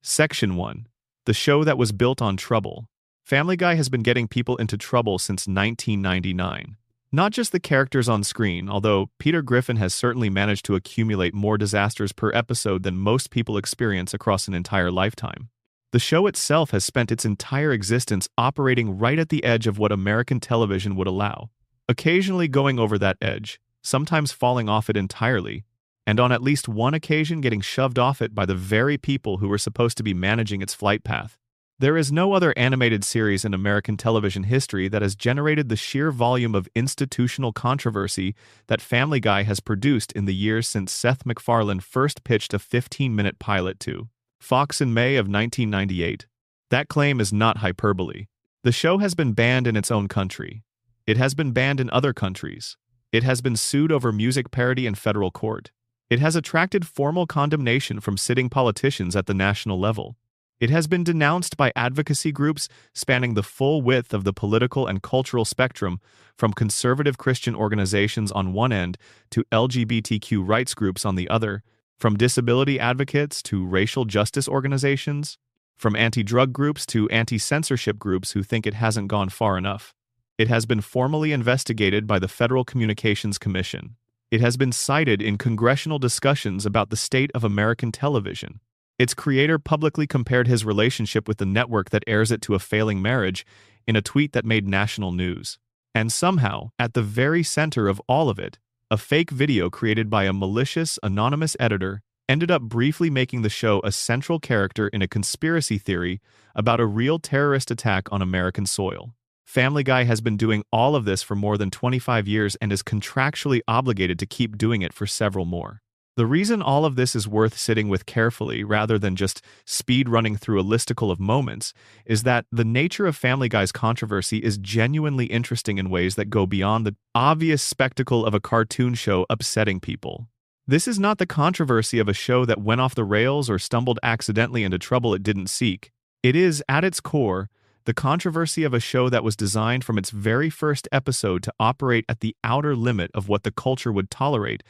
Section 1. The show that was built on trouble. Family Guy has been getting people into trouble since 1999. Not just the characters on screen, although Peter Griffin has certainly managed to accumulate more disasters per episode than most people experience across an entire lifetime. The show itself has spent its entire existence operating right at the edge of what American television would allow, occasionally going over that edge, sometimes falling off it entirely, and on at least one occasion getting shoved off it by the very people who were supposed to be managing its flight path. There is no other animated series in American television history that has generated the sheer volume of institutional controversy that Family Guy has produced in the years since Seth MacFarlane first pitched a 15-minute pilot to Fox in May of 1998. That claim is not hyperbole. The show has been banned in its own country. It has been banned in other countries. It has been sued over music parody in federal court. It has attracted formal condemnation from sitting politicians at the national level. It has been denounced by advocacy groups spanning the full width of the political and cultural spectrum, from conservative Christian organizations on one end to LGBTQ rights groups on the other, from disability advocates to racial justice organizations, from anti-drug groups to anti-censorship groups who think it hasn't gone far enough. It has been formally investigated by the Federal Communications Commission. It has been cited in congressional discussions about the state of American television. Its creator publicly compared his relationship with the network that airs it to a failing marriage in a tweet that made national news. And somehow, at the very center of all of it, a fake video created by a malicious, anonymous editor ended up briefly making the show a central character in a conspiracy theory about a real terrorist attack on American soil. Family Guy has been doing all of this for more than 25 years and is contractually obligated to keep doing it for several more. The reason all of this is worth sitting with carefully rather than just speed running through a listicle of moments is that the nature of Family Guy's controversy is genuinely interesting in ways that go beyond the obvious spectacle of a cartoon show upsetting people. This is not the controversy of a show that went off the rails or stumbled accidentally into trouble it didn't seek. It is, at its core, the controversy of a show that was designed from its very first episode to operate at the outer limit of what the culture would tolerate,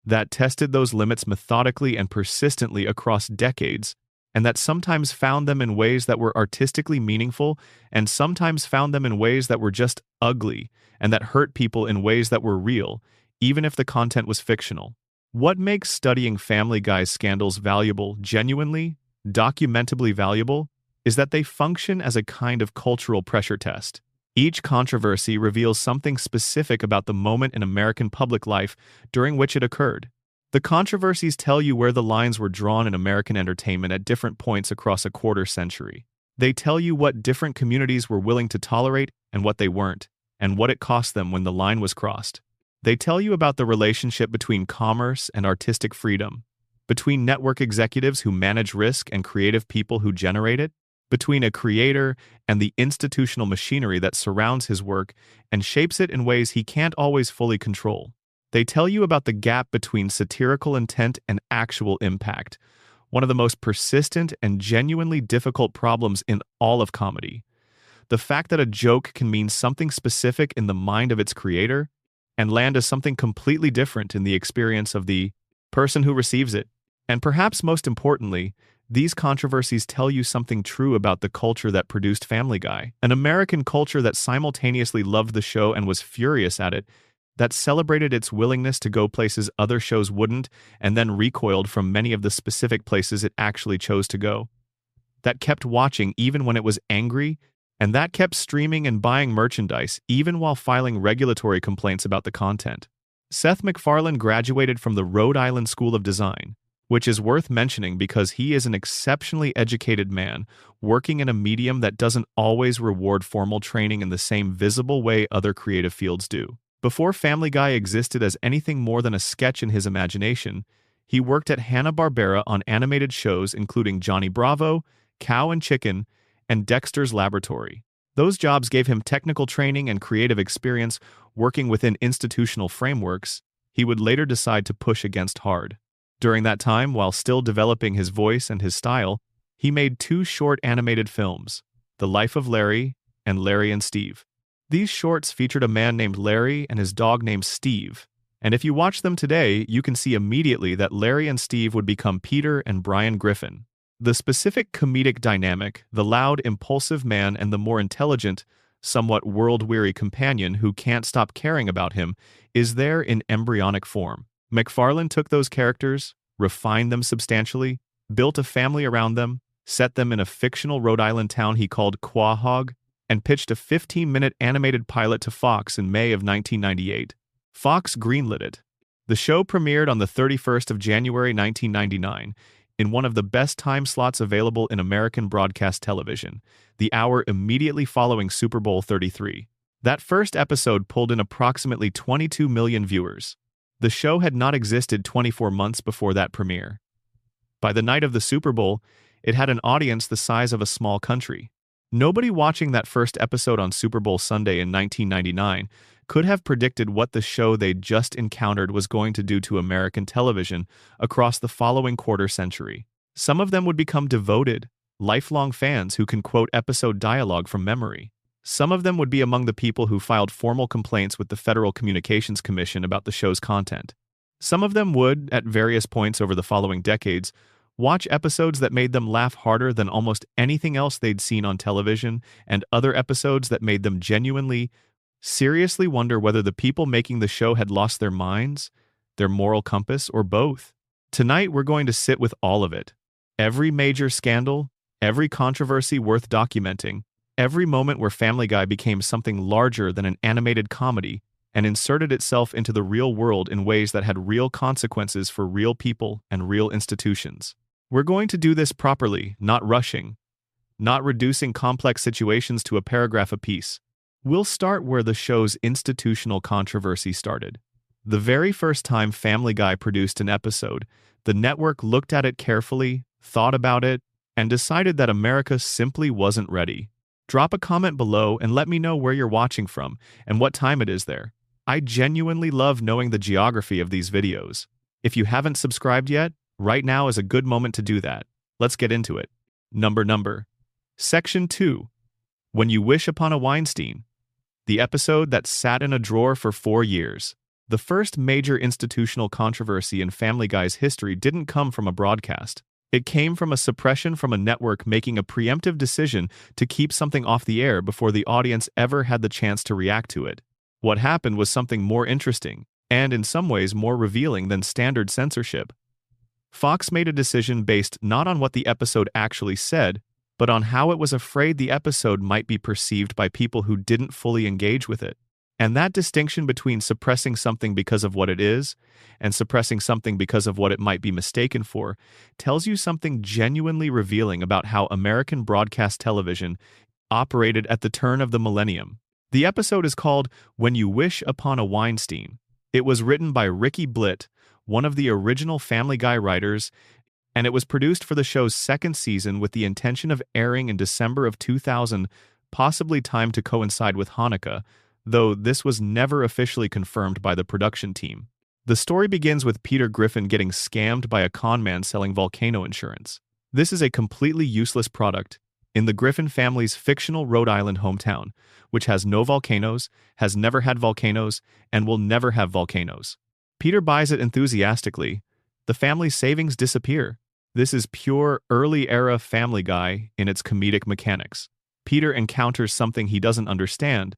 that tested those limits methodically and persistently across decades, and that sometimes found them in ways that were artistically meaningful and sometimes found them in ways that were just ugly and that hurt people in ways that were real, even if the content was fictional. What makes studying Family Guy's scandals valuable, genuinely, documentably valuable, is that they function as a kind of cultural pressure test. Each controversy reveals something specific about the moment in American public life during which it occurred. The controversies tell you where the lines were drawn in American entertainment at different points across a quarter century. They tell you what different communities were willing to tolerate and what they weren't, and what it cost them when the line was crossed. They tell you about the relationship between commerce and artistic freedom, between network executives who manage risk and creative people who generate it, between a creator and the institutional machinery that surrounds his work and shapes it in ways he can't always fully control. They tell you about the gap between satirical intent and actual impact, one of the most persistent and genuinely difficult problems in all of comedy. The fact that a joke can mean something specific in the mind of its creator and land as something completely different in the experience of the person who receives it. And perhaps most importantly, these controversies tell you something true about the culture that produced Family Guy, an American culture that simultaneously loved the show and was furious at it, that celebrated its willingness to go places other shows wouldn't, and then recoiled from many of the specific places it actually chose to go, that kept watching even when it was angry, and that kept streaming and buying merchandise even while filing regulatory complaints about the content. Seth MacFarlane graduated from the Rhode Island School of Design, which is worth mentioning because he is an exceptionally educated man working in a medium that doesn't always reward formal training in the same visible way other creative fields do. Before Family Guy existed as anything more than a sketch in his imagination, he worked at Hanna-Barbera on animated shows including Johnny Bravo, Cow and Chicken, and Dexter's Laboratory. Those jobs gave him technical training and creative experience working within institutional frameworks he would later decide to push against hard. During that time, while still developing his voice and his style, he made 2 short animated films, The Life of Larry and Larry and Steve. These shorts featured a man named Larry and his dog named Steve, and if you watch them today, you can see immediately that Larry and Steve would become Peter and Brian Griffin. The specific comedic dynamic, the loud, impulsive man and the more intelligent, somewhat world-weary companion who can't stop caring about him, is there in embryonic form. MacFarlane took those characters, refined them substantially, built a family around them, set them in a fictional Rhode Island town he called Quahog, and pitched a 15-minute animated pilot to Fox in May of 1998. Fox greenlit it. The show premiered on the 31st of January 1999, in one of the best time slots available in American broadcast television, the hour immediately following Super Bowl 33. That first episode pulled in approximately 22 million viewers. The show had not existed 24 months before that premiere. By the night of the Super Bowl, it had an audience the size of a small country. Nobody watching that first episode on Super Bowl Sunday in 1999 could have predicted what the show they'd just encountered was going to do to American television across the following quarter century. Some of them would become devoted, lifelong fans who can quote episode dialogue from memory. Some of them would be among the people who filed formal complaints with the Federal Communications Commission about the show's content. Some of them would, at various points over the following decades, watch episodes that made them laugh harder than almost anything else they'd seen on television, and other episodes that made them genuinely, seriously wonder whether the people making the show had lost their minds, their moral compass, or both. Tonight we're going to sit with all of it. Every major scandal, every controversy worth documenting, every moment where Family Guy became something larger than an animated comedy and inserted itself into the real world in ways that had real consequences for real people and real institutions. We're going to do this properly, not rushing, not reducing complex situations to a paragraph apiece. We'll start where the show's institutional controversy started. The very first time Family Guy produced an episode, the network looked at it carefully, thought about it, and decided that America simply wasn't ready. Drop a comment below and let me know where you're watching from and what time it is there. I genuinely love knowing the geography of these videos. If you haven't subscribed yet, right now is a good moment to do that. Let's get into it. Number. Section 2. When You Wish Upon a Weinstein. The episode that sat in a drawer for 4 years. The first major institutional controversy in Family Guy's history didn't come from a broadcast. It came from a suppression from a network making a preemptive decision to keep something off the air before the audience ever had the chance to react to it. What happened was something more interesting, and in some ways more revealing than standard censorship. Fox made a decision based not on what the episode actually said, but on how it was afraid the episode might be perceived by people who didn't fully engage with it. And that distinction between suppressing something because of what it is and suppressing something because of what it might be mistaken for tells you something genuinely revealing about how American broadcast television operated at the turn of the millennium. The episode is called When You Wish Upon a Weinstein. It was written by Ricky Blitt, one of the original Family Guy writers, and it was produced for the show's second season with the intention of airing in December of 2000, possibly timed to coincide with Hanukkah, though this was never officially confirmed by the production team. The story begins with Peter Griffin getting scammed by a con man selling volcano insurance. This is a completely useless product in the Griffin family's fictional Rhode Island hometown, which has no volcanoes, has never had volcanoes, and will never have volcanoes. Peter buys it enthusiastically. The family's savings disappear. This is pure early-era Family Guy in its comedic mechanics. Peter encounters something he doesn't understand,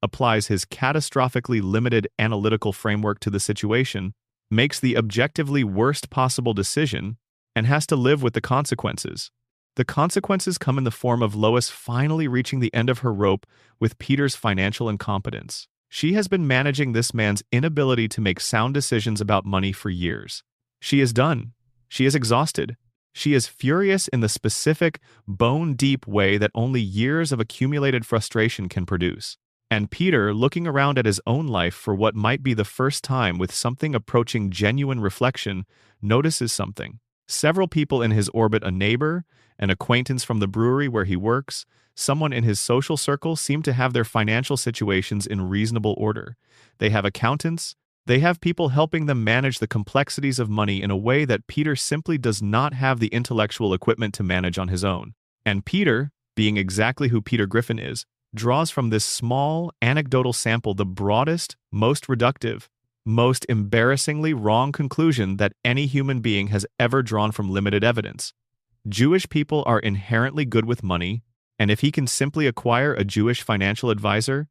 applies his catastrophically limited analytical framework to the situation, makes the objectively worst possible decision, and has to live with the consequences. The consequences come in the form of Lois finally reaching the end of her rope with Peter's financial incompetence. She has been managing this man's inability to make sound decisions about money for years. She is done. She is exhausted. She is furious in the specific, bone-deep way that only years of accumulated frustration can produce. And Peter, looking around at his own life for what might be the first time with something approaching genuine reflection, notices something. Several people in his orbit, a neighbor, an acquaintance from the brewery where he works, someone in his social circle, seem to have their financial situations in reasonable order. They have accountants. They have people helping them manage the complexities of money in a way that Peter simply does not have the intellectual equipment to manage on his own. And Peter, being exactly who Peter Griffin is, draws from this small, anecdotal sample the broadest, most reductive, most embarrassingly wrong conclusion that any human being has ever drawn from limited evidence. Jewish people are inherently good with money, and if he can simply acquire a Jewish financial advisor,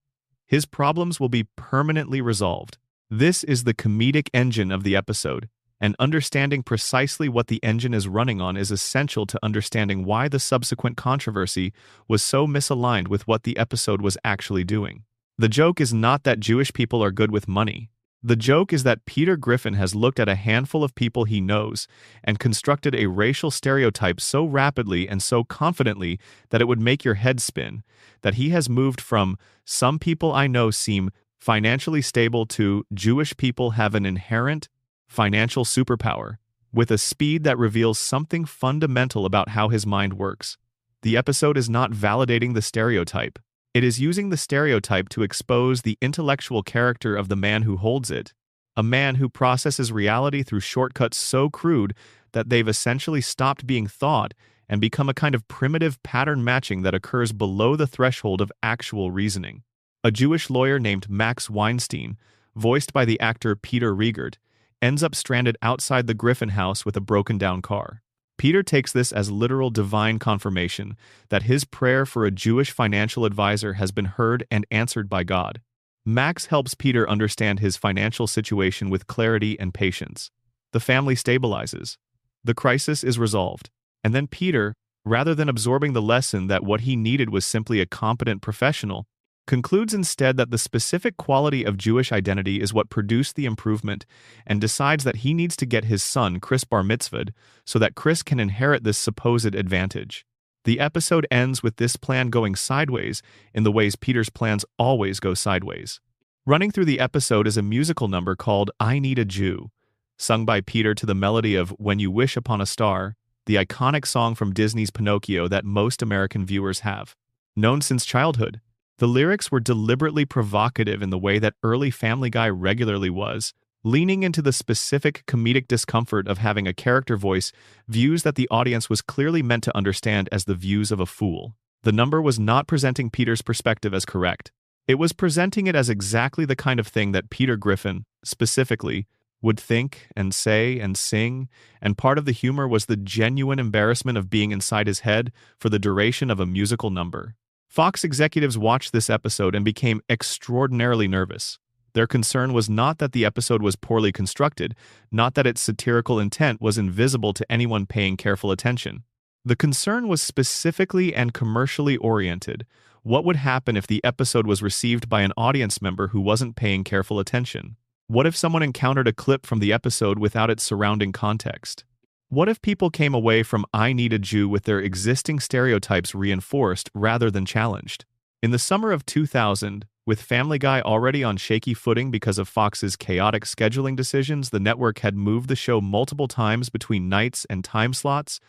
his problems will be permanently resolved. This is the comedic engine of the episode, and understanding precisely what the engine is running on is essential to understanding why the subsequent controversy was so misaligned with what the episode was actually doing. The joke is not that Jewish people are good with money. The joke is that Peter Griffin has looked at a handful of people he knows and constructed a racial stereotype so rapidly and so confidently that it would make your head spin, that he has moved from "some people I know seem financially stable" to "Jewish people have an inherent financial superpower," with a speed that reveals something fundamental about how his mind works. The episode is not validating the stereotype. It is using the stereotype to expose the intellectual character of the man who holds it, a man who processes reality through shortcuts so crude that they've essentially stopped being thought and become a kind of primitive pattern matching that occurs below the threshold of actual reasoning. A Jewish lawyer named Max Weinstein, voiced by the actor Peter Riegert, ends up stranded outside the Griffin house with a broken-down car. Peter takes this as literal divine confirmation that his prayer for a Jewish financial advisor has been heard and answered by God. Max helps Peter understand his financial situation with clarity and patience. The family stabilizes. The crisis is resolved. And then Peter, rather than absorbing the lesson that what he needed was simply a competent professional, concludes instead that the specific quality of Jewish identity is what produced the improvement, and decides that he needs to get his son Chris bar mitzvahed so that Chris can inherit this supposed advantage. The episode ends with this plan going sideways in the ways Peter's plans always go sideways. Running through the episode is a musical number called "I Need a Jew," sung by Peter to the melody of "When You Wish Upon a Star," the iconic song from Disney's Pinocchio that most American viewers have known since childhood. The lyrics were deliberately provocative in the way that early Family Guy regularly was, leaning into the specific comedic discomfort of having a character voice views that the audience was clearly meant to understand as the views of a fool. The number was not presenting Peter's perspective as correct. It was presenting it as exactly the kind of thing that Peter Griffin, specifically, would think and say and sing, and part of the humor was the genuine embarrassment of being inside his head for the duration of a musical number. Fox executives watched this episode and became extraordinarily nervous. Their concern was not that the episode was poorly constructed, not that its satirical intent was invisible to anyone paying careful attention. The concern was specifically and commercially oriented. What would happen if the episode was received by an audience member who wasn't paying careful attention? What if someone encountered a clip from the episode without its surrounding context? What if people came away from "I Need a Jew" with their existing stereotypes reinforced rather than challenged? In the summer of 2000, with Family Guy already on shaky footing because of Fox's chaotic scheduling decisions, the network had moved the show multiple times between nights and time slots.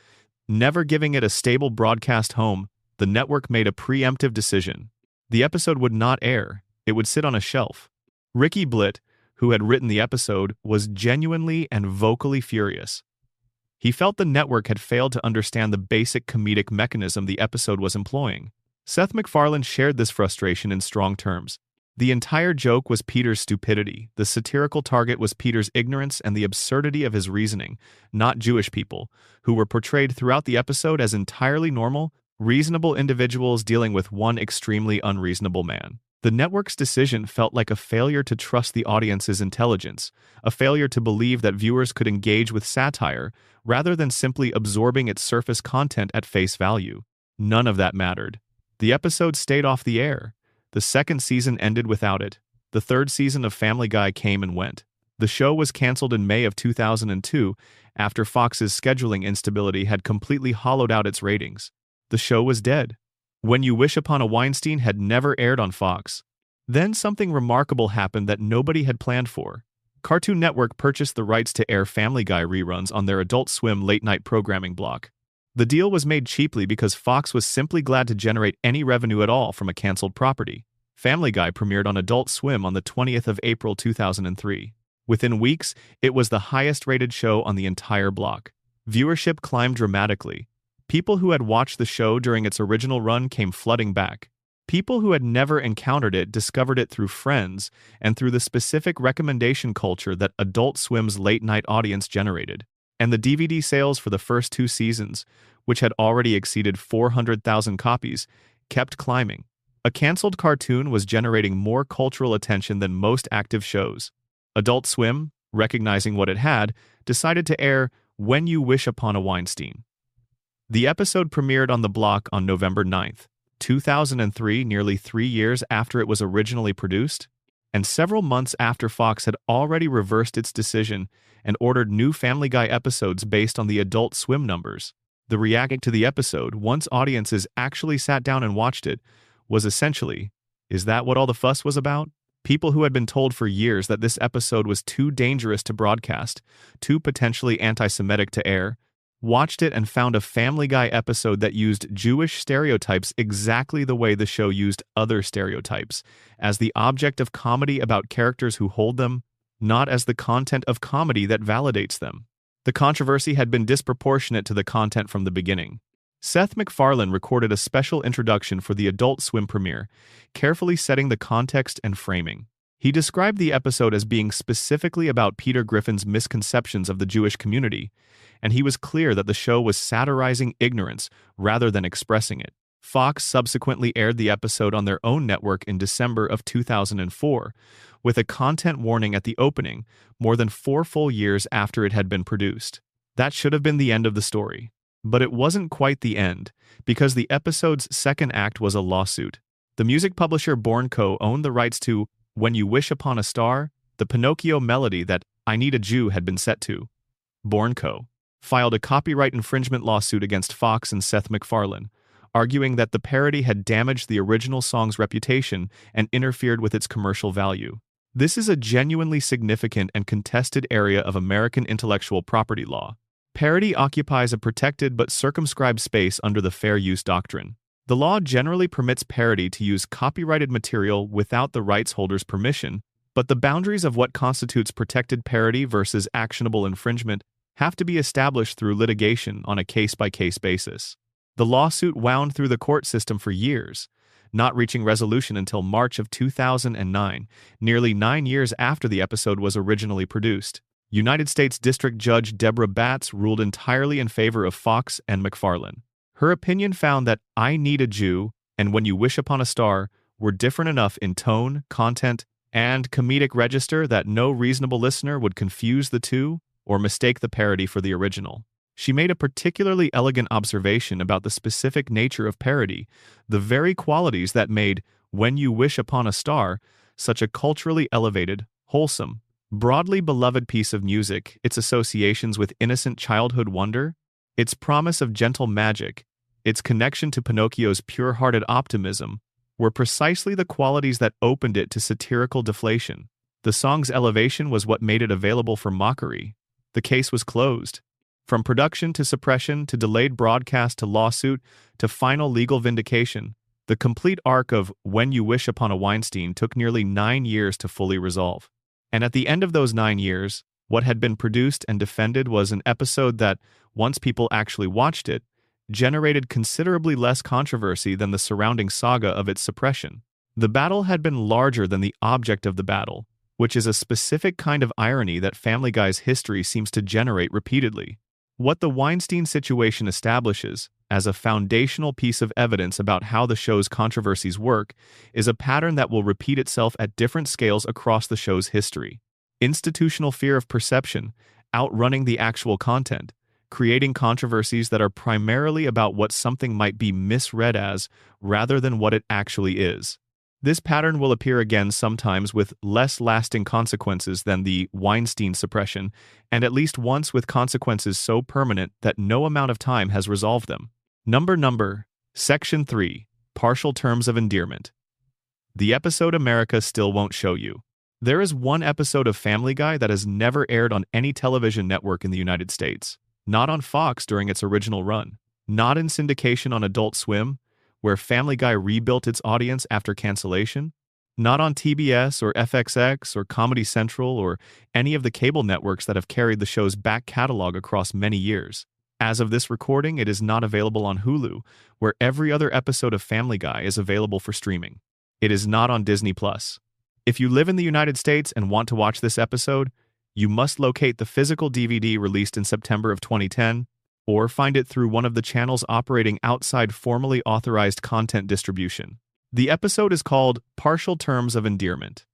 Never giving it a stable broadcast home, the network made a preemptive decision. The episode would not air. It would sit on a shelf. Ricky Blitt, who had written the episode, was genuinely and vocally furious. He felt the network had failed to understand the basic comedic mechanism the episode was employing. Seth MacFarlane shared this frustration in strong terms. The entire joke was Peter's stupidity. The satirical target was Peter's ignorance and the absurdity of his reasoning, not Jewish people, who were portrayed throughout the episode as entirely normal, reasonable individuals dealing with one extremely unreasonable man. The network's decision felt like a failure to trust the audience's intelligence, a failure to believe that viewers could engage with satire rather than simply absorbing its surface content at face value. None of that mattered. The episode stayed off the air. The second season ended without it. The third season of Family Guy came and went. The show was canceled in May of 2002 after Fox's scheduling instability had completely hollowed out its ratings. The show was dead. When You Wish Upon a Weinstein had never aired on Fox. Then something remarkable happened that nobody had planned for. Cartoon Network purchased the rights to air Family Guy reruns on their Adult Swim late-night programming block. The deal was made cheaply because Fox was simply glad to generate any revenue at all from a canceled property. Family Guy premiered on Adult Swim on the 20th of April 2003. Within weeks, it was the highest-rated show on the entire block. Viewership climbed dramatically. People who had watched the show during its original run came flooding back. People who had never encountered it discovered it through friends and through the specific recommendation culture that Adult Swim's late-night audience generated. And the DVD sales for the first two seasons, which had already exceeded 400,000 copies, kept climbing. A canceled cartoon was generating more cultural attention than most active shows. Adult Swim, recognizing what it had, decided to air When You Wish Upon a Weinstein. The episode premiered on the block on November 9, 2003, nearly 3 years after it was originally produced, and several months after Fox had already reversed its decision and ordered new Family Guy episodes based on the Adult Swim numbers. The reaction to the episode, once audiences actually sat down and watched it, was essentially, "Is that what all the fuss was about?" People who had been told for years that this episode was too dangerous to broadcast, too potentially anti-Semitic to air, watched it and found a Family Guy episode that used Jewish stereotypes exactly the way the show used other stereotypes, as the object of comedy about characters who hold them, not as the content of comedy that validates them. The controversy had been disproportionate to the content from the beginning. Seth MacFarlane recorded a special introduction for the Adult Swim premiere, carefully setting the context and framing. He described the episode as being specifically about Peter Griffin's misconceptions of the Jewish community, and he was clear that the show was satirizing ignorance rather than expressing it. Fox subsequently aired the episode on their own network in December of 2004, with a content warning at the opening, more than 4 full years after it had been produced. That should have been the end of the story. But it wasn't quite the end, because the episode's second act was a lawsuit. The music publisher Born Co. owned the rights to When You Wish Upon a Star, the Pinocchio melody that I Need a Jew had been set to. Born Co. filed a copyright infringement lawsuit against Fox and Seth MacFarlane, arguing that the parody had damaged the original song's reputation and interfered with its commercial value. This is a genuinely significant and contested area of American intellectual property law. Parody occupies a protected but circumscribed space under the fair use doctrine. The law generally permits parody to use copyrighted material without the rights holder's permission, but the boundaries of what constitutes protected parody versus actionable infringement have to be established through litigation on a case-by-case basis. The lawsuit wound through the court system for years, not reaching resolution until March of 2009, nearly 9 years after the episode was originally produced. United States District Judge Deborah Batts ruled entirely in favor of Fox and MacFarlane. Her opinion found that I Need a Jew and When You Wish Upon a Star were different enough in tone, content, and comedic register that no reasonable listener would confuse the two or mistake the parody for the original. She made a particularly elegant observation about the specific nature of parody, the very qualities that made When You Wish Upon a Star such a culturally elevated, wholesome, broadly beloved piece of music. Its associations with innocent childhood wonder, its promise of gentle magic, its connection to Pinocchio's pure-hearted optimism, were precisely the qualities that opened it to satirical deflation. The song's elevation was what made it available for mockery. The case was closed. From production to suppression to delayed broadcast to lawsuit to final legal vindication, the complete arc of When You Wish Upon a Weinstein took nearly 9 years to fully resolve. And at the end of those 9 years, what had been produced and defended was an episode that, once people actually watched it, generated considerably less controversy than the surrounding saga of its suppression. The battle had been larger than the object of the battle, which is a specific kind of irony that Family Guy's history seems to generate repeatedly. What the Weinstein situation establishes, as a foundational piece of evidence about how the show's controversies work, is a pattern that will repeat itself at different scales across the show's history. Institutional fear of perception, outrunning the actual content, creating controversies that are primarily about what something might be misread as rather than what it actually is. This pattern will appear again sometimes with less lasting consequences than the Weinstein suppression, and at least once with consequences so permanent that no amount of time has resolved them. Number, Section 3, Partial Terms of Endearment. The episode America Still Won't Show You. There is one episode of Family Guy that has never aired on any television network in the United States. Not on Fox during its original run. Not in syndication on Adult Swim, where Family Guy rebuilt its audience after cancellation. Not on TBS or FXX or Comedy Central or any of the cable networks that have carried the show's back catalog across many years. As of this recording, it is not available on Hulu, where every other episode of Family Guy is available for streaming. It is not on Disney+. If you live in the United States and want to watch this episode, you must locate the physical DVD released in September of 2010 or find it through one of the channels operating outside formally authorized content distribution. The episode is called Partial Terms of Endearment.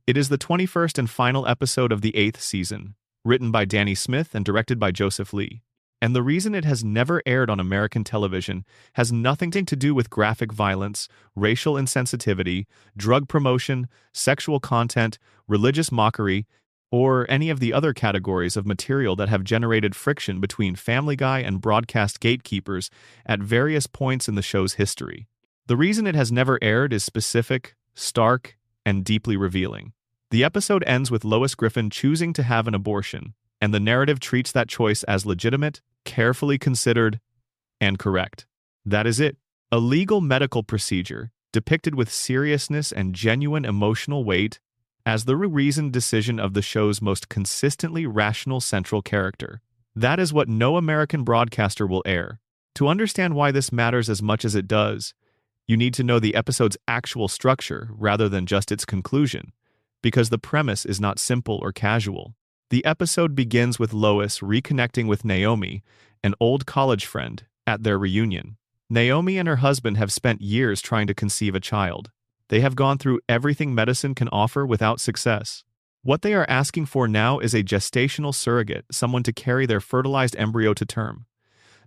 It is the 21st and final episode of the 8th season, written by Danny Smith and directed by Joseph Lee. And the reason it has never aired on American television has nothing to do with graphic violence, racial insensitivity, drug promotion, sexual content, religious mockery, or any of the other categories of material that have generated friction between Family Guy and broadcast gatekeepers at various points in the show's history. The reason it has never aired is specific, stark, and deeply revealing. The episode ends with Lois Griffin choosing to have an abortion, and the narrative treats that choice as legitimate, carefully considered, and correct. That is it. A legal medical procedure, depicted with seriousness and genuine emotional weight, as the reasoned decision of the show's most consistently rational central character. That is what no American broadcaster will air. To understand why this matters as much as it does, you need to know the episode's actual structure rather than just its conclusion, because the premise is not simple or casual. The episode begins with Lois reconnecting with Naomi, an old college friend, at their reunion. Naomi and her husband have spent years trying to conceive a child. They have gone through everything medicine can offer without success. What they are asking for now is a gestational surrogate, someone to carry their fertilized embryo to term.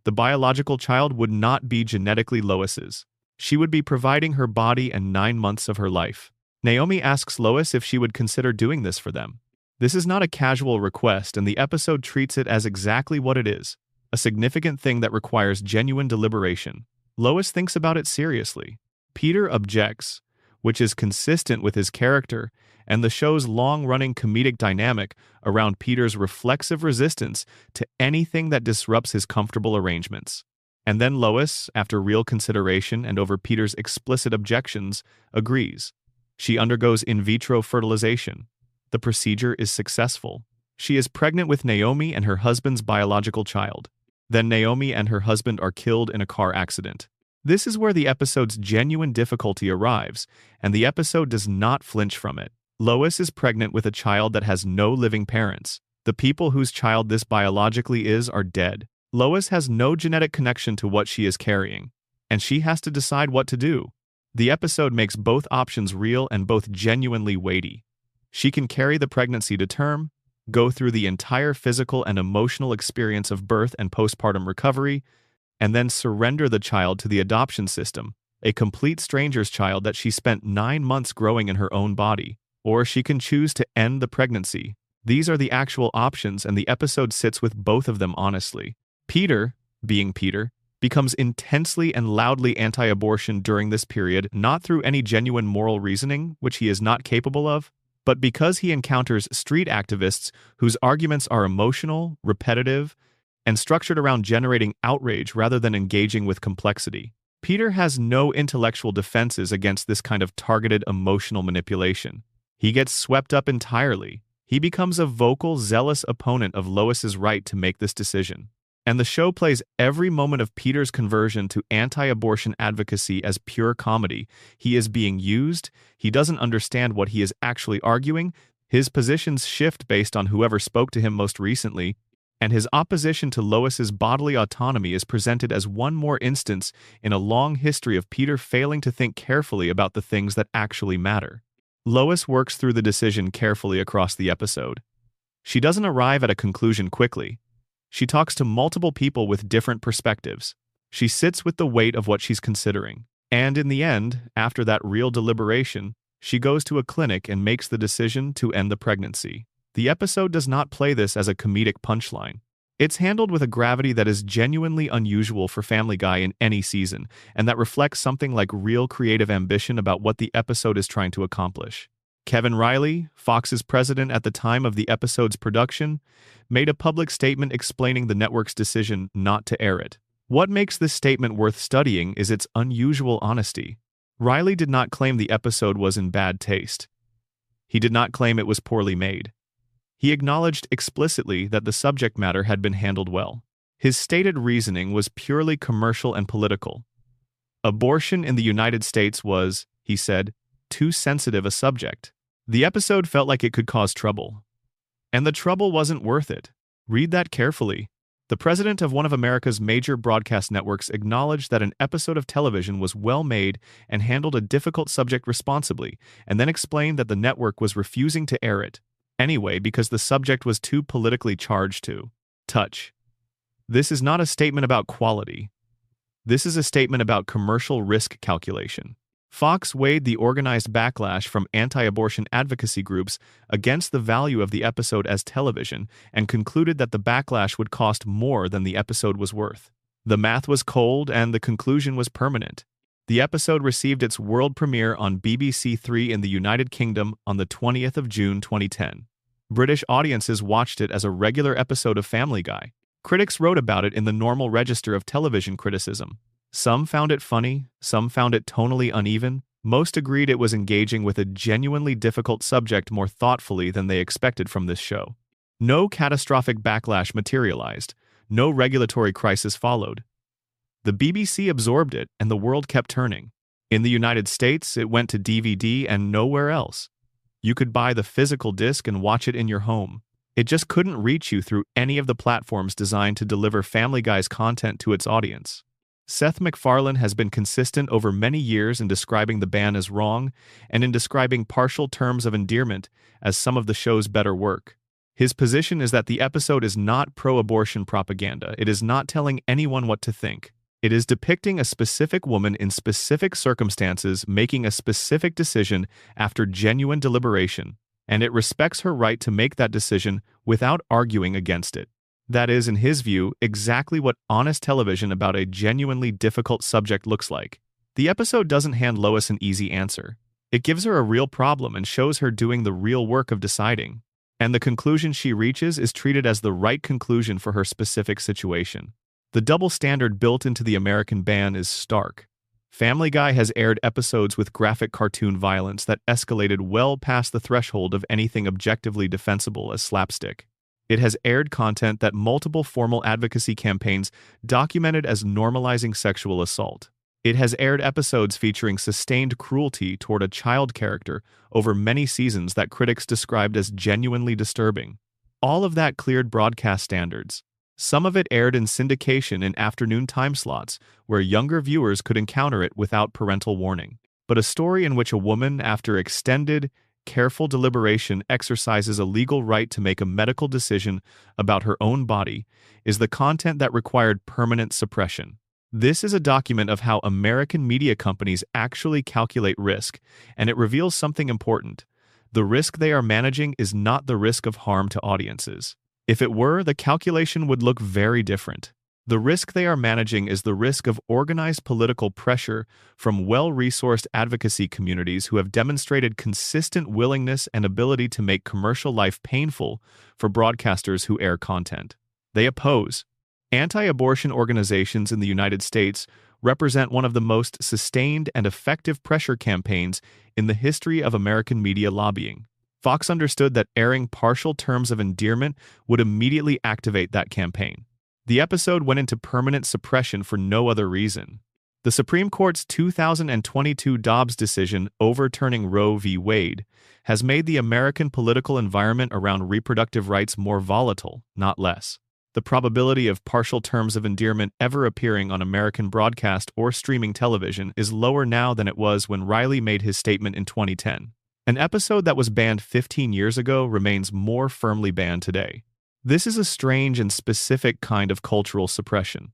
The biological child would not be genetically Lois's. She would be providing her body and 9 months of her life. Naomi asks Lois if she would consider doing this for them. This is not a casual request, and the episode treats it as exactly what it is, a significant thing that requires genuine deliberation. Lois thinks about it seriously. Peter objects, which is consistent with his character and the show's long-running comedic dynamic around Peter's reflexive resistance to anything that disrupts his comfortable arrangements. And then Lois, after real consideration and over Peter's explicit objections, agrees. She undergoes in vitro fertilization. The procedure is successful. She is pregnant with Naomi and her husband's biological child. Then Naomi and her husband are killed in a car accident. This is where the episode's genuine difficulty arrives, and the episode does not flinch from it. Lois is pregnant with a child that has no living parents. The people whose child this biologically is are dead. Lois has no genetic connection to what she is carrying, and she has to decide what to do. The episode makes both options real and both genuinely weighty. She can carry the pregnancy to term, go through the entire physical and emotional experience of birth and postpartum recovery, and then surrender the child to the adoption system, a complete stranger's child that she spent 9 months growing in her own body. Or she can choose to end the pregnancy. These are the actual options, and the episode sits with both of them honestly. Peter, being Peter, becomes intensely and loudly anti-abortion during this period, not through any genuine moral reasoning, which he is not capable of, but because he encounters street activists whose arguments are emotional, repetitive, and structured around generating outrage rather than engaging with complexity. Peter has no intellectual defenses against this kind of targeted emotional manipulation. He gets swept up entirely. He becomes a vocal, zealous opponent of Lois's right to make this decision. And the show plays every moment of Peter's conversion to anti-abortion advocacy as pure comedy. He is being used, he doesn't understand what he is actually arguing, his positions shift based on whoever spoke to him most recently, and his opposition to Lois's bodily autonomy is presented as one more instance in a long history of Peter failing to think carefully about the things that actually matter. Lois works through the decision carefully across the episode. She doesn't arrive at a conclusion quickly. She talks to multiple people with different perspectives. She sits with the weight of what she's considering. And in the end, after that real deliberation, she goes to a clinic and makes the decision to end the pregnancy. The episode does not play this as a comedic punchline. It's handled with a gravity that is genuinely unusual for Family Guy in any season, and that reflects something like real creative ambition about what the episode is trying to accomplish. Kevin Riley, Fox's president at the time of the episode's production, made a public statement explaining the network's decision not to air it. What makes this statement worth studying is its unusual honesty. Riley did not claim the episode was in bad taste. He did not claim it was poorly made. He acknowledged explicitly that the subject matter had been handled well. His stated reasoning was purely commercial and political. Abortion in the United States was, he said, too sensitive a subject. The episode felt like it could cause trouble. And the trouble wasn't worth it. Read that carefully. The president of one of America's major broadcast networks acknowledged that an episode of television was well made and handled a difficult subject responsibly, and then explained that the network was refusing to air it anyway because the subject was too politically charged to touch. This is not a statement about quality. This is a statement about commercial risk calculation. Fox weighed the organized backlash from anti-abortion advocacy groups against the value of the episode as television and concluded that the backlash would cost more than the episode was worth. The math was cold and the conclusion was permanent. The episode received its world premiere on BBC Three in the United Kingdom on the 20th of June 2010. British audiences watched it as a regular episode of Family Guy. Critics wrote about it in the normal register of television criticism. Some found it funny, some found it tonally uneven. Most agreed it was engaging with a genuinely difficult subject more thoughtfully than they expected from this show. No catastrophic backlash materialized. No regulatory crisis followed. The BBC absorbed it, and the world kept turning. In the United States, it went to DVD and nowhere else. You could buy the physical disc and watch it in your home. It just couldn't reach you through any of the platforms designed to deliver Family Guy's content to its audience. Seth MacFarlane has been consistent over many years in describing the ban as wrong and in describing partial terms of endearment as some of the show's better work. His position is that the episode is not pro-abortion propaganda. It is not telling anyone what to think. It is depicting a specific woman in specific circumstances making a specific decision after genuine deliberation, and it respects her right to make that decision without arguing against it. That is, in his view, exactly what honest television about a genuinely difficult subject looks like. The episode doesn't hand Lois an easy answer. It gives her a real problem and shows her doing the real work of deciding. And the conclusion she reaches is treated as the right conclusion for her specific situation. The double standard built into the American ban is stark. Family Guy has aired episodes with graphic cartoon violence that escalated well past the threshold of anything objectively defensible as slapstick. It has aired content that multiple formal advocacy campaigns documented as normalizing sexual assault. It has aired episodes featuring sustained cruelty toward a child character over many seasons that critics described as genuinely disturbing. All of that cleared broadcast standards. Some of it aired in syndication in afternoon time slots, where younger viewers could encounter it without parental warning. But a story in which a woman, after extended, careful deliberation, exercises a legal right to make a medical decision about her own body, is the content that required permanent suppression. This is a document of how American media companies actually calculate risk, and it reveals something important. The risk they are managing is not the risk of harm to audiences. If it were, the calculation would look very different. The risk they are managing is the risk of organized political pressure from well-resourced advocacy communities who have demonstrated consistent willingness and ability to make commercial life painful for broadcasters who air content. They oppose. Anti-abortion organizations in the United States represent one of the most sustained and effective pressure campaigns in the history of American media lobbying. Fox understood that airing partial terms of endearment would immediately activate that campaign. The episode went into permanent suppression for no other reason. The Supreme Court's 2022 Dobbs decision overturning Roe v. Wade has made the American political environment around reproductive rights more volatile, not less. The probability of partial terms of endearment ever appearing on American broadcast or streaming television is lower now than it was when Riley made his statement in 2010. An episode that was banned 15 years ago remains more firmly banned today. This is a strange and specific kind of cultural suppression.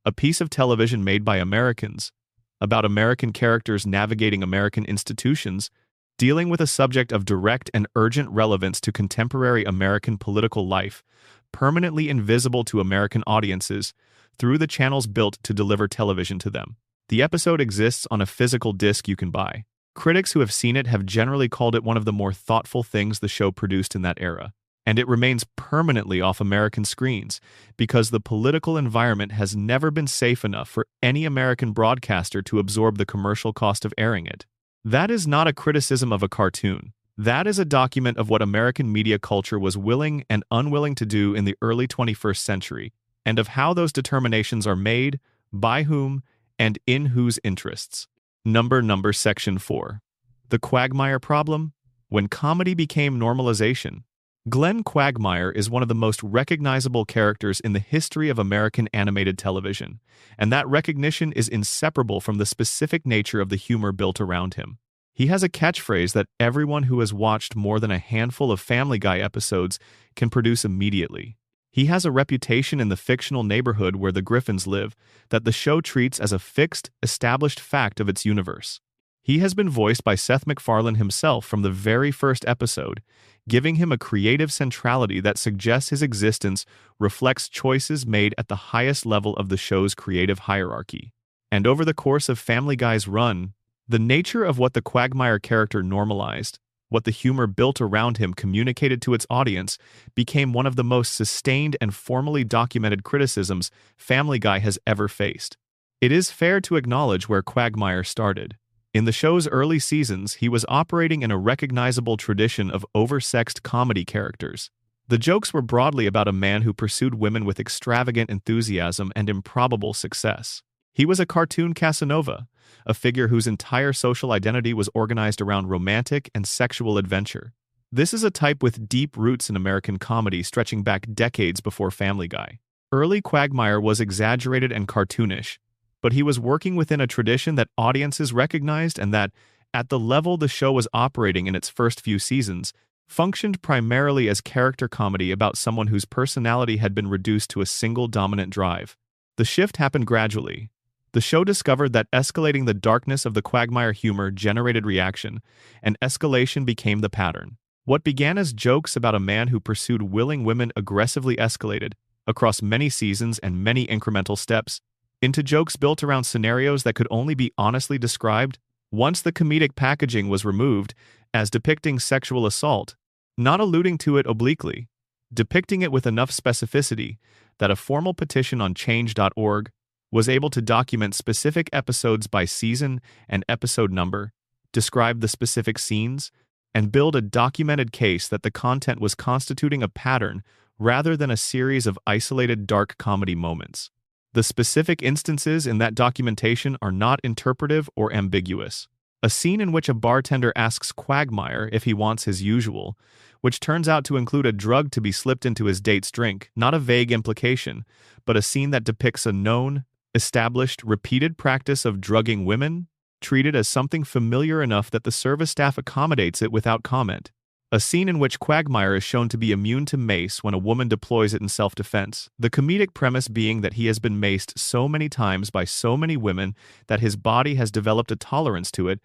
A piece of television made by Americans, about American characters navigating American institutions, dealing with a subject of direct and urgent relevance to contemporary American political life, permanently invisible to American audiences through the channels built to deliver television to them. The episode exists on a physical disc you can buy. Critics who have seen it have generally called it one of the more thoughtful things the show produced in that era. And it remains permanently off American screens because the political environment has never been safe enough for any American broadcaster to absorb the commercial cost of airing it. That is not a criticism of a cartoon. That is a document of what American media culture was willing and unwilling to do in the early 21st century, and of how those determinations are made, by whom, and in whose interests. Number Section 4. The Quagmire Problem. When comedy became normalization. Glenn Quagmire is one of the most recognizable characters in the history of American animated television, and that recognition is inseparable from the specific nature of the humor built around him. He has a catchphrase that everyone who has watched more than a handful of Family Guy episodes can produce immediately. He has a reputation in the fictional neighborhood where the Griffins live that the show treats as a fixed, established fact of its universe. He has been voiced by Seth MacFarlane himself from the very first episode, giving him a creative centrality that suggests his existence reflects choices made at the highest level of the show's creative hierarchy. And over the course of Family Guy's run, the nature of what the Quagmire character normalized, what the humor built around him communicated to its audience, became one of the most sustained and formally documented criticisms Family Guy has ever faced. It is fair to acknowledge where Quagmire started. In the show's early seasons, he was operating in a recognizable tradition of oversexed comedy characters. The jokes were broadly about a man who pursued women with extravagant enthusiasm and improbable success. He was a cartoon Casanova, a figure whose entire social identity was organized around romantic and sexual adventure. This is a type with deep roots in American comedy stretching back decades before Family Guy. Early Quagmire was exaggerated and cartoonish, but he was working within a tradition that audiences recognized and that, at the level the show was operating in its first few seasons, functioned primarily as character comedy about someone whose personality had been reduced to a single dominant drive. The shift happened gradually. The show discovered that escalating the darkness of the Quagmire humor generated reaction, and escalation became the pattern. What began as jokes about a man who pursued willing women aggressively escalated, across many seasons and many incremental steps, into jokes built around scenarios that could only be honestly described, once the comedic packaging was removed, as depicting sexual assault, not alluding to it obliquely, depicting it with enough specificity that a formal petition on change.org was able to document specific episodes by season and episode number, describe the specific scenes, and build a documented case that the content was constituting a pattern rather than a series of isolated dark comedy moments. The specific instances in that documentation are not interpretive or ambiguous. A scene in which a bartender asks Quagmire if he wants his usual, which turns out to include a drug to be slipped into his date's drink, not a vague implication, but a scene that depicts a known, established, repeated practice of drugging women, treated as something familiar enough that the service staff accommodates it without comment. A scene in which Quagmire is shown to be immune to mace when a woman deploys it in self-defense, the comedic premise being that he has been maced so many times by so many women that his body has developed a tolerance to it,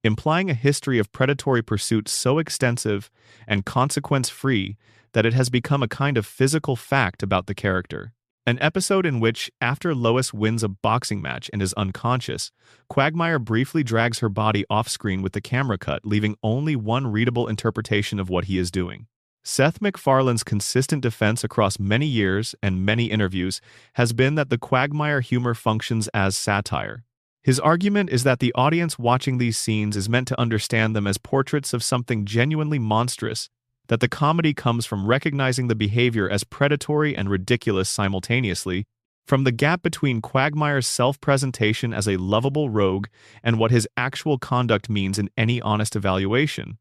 implying a history of predatory pursuit so extensive and consequence-free that it has become a kind of physical fact about the character. An episode in which, after Lois wins a boxing match and is unconscious, Quagmire briefly drags her body off-screen with the camera cut, leaving only one readable interpretation of what he is doing. Seth MacFarlane's consistent defense across many years and many interviews has been that the Quagmire humor functions as satire. His argument is that the audience watching these scenes is meant to understand them as portraits of something genuinely monstrous, that the comedy comes from recognizing the behavior as predatory and ridiculous simultaneously, from the gap between Quagmire's self-presentation as a lovable rogue and what his actual conduct means in any honest evaluation.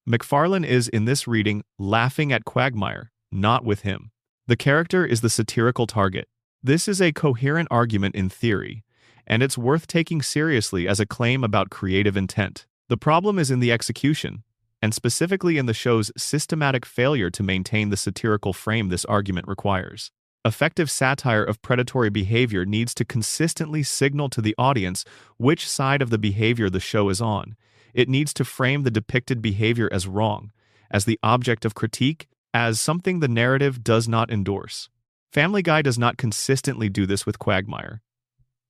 MacFarlane is, in this reading, laughing at Quagmire, not with him. The character is the satirical target. This is a coherent argument in theory, and it's worth taking seriously as a claim about creative intent. The problem is in the execution, and specifically in the show's systematic failure to maintain the satirical frame this argument requires. Effective satire of predatory behavior needs to consistently signal to the audience which side of the behavior the show is on. It needs to frame the depicted behavior as wrong, as the object of critique, as something the narrative does not endorse. Family Guy does not consistently do this with Quagmire.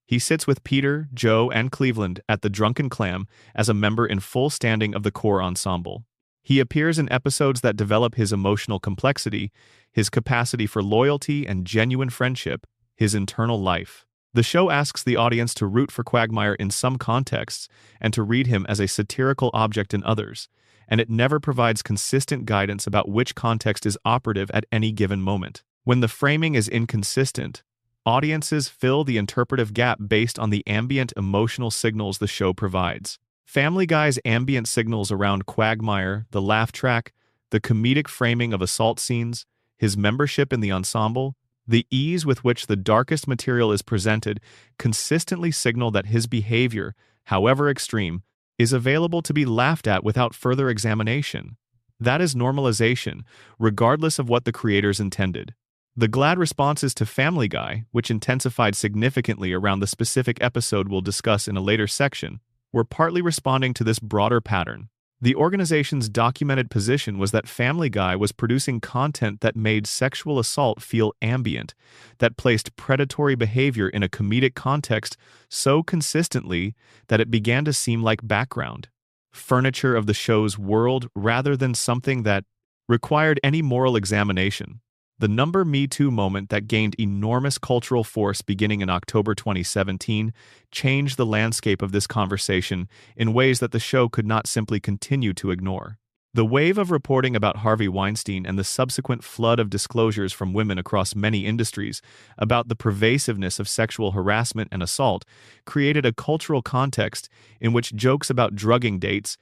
He sits with Peter, Joe, and Cleveland at the Drunken Clam as a member in full standing of the core ensemble. He appears in episodes that develop his emotional complexity, his capacity for loyalty and genuine friendship, his internal life. The show asks the audience to root for Quagmire in some contexts and to read him as a satirical object in others, and it never provides consistent guidance about which context is operative at any given moment. When the framing is inconsistent, audiences fill the interpretive gap based on the ambient emotional signals the show provides. Family Guy's ambient signals around Quagmire, the laugh track, The comedic framing of assault scenes, his membership in the ensemble, the ease with which the darkest material is presented consistently signal that his behavior, however extreme, is available to be laughed at without further examination. That is normalization, regardless of what the creators intended. The glad responses to Family Guy, which intensified significantly around the specific episode we'll discuss in a later section, were partly responding to this broader pattern. The organization's documented position was that Family Guy was producing content that made sexual assault feel ambient, that placed predatory behavior in a comedic context so consistently that it began to seem like background furniture of the show's world rather than something that required any moral examination. The Me Too moment that gained enormous cultural force beginning in October 2017 changed the landscape of this conversation in ways that the show could not simply continue to ignore. The wave of reporting about Harvey Weinstein and the subsequent flood of disclosures from women across many industries about the pervasiveness of sexual harassment and assault created a cultural context in which jokes about drugging dates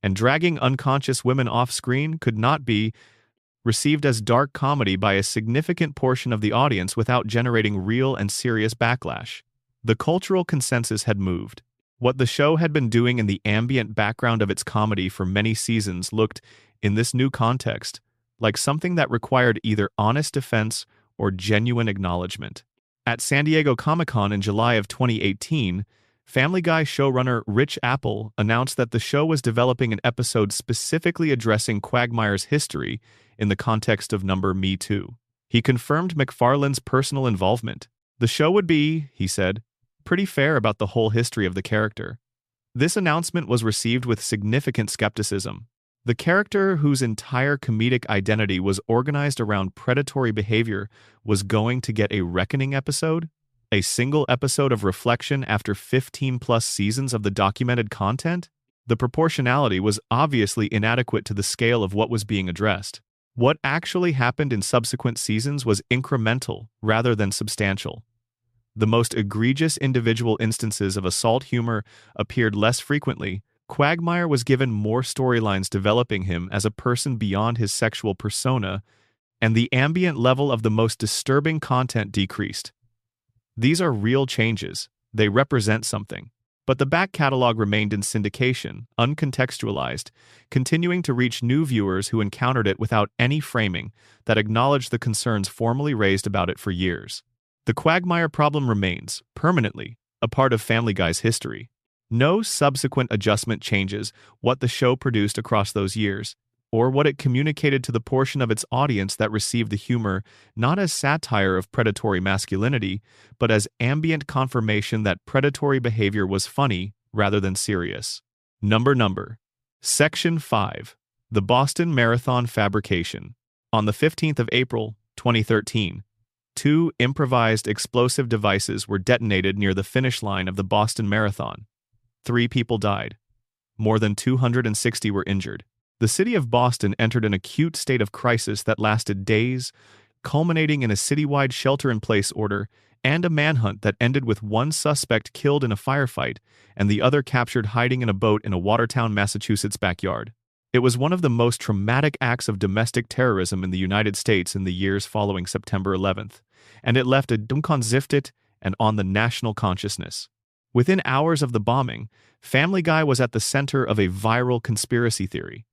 and dragging unconscious women off screen could not be received as dark comedy by a significant portion of the audience without generating real and serious backlash. The cultural consensus had moved. What the show had been doing in the ambient background of its comedy for many seasons looked, in this new context, like something that required either honest defense or genuine acknowledgement. At San Diego Comic-Con in July of 2018, Family Guy showrunner Rich Apple announced that the show was developing an episode specifically addressing Quagmire's history in the context of Me Too. He confirmed MacFarlane's personal involvement. The show would be, he said, pretty fair about the whole history of the character. This announcement was received with significant skepticism. The character, whose entire comedic identity was organized around predatory behavior, was going to get a reckoning episode? A single episode of reflection after 15-plus seasons of the documented content? The proportionality was obviously inadequate to the scale of what was being addressed. What actually happened in subsequent seasons was incremental rather than substantial. The most egregious individual instances of assault humor appeared less frequently. Quagmire was given more storylines developing him as a person beyond his sexual persona, and the ambient level of the most disturbing content decreased. These are real changes. They represent something. But the back catalog remained in syndication, uncontextualized, continuing to reach new viewers who encountered it without any framing that acknowledged the concerns formally raised about it for years. The Quagmire problem remains, permanently, a part of Family Guy's history. No subsequent adjustment changes what the show produced across those years, or what it communicated to the portion of its audience that received the humor not as satire of predatory masculinity, but as ambient confirmation that predatory behavior was funny rather than serious. Number. Section 5. The Boston Marathon Fabrication. On the 15th of April, 2013, 2 improvised explosive devices were detonated near the finish line of the Boston Marathon. 3 people died. More than 260 were injured. The city of Boston entered an acute state of crisis that lasted days, culminating in a citywide shelter-in-place order and a manhunt that ended with 1 suspect killed in a firefight and the other captured hiding in a boat in a Watertown, Massachusetts backyard. It was one of the most traumatic acts of domestic terrorism in the United States in the years following September 11th, and it left a dunkonsiftet and on the national consciousness. Within hours of the bombing, Family Guy was at the center of a viral conspiracy theory.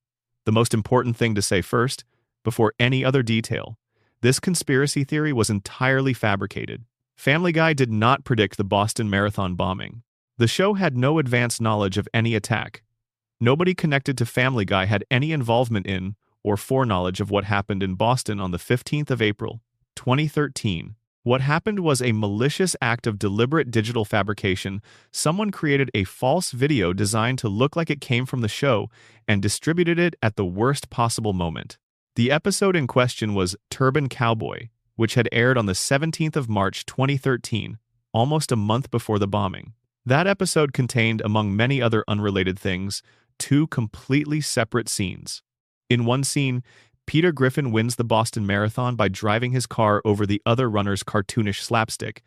The most important thing to say first, before any other detail, this conspiracy theory was entirely fabricated. Family Guy did not predict the Boston Marathon bombing. The show had no advance knowledge of any attack. Nobody connected to Family Guy had any involvement in or foreknowledge of what happened in Boston on the 15th of April, 2013. What happened was a malicious act of deliberate digital fabrication. Someone created a false video designed to look like it came from the show and distributed it at the worst possible moment. The episode in question was Turban Cowboy, which had aired on the 17th of March 2013, almost a month before the bombing. That episode contained, among many other unrelated things, 2 completely separate scenes. In one scene, Peter Griffin wins the Boston Marathon by driving his car over the other runner's cartoonish slapstick.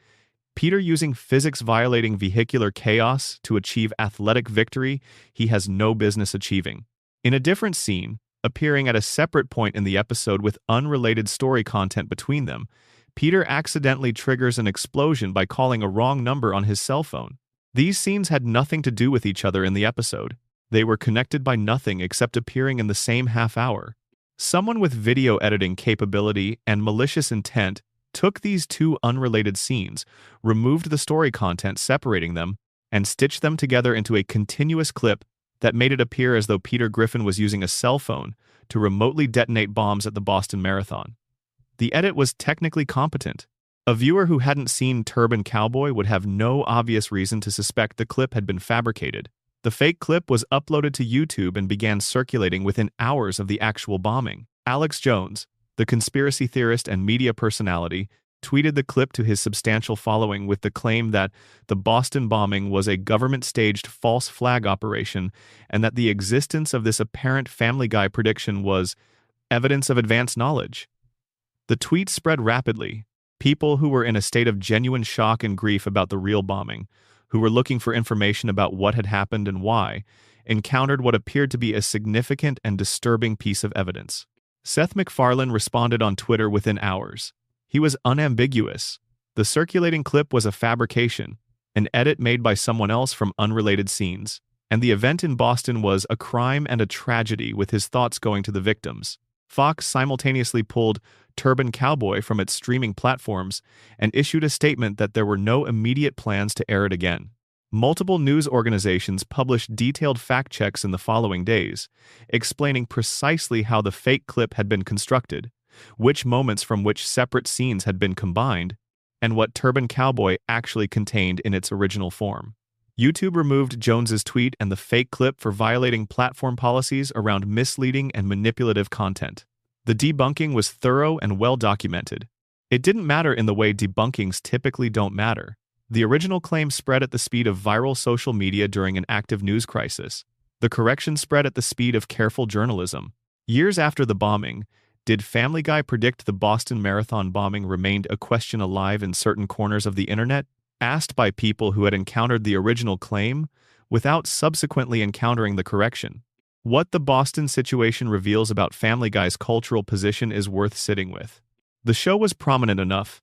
Peter using physics-violating vehicular chaos to achieve athletic victory he has no business achieving. In a different scene, appearing at a separate point in the episode with unrelated story content between them, Peter accidentally triggers an explosion by calling a wrong number on his cell phone. These scenes had nothing to do with each other in the episode. They were connected by nothing except appearing in the same half hour. Someone with video editing capability and malicious intent took these two unrelated scenes, removed the story content separating them, and stitched them together into a continuous clip that made it appear as though Peter Griffin was using a cell phone to remotely detonate bombs at the Boston Marathon. The edit was technically competent. A viewer who hadn't seen Turban Cowboy would have no obvious reason to suspect the clip had been fabricated. The fake clip was uploaded to YouTube and began circulating within hours of the actual bombing. Alex Jones, the conspiracy theorist and media personality, tweeted the clip to his substantial following with the claim that the Boston bombing was a government-staged false flag operation and that the existence of this apparent Family Guy prediction was evidence of advanced knowledge. The tweet spread rapidly. People who were in a state of genuine shock and grief about the real bombing, who were looking for information about what had happened and why, encountered what appeared to be a significant and disturbing piece of evidence. Seth MacFarlane responded on Twitter within hours. He was unambiguous. The circulating clip was a fabrication, an edit made by someone else from unrelated scenes, and the event in Boston was a crime and a tragedy, with his thoughts going to the victims. Fox simultaneously pulled Turban Cowboy from its streaming platforms and issued a statement that there were no immediate plans to air it again. Multiple news organizations published detailed fact checks in the following days, explaining precisely how the fake clip had been constructed, which moments from which separate scenes had been combined, and what Turban Cowboy actually contained in its original form. YouTube removed Jones's tweet and the fake clip for violating platform policies around misleading and manipulative content. The debunking was thorough and well documented. It didn't matter in the way debunkings typically don't matter. The original claim spread at the speed of viral social media during an active news crisis. The correction spread at the speed of careful journalism. Years after the bombing, did Family Guy predict the Boston Marathon bombing remained a question alive in certain corners of the internet? Asked by people who had encountered the original claim without subsequently encountering the correction. What the Boston situation reveals about Family Guy's cultural position is worth sitting with. The show was prominent enough,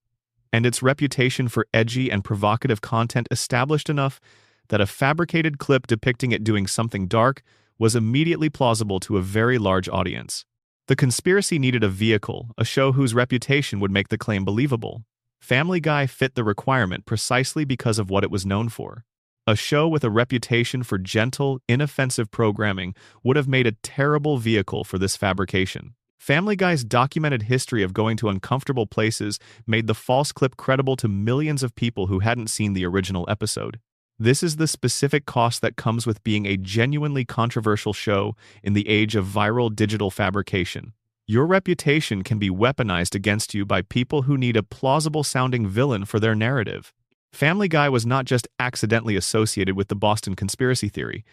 and its reputation for edgy and provocative content established enough that a fabricated clip depicting it doing something dark was immediately plausible to a very large audience. The conspiracy needed a vehicle, a show whose reputation would make the claim believable. Family Guy fit the requirement precisely because of what it was known for. A show with a reputation for gentle, inoffensive programming would have made a terrible vehicle for this fabrication. Family Guy's documented history of going to uncomfortable places made the false clip credible to millions of people who hadn't seen the original episode. This is the specific cost that comes with being a genuinely controversial show in the age of viral digital fabrication. Your reputation can be weaponized against you by people who need a plausible-sounding villain for their narrative. Family Guy was not just accidentally associated with the Boston conspiracy theory,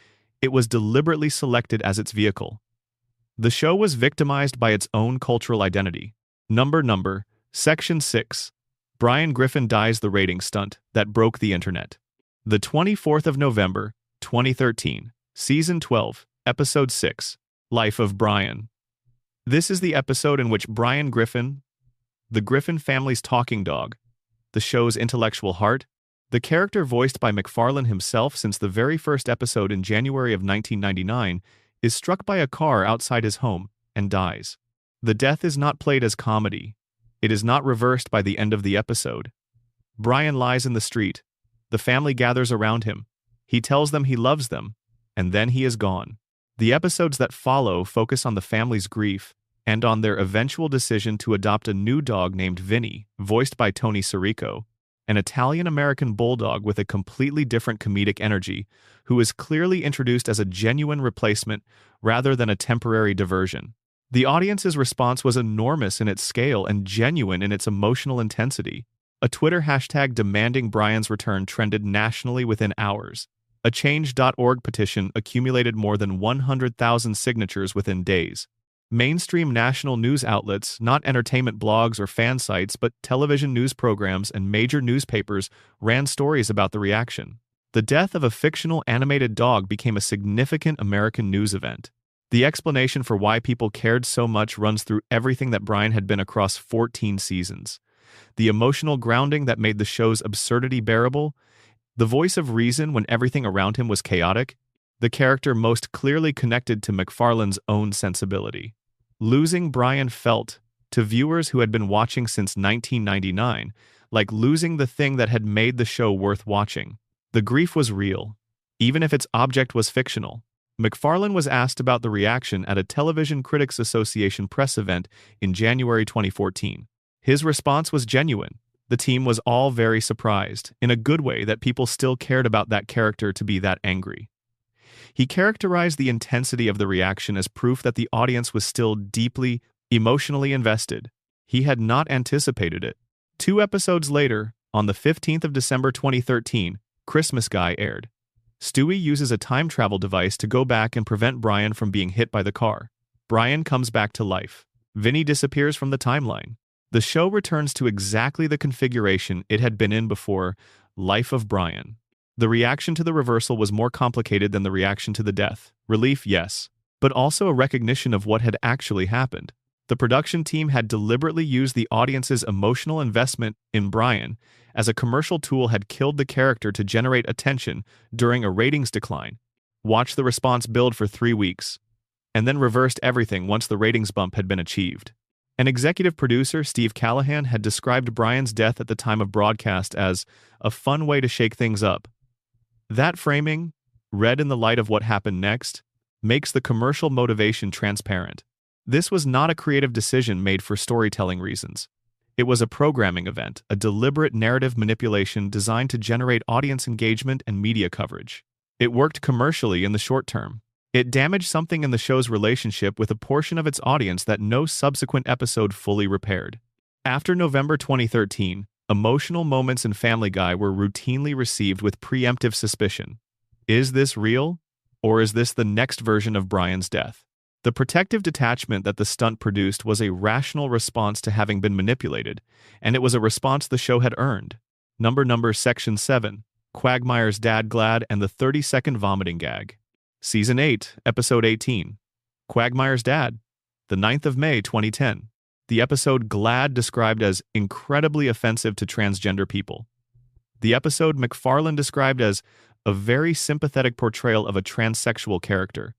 it was deliberately selected as its vehicle. The show was victimized by its own cultural identity. Number, Section 6. Brian Griffin dies, the rating stunt that broke the internet. The 24th of November, 2013, Season 12, Episode 6, Life of Brian. This is the episode in which Brian Griffin, the Griffin family's talking dog, the show's intellectual heart, the character voiced by MacFarlane himself since the very first episode in January of 1999, is struck by a car outside his home and dies. The death is not played as comedy. It is not reversed by the end of the episode. Brian lies in the street. The family gathers around him. He tells them he loves them, and then he is gone. The episodes that follow focus on the family's grief and on their eventual decision to adopt a new dog named Vinny, voiced by Tony Sirico, an Italian-American bulldog with a completely different comedic energy, who is clearly introduced as a genuine replacement rather than a temporary diversion. The audience's response was enormous in its scale and genuine in its emotional intensity. A Twitter hashtag demanding Brian's return trended nationally within hours. A Change.org petition accumulated more than 100,000 signatures within days. Mainstream national news outlets, not entertainment blogs or fan sites, but television news programs and major newspapers ran stories about the reaction. The death of a fictional animated dog became a significant American news event. The explanation for why people cared so much runs through everything that Brian had been across 14 seasons. The emotional grounding that made the show's absurdity bearable, the voice of reason when everything around him was chaotic, the character most clearly connected to MacFarlane's own sensibility. Losing Brian felt, to viewers who had been watching since 1999, like losing the thing that had made the show worth watching. The grief was real, even if its object was fictional. MacFarlane was asked about the reaction at a Television Critics Association press event in January 2014. His response was genuine. The team was all very surprised, in a good way, that people still cared about that character to be that angry. He characterized the intensity of the reaction as proof that the audience was still deeply, emotionally invested. He had not anticipated it. 2 episodes later, on the 15th of December 2013, Christmas Guy aired. Stewie uses a time travel device to go back and prevent Brian from being hit by the car. Brian comes back to life. Vinny disappears from the timeline. The show returns to exactly the configuration it had been in before, Life of Brian. The reaction to the reversal was more complicated than the reaction to the death. Relief, yes, but also a recognition of what had actually happened. The production team had deliberately used the audience's emotional investment in Brian as a commercial tool had killed the character to generate attention during a ratings decline, watched the response build for 3 weeks, and then reversed everything once the ratings bump had been achieved. An executive producer, Steve Callahan, had described Brian's death at the time of broadcast as a fun way to shake things up. That framing, read in the light of what happened next, makes the commercial motivation transparent. This was not a creative decision made for storytelling reasons. It was a programming event, a deliberate narrative manipulation designed to generate audience engagement and media coverage. It worked commercially in the short term. It damaged something in the show's relationship with a portion of its audience that no subsequent episode fully repaired. After November 2013, emotional moments in Family Guy were routinely received with preemptive suspicion. Is this real? Or is this the next version of Brian's death? The protective detachment that the stunt produced was a rational response to having been manipulated, and it was a response the show had earned. Number Section 7, Quagmire's Dad Glad and the 30-second vomiting gag. Season 8, Episode 18, Quagmire's Dad, the 9th of May 2010. The episode Glad described as incredibly offensive to transgender people. The episode MacFarlane described as a very sympathetic portrayal of a transsexual character.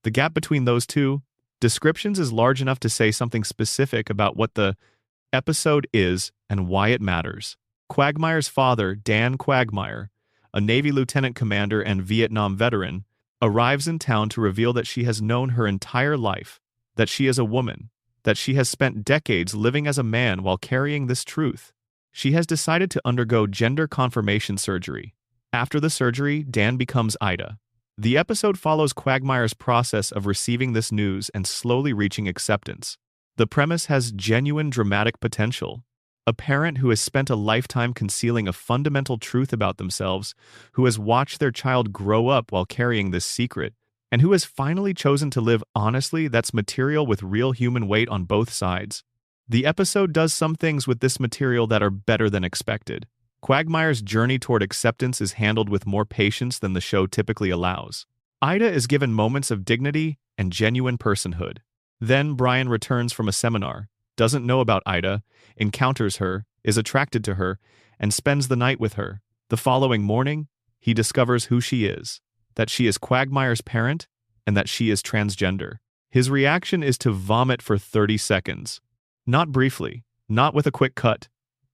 The gap between those two descriptions is large enough to say something specific about what the episode is and why it matters. Quagmire's father, Dan Quagmire, a Navy lieutenant commander and Vietnam veteran, arrives in town to reveal that she has known her entire life, that she is a woman, that she has spent decades living as a man while carrying this truth. She has decided to undergo gender confirmation surgery. After the surgery, Dan becomes Ida. The episode follows Quagmire's process of receiving this news and slowly reaching acceptance. The premise has genuine dramatic potential. A parent who has spent a lifetime concealing a fundamental truth about themselves, who has watched their child grow up while carrying this secret, and who has finally chosen to live honestly, that's material with real human weight on both sides. The episode does some things with this material that are better than expected. Quagmire's journey toward acceptance is handled with more patience than the show typically allows. Ida is given moments of dignity and genuine personhood. Then Brian returns from a seminar, doesn't know about Ida, encounters her, is attracted to her, and spends the night with her. The following morning, he discovers who she is, that she is Quagmire's parent, and that she is transgender. His reaction is to vomit for 30 seconds. Not briefly, not with a quick cut.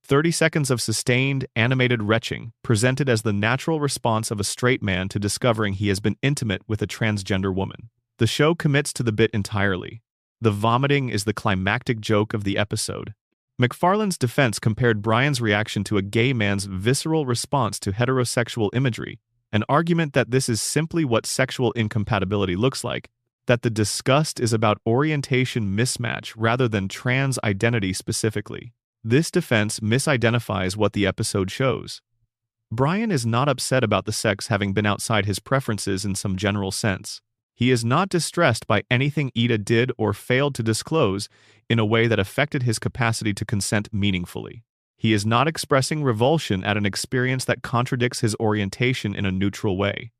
30 seconds of sustained, animated retching, presented as the natural response of a straight man to discovering he has been intimate with a transgender woman. The show commits to the bit entirely. The vomiting is the climactic joke of the episode. MacFarlane's defense compared Brian's reaction to a gay man's visceral response to heterosexual imagery, an argument that this is simply what sexual incompatibility looks like, that the disgust is about orientation mismatch rather than trans identity specifically. This defense misidentifies what the episode shows. Brian is not upset about the sex having been outside his preferences in some general sense. He is not distressed by anything Ida did or failed to disclose in a way that affected his capacity to consent meaningfully. He is not expressing revulsion at an experience that contradicts his orientation in a neutral way.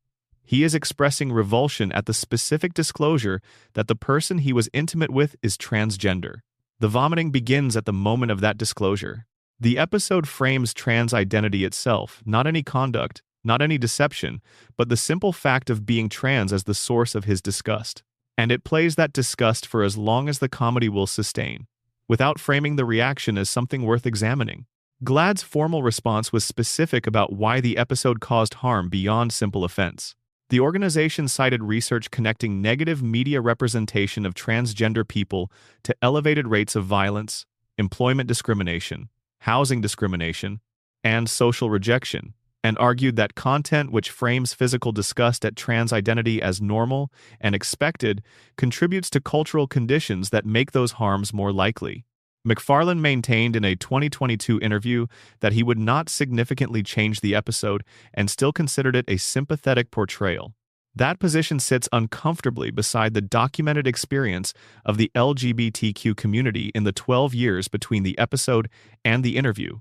He is expressing revulsion at the specific disclosure that the person he was intimate with is transgender. The vomiting begins at the moment of that disclosure. The episode frames trans identity itself, not any conduct, not any deception, but the simple fact of being trans as the source of his disgust. And it plays that disgust for as long as the comedy will sustain, without framing the reaction as something worth examining. GLAAD's formal response was specific about why the episode caused harm beyond simple offense. The organization cited research connecting negative media representation of transgender people to elevated rates of violence, employment discrimination, housing discrimination, and social rejection, and argued that content which frames physical disgust at trans identity as normal and expected contributes to cultural conditions that make those harms more likely. MacFarlane maintained in a 2022 interview that he would not significantly change the episode and still considered it a sympathetic portrayal. That position sits uncomfortably beside the documented experience of the LGBTQ community in the 12 years between the episode and the interview.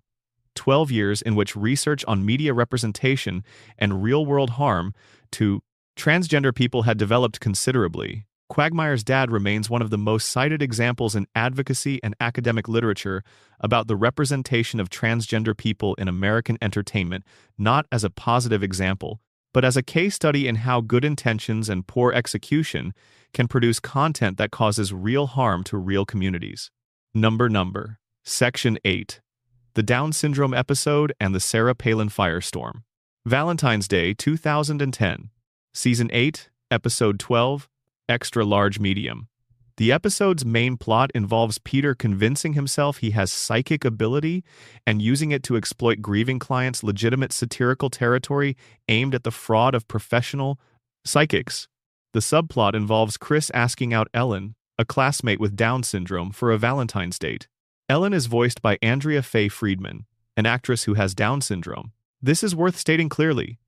12 years in which research on media representation and real-world harm to transgender people had developed considerably. Quagmire's dad remains one of the most cited examples in advocacy and academic literature about the representation of transgender people in American entertainment, not as a positive example, but as a case study in how good intentions and poor execution can produce content that causes real harm to real communities. Number. Section 8. The Down Syndrome episode and the Sarah Palin firestorm. Valentine's Day 2010. Season 8, Episode 12, Extra Large Medium. The episode's main plot involves Peter convincing himself he has psychic ability and using it to exploit grieving clients' legitimate satirical territory aimed at the fraud of professional psychics. The subplot involves Chris asking out Ellen, a classmate with Down syndrome, for a Valentine's date. Ellen is voiced by Andrea Faye Friedman, an actress who has Down syndrome. This is worth stating clearly.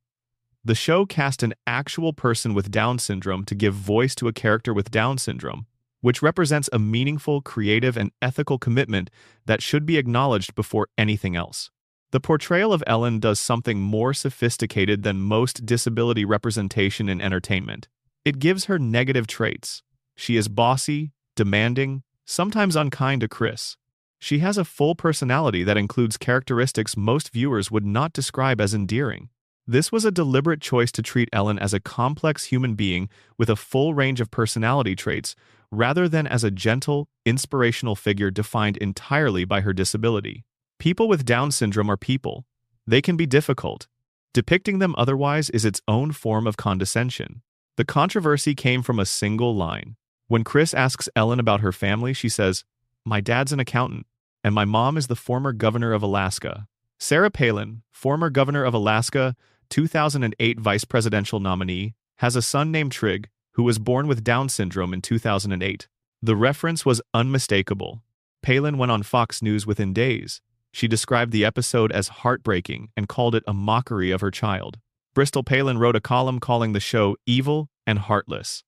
The show cast an actual person with Down syndrome to give voice to a character with Down syndrome, which represents a meaningful, creative, and ethical commitment that should be acknowledged before anything else. The portrayal of Ellen does something more sophisticated than most disability representation in entertainment. It gives her negative traits. She is bossy, demanding, sometimes unkind to Chris. She has a full personality that includes characteristics most viewers would not describe as endearing. This was a deliberate choice to treat Ellen as a complex human being with a full range of personality traits, rather than as a gentle, inspirational figure defined entirely by her disability. People with Down syndrome are people. They can be difficult. Depicting them otherwise is its own form of condescension. The controversy came from a single line. When Chris asks Ellen about her family, she says, "My dad's an accountant, and my mom is the former governor of Alaska." Sarah Palin, former governor of Alaska, 2008 vice presidential nominee, has a son named Trig, who was born with Down syndrome in 2008. The reference was unmistakable. Palin went on Fox News within days. She described the episode as heartbreaking and called it a mockery of her child. Bristol Palin wrote a column calling the show evil and heartless.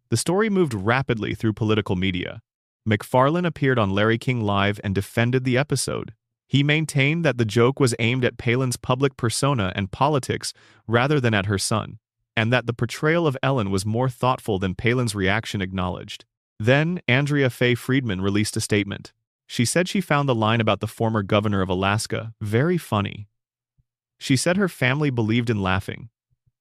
The story moved rapidly through political media. MacFarlane appeared on Larry King Live and defended the episode. He maintained that the joke was aimed at Palin's public persona and politics rather than at her son, and that the portrayal of Ellen was more thoughtful than Palin's reaction acknowledged. Then, Andrea Faye Friedman released a statement. She said she found the line about the former governor of Alaska very funny. She said her family believed in laughing.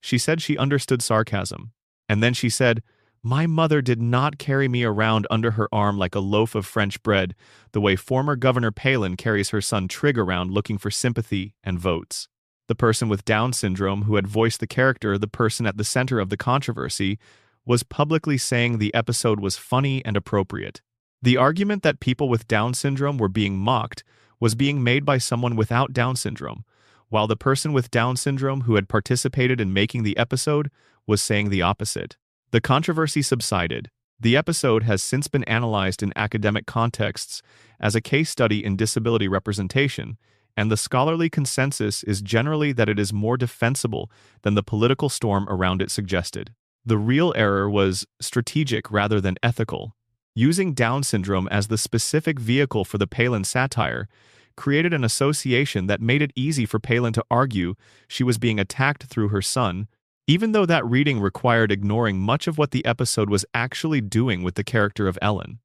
She said she understood sarcasm. And then she said, "My mother did not carry me around under her arm like a loaf of French bread, the way former Governor Palin carries her son Trig around looking for sympathy and votes." The person with Down syndrome who had voiced the character, the person at the center of the controversy, was publicly saying the episode was funny and appropriate. The argument that people with Down syndrome were being mocked was being made by someone without Down syndrome, while the person with Down syndrome who had participated in making the episode was saying the opposite. The controversy subsided. The episode has since been analyzed in academic contexts as a case study in disability representation, and the scholarly consensus is generally that it is more defensible than the political storm around it suggested. The real error was strategic rather than ethical. Using Down syndrome as the specific vehicle for the Palin satire created an association that made it easy for Palin to argue she was being attacked through her son, even though that reading required ignoring much of what the episode was actually doing with the character of Ellen.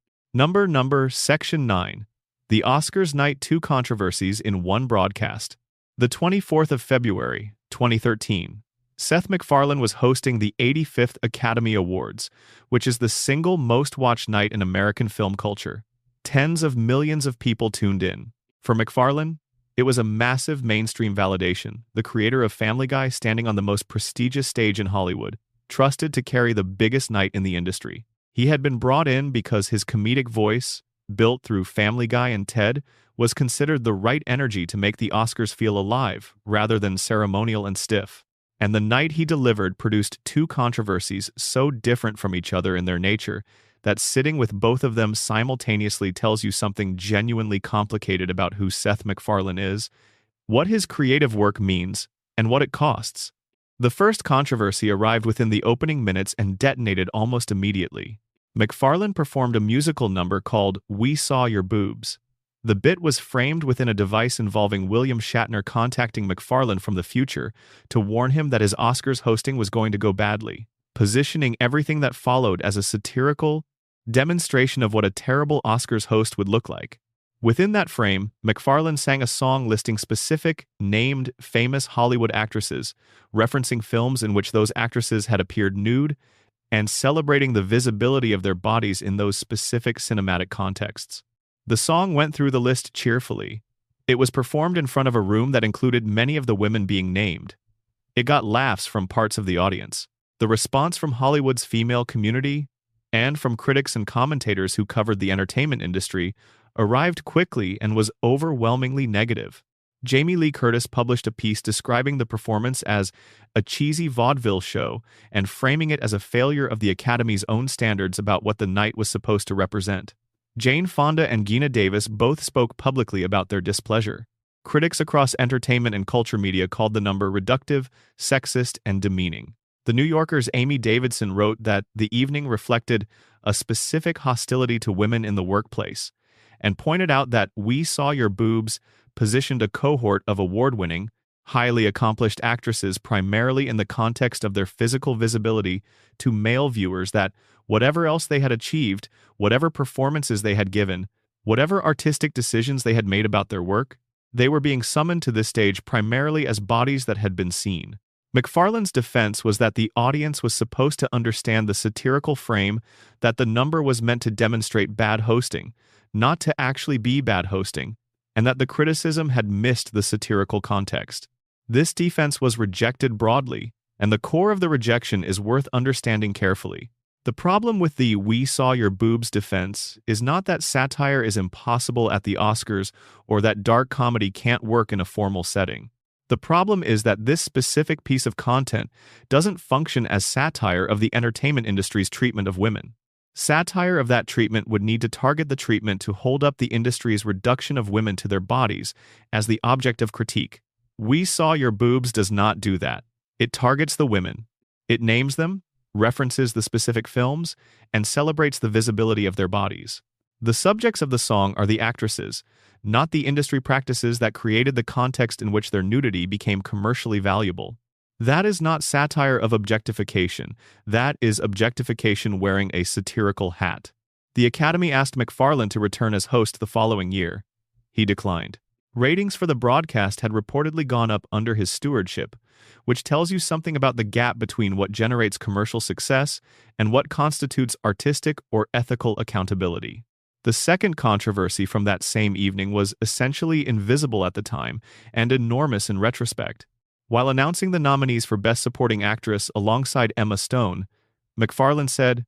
Section 9. The Oscars Night 2 Controversies in One Broadcast. The 24th of February, 2013. Seth MacFarlane was hosting the 85th Academy Awards, which is the single most watched night in American film culture. Tens of millions of people tuned in. For MacFarlane, it was a massive mainstream validation, the creator of Family Guy standing on the most prestigious stage in Hollywood, trusted to carry the biggest night in the industry. He had been brought in because his comedic voice, built through Family Guy and Ted, was considered the right energy to make the Oscars feel alive, rather than ceremonial and stiff. And the night he delivered produced two controversies so different from each other in their nature that sitting with both of them simultaneously tells you something genuinely complicated about who Seth MacFarlane is, what his creative work means, and what it costs. The first controversy arrived within the opening minutes and detonated almost immediately. MacFarlane performed a musical number called "We Saw Your Boobs." The bit was framed within a device involving William Shatner contacting MacFarlane from the future to warn him that his Oscars hosting was going to go badly, positioning everything that followed as a satirical demonstration of what a terrible Oscars host would look like. Within that frame, MacFarlane sang a song listing specific, named, famous Hollywood actresses, referencing films in which those actresses had appeared nude, and celebrating the visibility of their bodies in those specific cinematic contexts. The song went through the list cheerfully. It was performed in front of a room that included many of the women being named. It got laughs from parts of the audience. The response from Hollywood's female community, and from critics and commentators who covered the entertainment industry, arrived quickly and was overwhelmingly negative. Jamie Lee Curtis published a piece describing the performance as a cheesy vaudeville show and framing it as a failure of the Academy's own standards about what the night was supposed to represent. Jane Fonda and Geena Davis both spoke publicly about their displeasure. Critics across entertainment and culture media called the number reductive, sexist, and demeaning. The New Yorker's Amy Davidson wrote that the evening reflected a specific hostility to women in the workplace, and pointed out that "We Saw Your Boobs" positioned a cohort of award-winning, highly accomplished actresses primarily in the context of their physical visibility to male viewers that, whatever else they had achieved, whatever performances they had given, whatever artistic decisions they had made about their work, they were being summoned to this stage primarily as bodies that had been seen. MacFarlane's defense was that the audience was supposed to understand the satirical frame that the number was meant to demonstrate bad hosting, not to actually be bad hosting, and that the criticism had missed the satirical context. This defense was rejected broadly, and the core of the rejection is worth understanding carefully. The problem with the "We Saw Your Boobs" defense is not that satire is impossible at the Oscars or that dark comedy can't work in a formal setting. The problem is that this specific piece of content doesn't function as satire of the entertainment industry's treatment of women. Satire of that treatment would need to target the treatment to hold up the industry's reduction of women to their bodies as the object of critique. "We Saw Your Boobs" does not do that. It targets the women. It names them, references the specific films, and celebrates the visibility of their bodies. The subjects of the song are the actresses, not the industry practices that created the context in which their nudity became commercially valuable. That is not satire of objectification. That is objectification wearing a satirical hat. The Academy asked MacFarlane to return as host the following year. He declined. Ratings for the broadcast had reportedly gone up under his stewardship, which tells you something about the gap between what generates commercial success and what constitutes artistic or ethical accountability. The second controversy from that same evening was essentially invisible at the time and enormous in retrospect. While announcing the nominees for Best Supporting Actress alongside Emma Stone, MacFarlane said,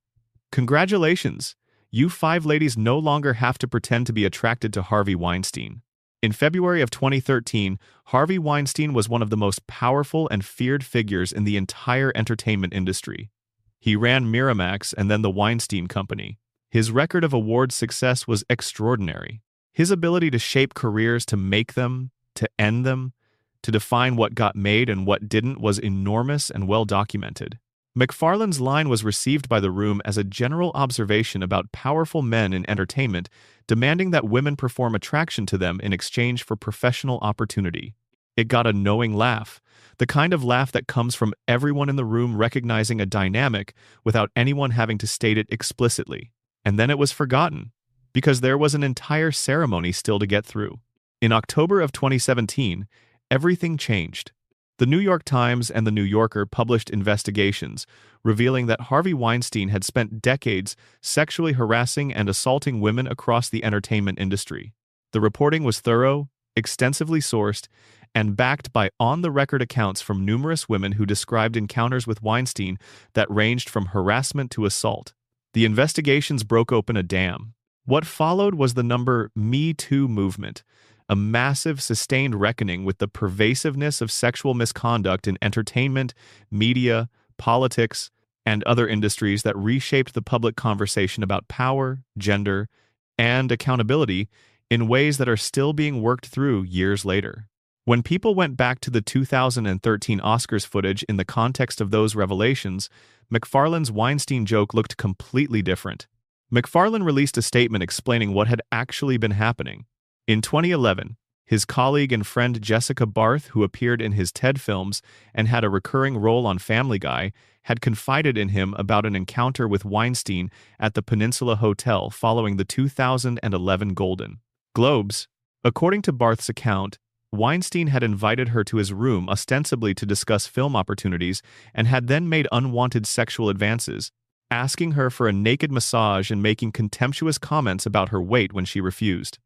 "Congratulations, you five ladies no longer have to pretend to be attracted to Harvey Weinstein." In February of 2013, Harvey Weinstein was one of the most powerful and feared figures in the entire entertainment industry. He ran Miramax and then the Weinstein Company. His record of award success was extraordinary. His ability to shape careers, to make them, to end them, to define what got made and what didn't was enormous and well documented. MacFarlane's line was received by the room as a general observation about powerful men in entertainment demanding that women perform attraction to them in exchange for professional opportunity. It got a knowing laugh, the kind of laugh that comes from everyone in the room recognizing a dynamic without anyone having to state it explicitly. And then it was forgotten, because there was an entire ceremony still to get through. In October of 2017, everything changed. The New York Times and The New Yorker published investigations revealing that Harvey Weinstein had spent decades sexually harassing and assaulting women across the entertainment industry. The reporting was thorough, extensively sourced, and backed by on-the-record accounts from numerous women who described encounters with Weinstein that ranged from harassment to assault. The investigations broke open a dam. What followed was the Me Too movement, a massive, sustained reckoning with the pervasiveness of sexual misconduct in entertainment, media, politics, and other industries that reshaped the public conversation about power, gender, and accountability in ways that are still being worked through years later. When people went back to the 2013 Oscars footage in the context of those revelations, MacFarlane's Weinstein joke looked completely different. MacFarlane released a statement explaining what had actually been happening. In 2011, his colleague and friend Jessica Barth, who appeared in his TED films and had a recurring role on Family Guy, had confided in him about an encounter with Weinstein at the Peninsula Hotel following the 2011 Golden Globes. According to Barth's account, Weinstein had invited her to his room ostensibly to discuss film opportunities and had then made unwanted sexual advances, asking her for a naked massage and making contemptuous comments about her weight when she refused.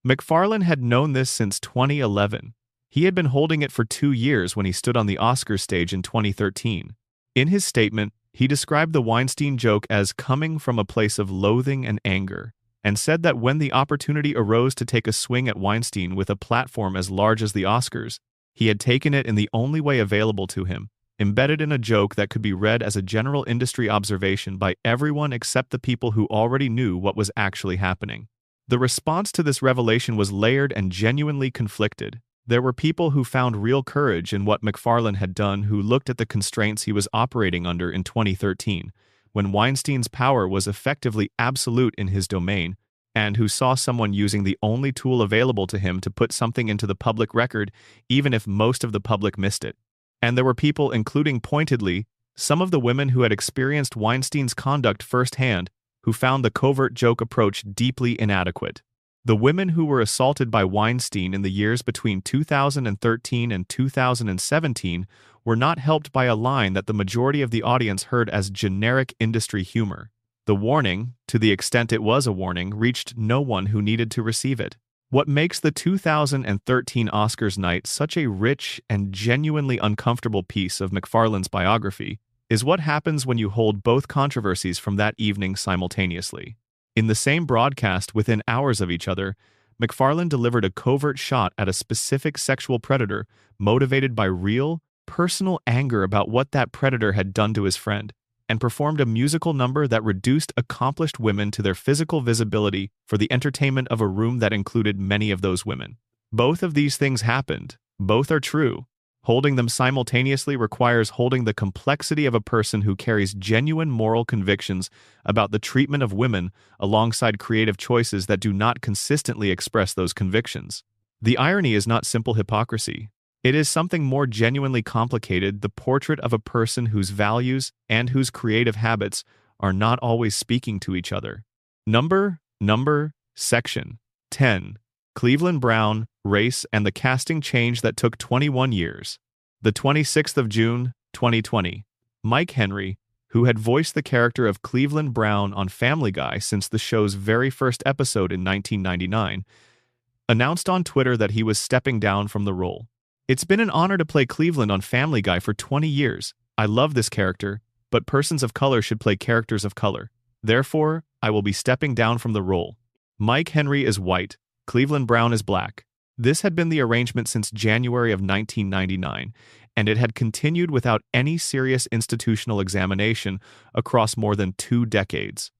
MacFarlane had known this since 2011. He had been holding it for 2 years when he stood on the Oscars stage in 2013. In his statement, he described the Weinstein joke as coming from a place of loathing and anger, and said that when the opportunity arose to take a swing at Weinstein with a platform as large as the Oscars, he had taken it in the only way available to him, embedded in a joke that could be read as a general industry observation by everyone except the people who already knew what was actually happening. The response to this revelation was layered and genuinely conflicted. There were people who found real courage in what MacFarlane had done, who looked at the constraints he was operating under in 2013, when Weinstein's power was effectively absolute in his domain, and who saw someone using the only tool available to him to put something into the public record, even if most of the public missed it. And there were people, including pointedly some of the women who had experienced Weinstein's conduct firsthand, who found the covert joke approach deeply inadequate. The women who were assaulted by Weinstein in the years between 2013 and 2017 were not helped by a line that the majority of the audience heard as generic industry humor. The warning, to the extent it was a warning, reached no one who needed to receive it. What makes the 2013 Oscars night such a rich and genuinely uncomfortable piece of MacFarlane's biography is what happens when you hold both controversies from that evening simultaneously. In the same broadcast within hours of each other, MacFarlane delivered a covert shot at a specific sexual predator motivated by real, personal anger about what that predator had done to his friend, and performed a musical number that reduced accomplished women to their physical visibility for the entertainment of a room that included many of those women. Both of these things happened. Both are true. Holding them simultaneously requires holding the complexity of a person who carries genuine moral convictions about the treatment of women alongside creative choices that do not consistently express those convictions. The irony is not simple hypocrisy. It is something more genuinely complicated, the portrait of a person whose values and whose creative habits are not always speaking to each other. Section 10. Cleveland Brown, Race and the Casting Change That Took 21 Years. The 26th of June, 2020. Mike Henry, who had voiced the character of Cleveland Brown on Family Guy since the show's very first episode in 1999, announced on Twitter that he was stepping down from the role. "It's been an honor to play Cleveland on Family Guy for 20 years. I love this character, but persons of color should play characters of color. Therefore, I will be stepping down from the role. Mike Henry is white. Cleveland Brown is black." This had been the arrangement since January of 1999, and it had continued without any serious institutional examination across more than 2 decades.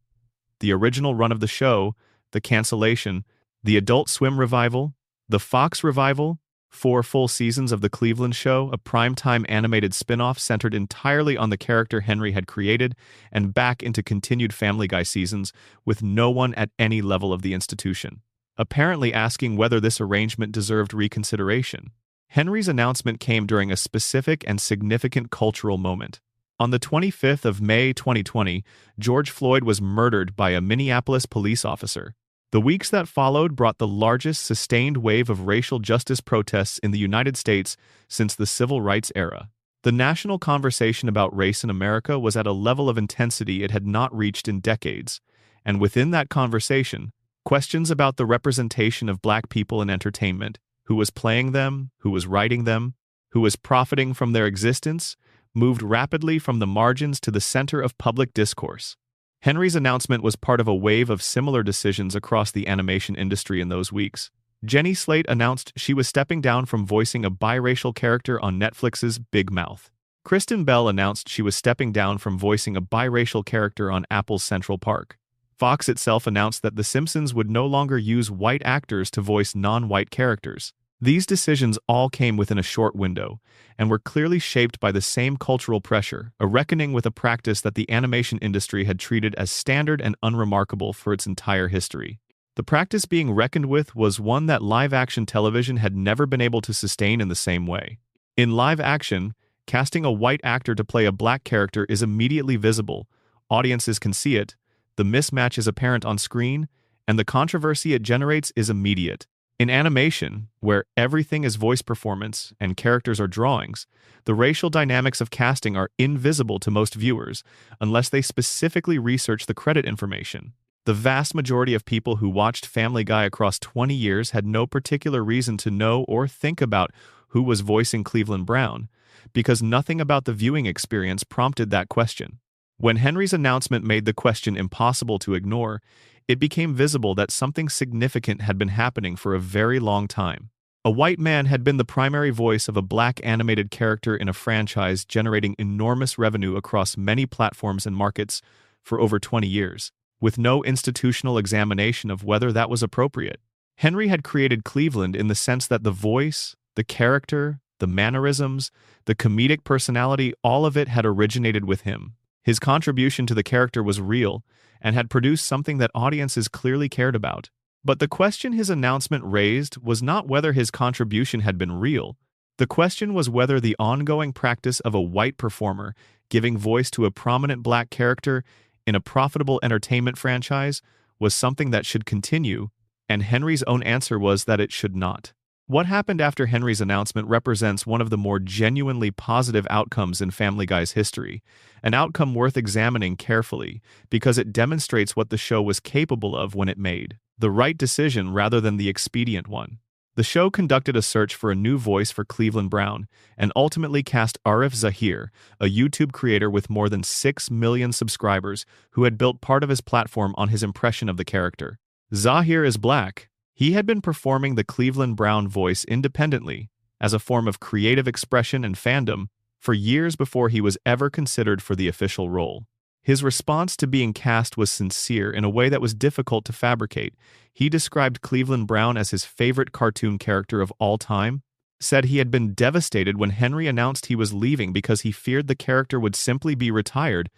The original run of the show, the cancellation, the Adult Swim revival, the Fox revival, 4 full seasons of The Cleveland Show, a primetime animated spin-off centered entirely on the character Henry had created, and back into continued Family Guy seasons with no one at any level of the institution apparently asking whether this arrangement deserved reconsideration. Henry's announcement came during a specific and significant cultural moment. On the 25th of May 2020, George Floyd was murdered by a Minneapolis police officer. The weeks that followed brought the largest sustained wave of racial justice protests in the United States since the civil rights era. The national conversation about race in America was at a level of intensity it had not reached in decades, and within that conversation, questions about the representation of Black people in entertainment, who was playing them, who was writing them, who was profiting from their existence, moved rapidly from the margins to the center of public discourse. Henry's announcement was part of a wave of similar decisions across the animation industry in those weeks. Jenny Slate announced she was stepping down from voicing a biracial character on Netflix's Big Mouth. Kristen Bell announced she was stepping down from voicing a biracial character on Apple's Central Park. Fox itself announced that The Simpsons would no longer use white actors to voice non-white characters. These decisions all came within a short window, and were clearly shaped by the same cultural pressure, a reckoning with a practice that the animation industry had treated as standard and unremarkable for its entire history. The practice being reckoned with was one that live-action television had never been able to sustain in the same way. In live action, casting a white actor to play a Black character is immediately visible, audiences can see it, the mismatch is apparent on screen, and the controversy it generates is immediate. In animation, where everything is voice performance and characters are drawings, the racial dynamics of casting are invisible to most viewers unless they specifically research the credit information. The vast majority of people who watched Family Guy across 20 years had no particular reason to know or think about who was voicing Cleveland Brown, because nothing about the viewing experience prompted that question. When Henry's announcement made the question impossible to ignore, it became visible that something significant had been happening for a very long time. A white man had been the primary voice of a Black animated character in a franchise generating enormous revenue across many platforms and markets for over 20 years, with no institutional examination of whether that was appropriate. Henry had created Cleveland in the sense that the voice, the character, the mannerisms, the comedic personality, all of it had originated with him. His contribution to the character was real, and had produced something that audiences clearly cared about. But the question his announcement raised was not whether his contribution had been real. The question was whether the ongoing practice of a white performer giving voice to a prominent Black character in a profitable entertainment franchise was something that should continue, and Henry's own answer was that it should not. What happened after Henry's announcement represents one of the more genuinely positive outcomes in Family Guy's history, an outcome worth examining carefully because it demonstrates what the show was capable of when it made the right decision rather than the expedient one. The show conducted a search for a new voice for Cleveland Brown and ultimately cast Arif Zahir, a YouTube creator with more than 6 million subscribers who had built part of his platform on his impression of the character. Zahir is Black. He had been performing the Cleveland Brown voice independently, as a form of creative expression and fandom, for years before he was ever considered for the official role. His response to being cast was sincere in a way that was difficult to fabricate. He described Cleveland Brown as his favorite cartoon character of all time, said he had been devastated when Henry announced he was leaving because he feared the character would simply be retired,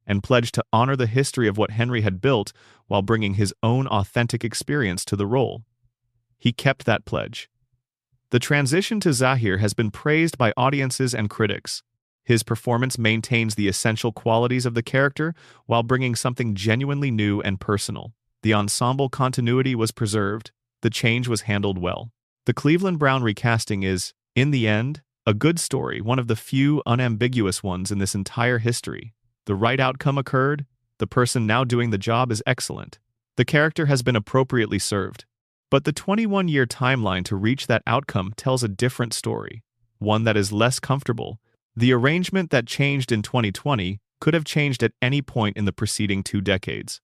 and pledged to honor the history of what Henry had built while bringing his own authentic experience to the role. He kept that pledge. The transition to Zahir has been praised by audiences and critics. His performance maintains the essential qualities of the character while bringing something genuinely new and personal. The ensemble continuity was preserved. The change was handled well. The Cleveland Brown recasting is, in the end, a good story, one of the few unambiguous ones in this entire history. The right outcome occurred. The person now doing the job is excellent. The character has been appropriately served. But the 21-year timeline to reach that outcome tells a different story, one that is less comfortable. The arrangement that changed in 2020 could have changed at any point in the preceding 2 decades.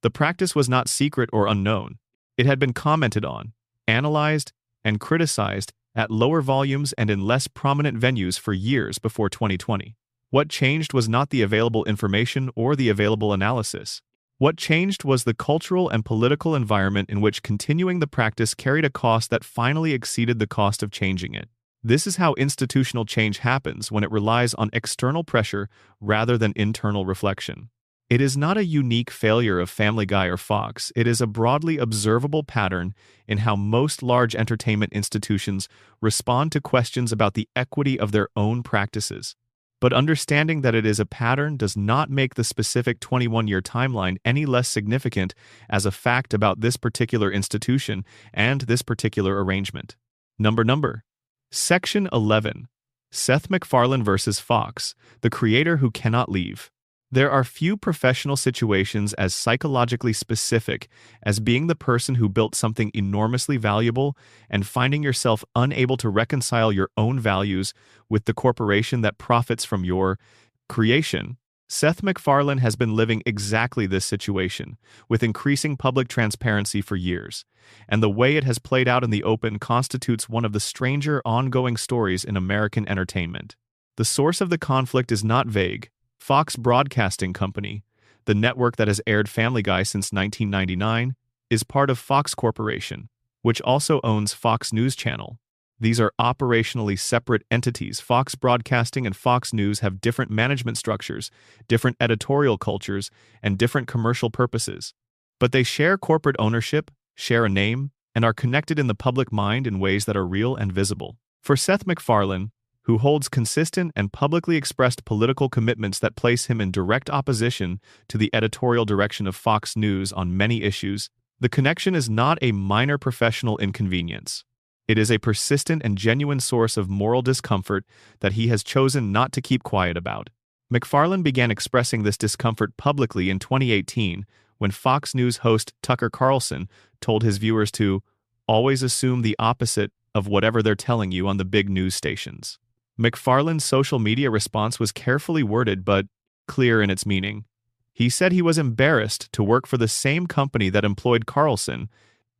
The practice was not secret or unknown. It had been commented on, analyzed, and criticized at lower volumes and in less prominent venues for years before 2020. What changed was not the available information or the available analysis. What changed was the cultural and political environment in which continuing the practice carried a cost that finally exceeded the cost of changing it. This is how institutional change happens when it relies on external pressure rather than internal reflection. It is not a unique failure of Family Guy or Fox. It is a broadly observable pattern in how most large entertainment institutions respond to questions about the equity of their own practices. But understanding that it is a pattern does not make the specific 21-year timeline any less significant as a fact about this particular institution and this particular arrangement. Number. Section 11. Seth MacFarlane versus Fox, the creator who cannot leave. There are few professional situations as psychologically specific as being the person who built something enormously valuable and finding yourself unable to reconcile your own values with the corporation that profits from your creation. Seth MacFarlane has been living exactly this situation, with increasing public transparency for years, and the way it has played out in the open constitutes one of the stranger ongoing stories in American entertainment. The source of the conflict is not vague. Fox Broadcasting Company, the network that has aired Family Guy since 1999, is part of Fox Corporation, which also owns Fox News Channel. These are operationally separate entities. Fox Broadcasting and Fox News have different management structures, different editorial cultures, and different commercial purposes. But they share corporate ownership, share a name, and are connected in the public mind in ways that are real and visible. For Seth MacFarlane, who holds consistent and publicly expressed political commitments that place him in direct opposition to the editorial direction of Fox News on many issues, the connection is not a minor professional inconvenience. It is a persistent and genuine source of moral discomfort that he has chosen not to keep quiet about. MacFarlane began expressing this discomfort publicly in 2018 when Fox News host Tucker Carlson told his viewers to always assume the opposite of whatever they're telling you on the big news stations. MacFarlane's social media response was carefully worded but clear in its meaning. He said he was embarrassed to work for the same company that employed Carlson,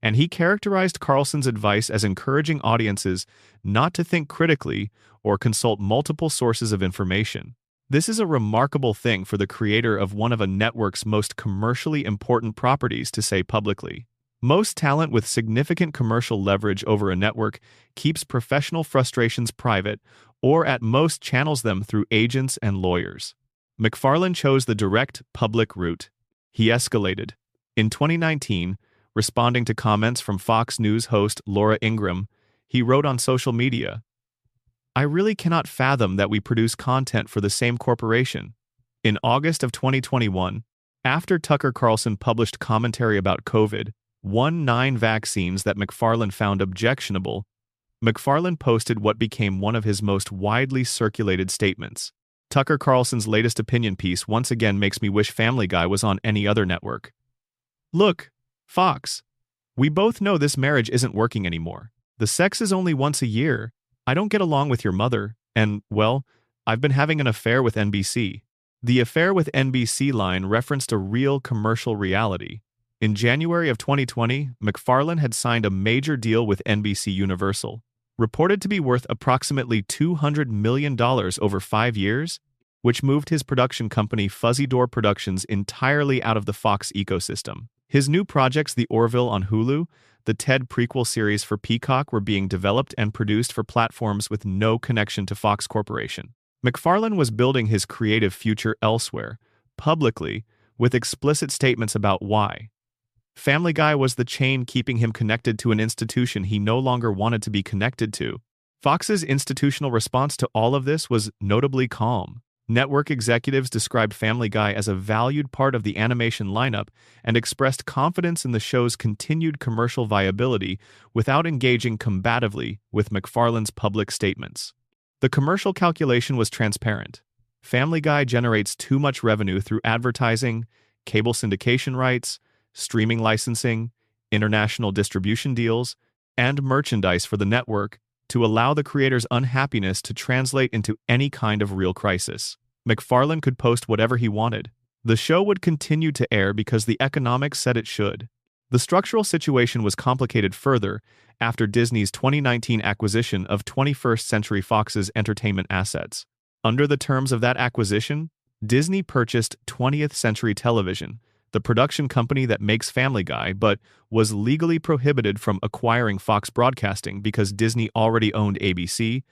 and he characterized Carlson's advice as encouraging audiences not to think critically or consult multiple sources of information. This is a remarkable thing for the creator of one of a network's most commercially important properties to say publicly. Most talent with significant commercial leverage over a network keeps professional frustrations private or at most channels them through agents and lawyers. MacFarlane chose the direct, public route. He escalated. In 2019, responding to comments from Fox News host Laura Ingraham, he wrote on social media, "I really cannot fathom that we produce content for the same corporation." In August of 2021, after Tucker Carlson published commentary about COVID-19 vaccines that MacFarlane found objectionable, MacFarlane posted what became one of his most widely circulated statements. Tucker Carlson's latest opinion piece once again makes me wish Family Guy was on any other network. "Look, Fox, we both know this marriage isn't working anymore. The sex is only once a year. I don't get along with your mother, and, well, I've been having an affair with NBC." The affair with NBC line referenced a real commercial reality. In January of 2020, MacFarlane had signed a major deal with NBC Universal, reported to be worth approximately $200 million over 5 years, which moved his production company Fuzzy Door Productions entirely out of the Fox ecosystem. His new projects, The Orville on Hulu, the Ted prequel series for Peacock, were being developed and produced for platforms with no connection to Fox Corporation. MacFarlane was building his creative future elsewhere, publicly, with explicit statements about why. Family Guy was the chain keeping him connected to an institution he no longer wanted to be connected to. Fox's institutional response to all of this was notably calm. Network executives described Family Guy as a valued part of the animation lineup and expressed confidence in the show's continued commercial viability without engaging combatively with MacFarlane's public statements. The commercial calculation was transparent. Family Guy generates too much revenue through advertising, cable syndication rights, streaming licensing, international distribution deals, and merchandise for the network to allow the creator's unhappiness to translate into any kind of real crisis. MacFarlane could post whatever he wanted. The show would continue to air because the economics said it should. The structural situation was complicated further after Disney's 2019 acquisition of 21st Century Fox's entertainment assets. Under the terms of that acquisition, Disney purchased 20th Century Television, the production company that makes Family Guy, but was legally prohibited from acquiring Fox Broadcasting because Disney already owned ABC,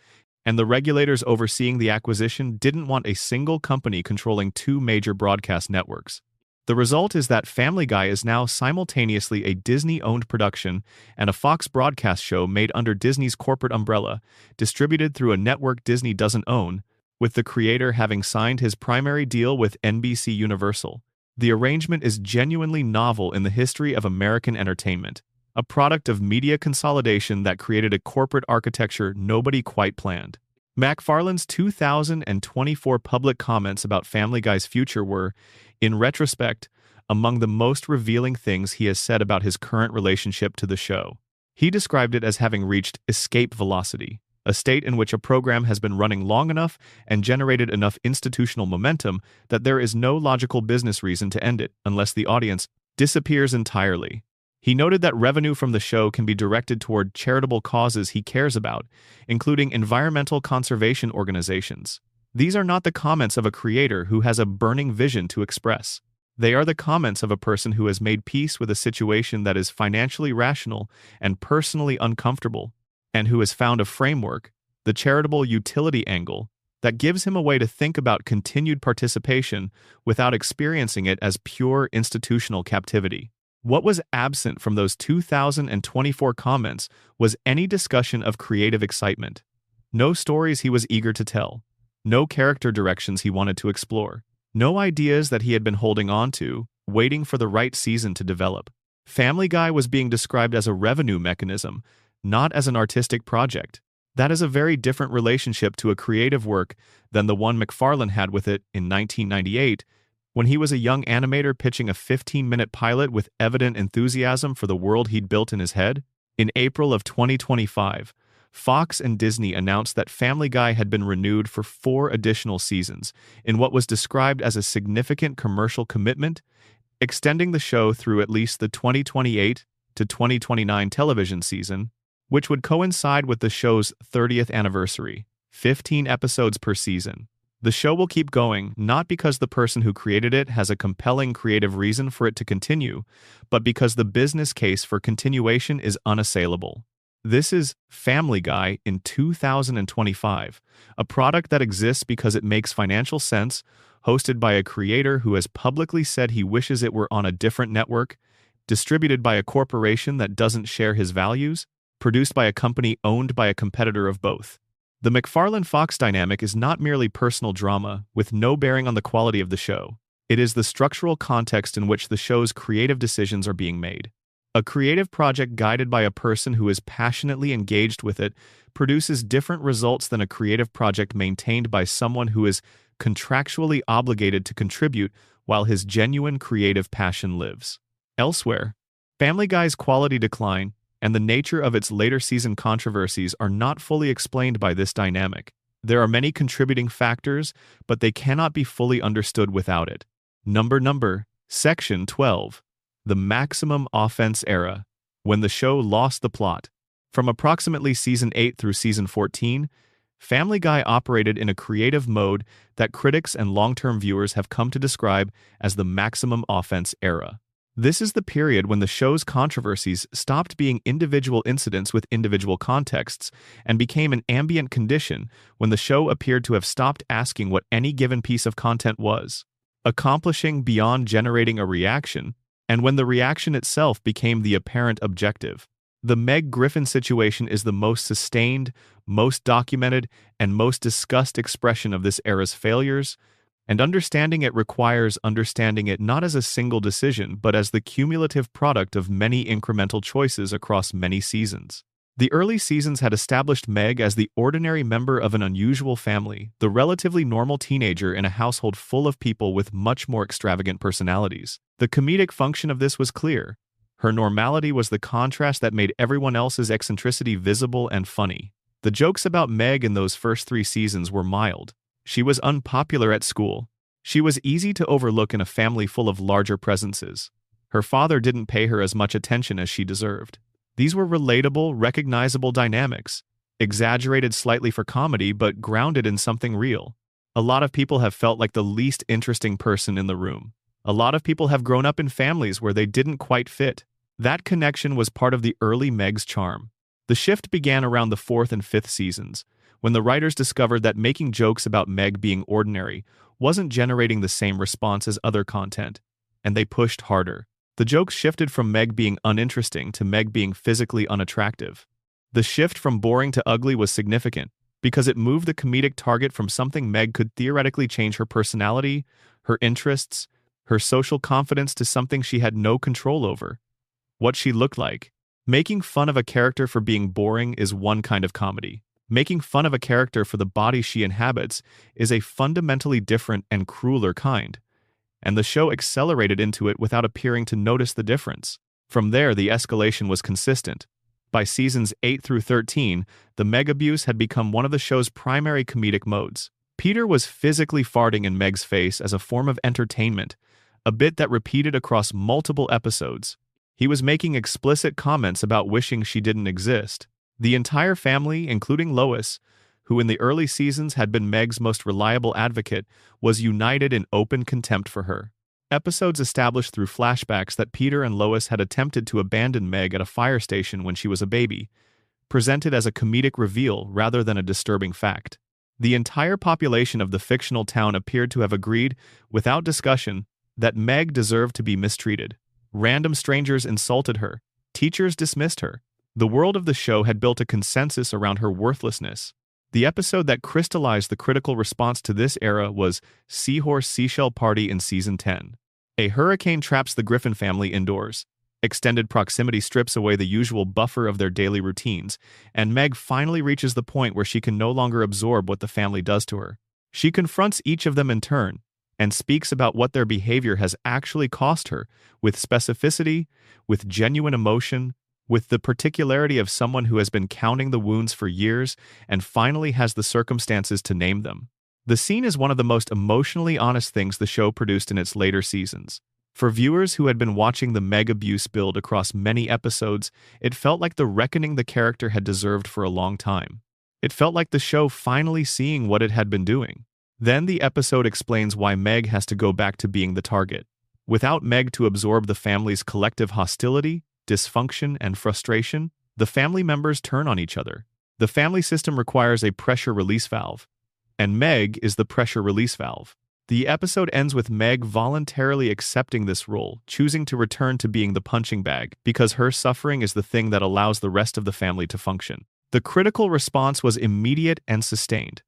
and the regulators overseeing the acquisition didn't want a single company controlling two major broadcast networks. The result is that Family Guy is now simultaneously a Disney-owned production and a Fox broadcast show made under Disney's corporate umbrella, distributed through a network Disney doesn't own, with the creator having signed his primary deal with NBC Universal. The arrangement is genuinely novel in the history of American entertainment, a product of media consolidation that created a corporate architecture nobody quite planned. MacFarlane's 2024 public comments about Family Guy's future were, in retrospect, among the most revealing things he has said about his current relationship to the show. He described it as having reached escape velocity, a state in which a program has been running long enough and generated enough institutional momentum that there is no logical business reason to end it unless the audience disappears entirely. He noted that revenue from the show can be directed toward charitable causes he cares about, including environmental conservation organizations. These are not the comments of a creator who has a burning vision to express. They are the comments of a person who has made peace with a situation that is financially rational and personally uncomfortable, and who has found a framework, the charitable utility angle, that gives him a way to think about continued participation without experiencing it as pure institutional captivity. What was absent from those 2024 comments was any discussion of creative excitement. No stories he was eager to tell. No character directions he wanted to explore. No ideas that he had been holding on to, waiting for the right season to develop. Family Guy was being described as a revenue mechanism, not as an artistic project. That is a very different relationship to a creative work than the one MacFarlane had with it in 1998, when he was a young animator pitching a 15-minute pilot with evident enthusiasm for the world he'd built in his head. In April of 2025, Fox and Disney announced that Family Guy had been renewed for 4 additional seasons, in what was described as a significant commercial commitment, extending the show through at least the 2028 to 2029 television season, which would coincide with the show's 30th anniversary, 15 episodes per season. The show will keep going, not because the person who created it has a compelling creative reason for it to continue, but because the business case for continuation is unassailable. This is Family Guy in 2025, a product that exists because it makes financial sense, hosted by a creator who has publicly said he wishes it were on a different network, distributed by a corporation that doesn't share his values, produced by a company owned by a competitor of both. The MacFarlane-Fox dynamic is not merely personal drama, with no bearing on the quality of the show. It is the structural context in which the show's creative decisions are being made. A creative project guided by a person who is passionately engaged with it produces different results than a creative project maintained by someone who is contractually obligated to contribute while his genuine creative passion lives. Elsewhere, Family Guy's quality decline and the nature of its later season controversies are not fully explained by this dynamic. There are many contributing factors, but they cannot be fully understood without it. Section 12. The Maximum Offense Era, when the show lost the plot. From approximately Season 8 through Season 14, Family Guy operated in a creative mode that critics and long-term viewers have come to describe as the Maximum Offense Era. This is the period when the show's controversies stopped being individual incidents with individual contexts and became an ambient condition when the show appeared to have stopped asking what any given piece of content was, accomplishing beyond generating a reaction, and when the reaction itself became the apparent objective. The Meg Griffin situation is the most sustained, most documented, and most discussed expression of this era's failures, and understanding it requires understanding it not as a single decision, but as the cumulative product of many incremental choices across many seasons. The early seasons had established Meg as the ordinary member of an unusual family, the relatively normal teenager in a household full of people with much more extravagant personalities. The comedic function of this was clear. Her normality was the contrast that made everyone else's eccentricity visible and funny. The jokes about Meg in those first 3 seasons were mild. She was unpopular at school. She was easy to overlook in a family full of larger presences. Her father didn't pay her as much attention as she deserved. These were relatable, recognizable dynamics, exaggerated slightly for comedy but grounded in something real. A lot of people have felt like the least interesting person in the room. A lot of people have grown up in families where they didn't quite fit. That connection was part of the early Meg's charm. The shift began around the 4th and 5th seasons, when the writers discovered that making jokes about Meg being ordinary wasn't generating the same response as other content. and they pushed harder. The jokes shifted from Meg being uninteresting to Meg being physically unattractive. The shift from boring to ugly was significant, because it moved the comedic target from something Meg could theoretically change her personality, her interests, her social confidence to something she had no control over: what she looked like. Making fun of a character for being boring is one kind of comedy. Making fun of a character for the body she inhabits is a fundamentally different and crueler kind, and the show accelerated into it without appearing to notice the difference. From there, the escalation was consistent. By seasons 8 through 13, the Meg abuse had become one of the show's primary comedic modes. Peter was physically farting in Meg's face as a form of entertainment, a bit that repeated across multiple episodes. He was making explicit comments about wishing she didn't exist. The entire family, including Lois, who in the early seasons had been Meg's most reliable advocate, was united in open contempt for her. Episodes established through flashbacks that Peter and Lois had attempted to abandon Meg at a fire station when she was a baby, presented as a comedic reveal rather than a disturbing fact. The entire population of the fictional town appeared to have agreed, without discussion, that Meg deserved to be mistreated. Random strangers insulted her. Teachers dismissed her. The world of the show had built a consensus around her worthlessness. The episode that crystallized the critical response to this era was Seahorse Seashell Party in Season 10. A hurricane traps the Griffin family indoors. Extended proximity strips away the usual buffer of their daily routines, and Meg finally reaches the point where she can no longer absorb what the family does to her. She confronts each of them in turn, and speaks about what their behavior has actually cost her, with specificity, with genuine emotion, with the particularity of someone who has been counting the wounds for years and finally has the circumstances to name them. The scene is one of the most emotionally honest things the show produced in its later seasons. For viewers who had been watching the Meg abuse build across many episodes, it felt like the reckoning the character had deserved for a long time. It felt like the show finally seeing what it had been doing. Then the episode explains why Meg has to go back to being the target. Without Meg to absorb the family's collective hostility, dysfunction, and frustration, the family members turn on each other. The family system requires a pressure release valve, and Meg is the pressure release valve. The episode ends with Meg voluntarily accepting this role, choosing to return to being the punching bag, because her suffering is the thing that allows the rest of the family to function. The critical response was immediate and sustained.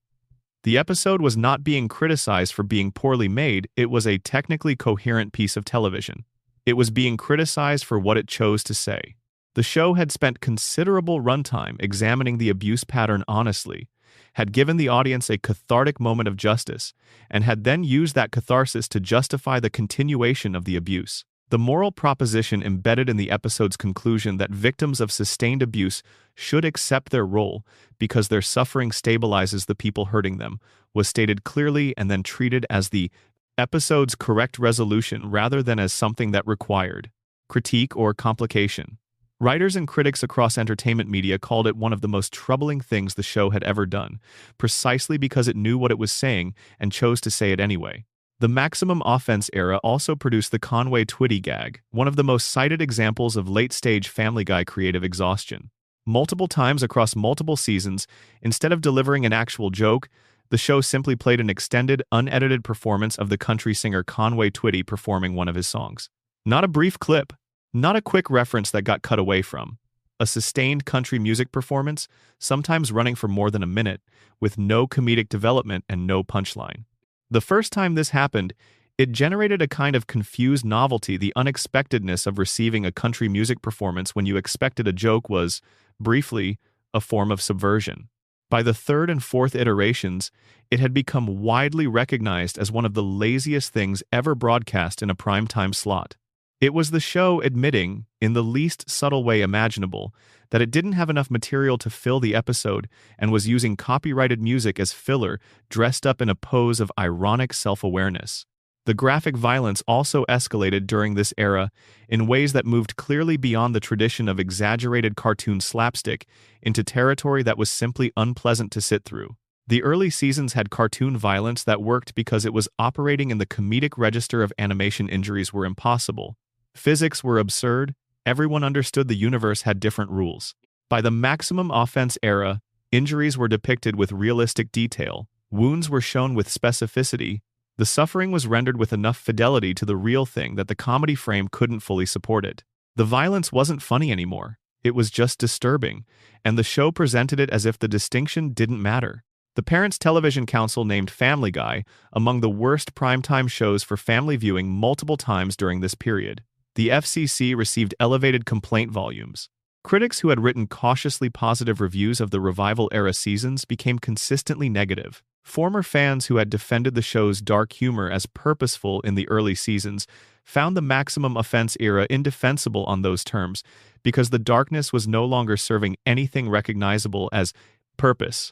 The episode was not being criticized for being poorly made, it was a technically coherent piece of television. It was being criticized for what it chose to say. The show had spent considerable runtime examining the abuse pattern honestly, had given the audience a cathartic moment of justice, and had then used that catharsis to justify the continuation of the abuse. The moral proposition embedded in the episode's conclusion that victims of sustained abuse should accept their role because their suffering stabilizes the people hurting them was stated clearly and then treated as the episode's correct resolution rather than as something that required critique or complication. Writers and critics across entertainment media called it one of the most troubling things the show had ever done, precisely because it knew what it was saying and chose to say it anyway. The Maximum Offense era also produced the Conway Twitty gag, one of the most cited examples of late-stage Family Guy creative exhaustion. Multiple times across multiple seasons, instead of delivering an actual joke, the show simply played an extended, unedited performance of the country singer Conway Twitty performing one of his songs. Not a brief clip, not a quick reference that got cut away from. A sustained country music performance, sometimes running for more than a minute, with no comedic development and no punchline. The first time this happened, it generated a kind of confused novelty. The unexpectedness of receiving a country music performance when you expected a joke was, briefly, a form of subversion. By the third and fourth iterations, it had become widely recognized as one of the laziest things ever broadcast in a primetime slot. It was the show admitting, in the least subtle way imaginable, that it didn't have enough material to fill the episode and was using copyrighted music as filler, dressed up in a pose of ironic self-awareness. The graphic violence also escalated during this era in ways that moved clearly beyond the tradition of exaggerated cartoon slapstick into territory that was simply unpleasant to sit through. The early seasons had cartoon violence that worked because it was operating in the comedic register of animation. Injuries were impossible. Physics were absurd. Everyone understood the universe had different rules. By the Maximum Offense era, injuries were depicted with realistic detail. Wounds were shown with specificity. The suffering was rendered with enough fidelity to the real thing that the comedy frame couldn't fully support it. The violence wasn't funny anymore. It was just disturbing, and the show presented it as if the distinction didn't matter. The Parents Television Council named Family Guy among the worst primetime shows for family viewing multiple times during this period. The FCC received elevated complaint volumes. Critics who had written cautiously positive reviews of the revival-era seasons became consistently negative. Former fans who had defended the show's dark humor as purposeful in the early seasons found the Maximum Offense era indefensible on those terms because the darkness was no longer serving anything recognizable as purpose.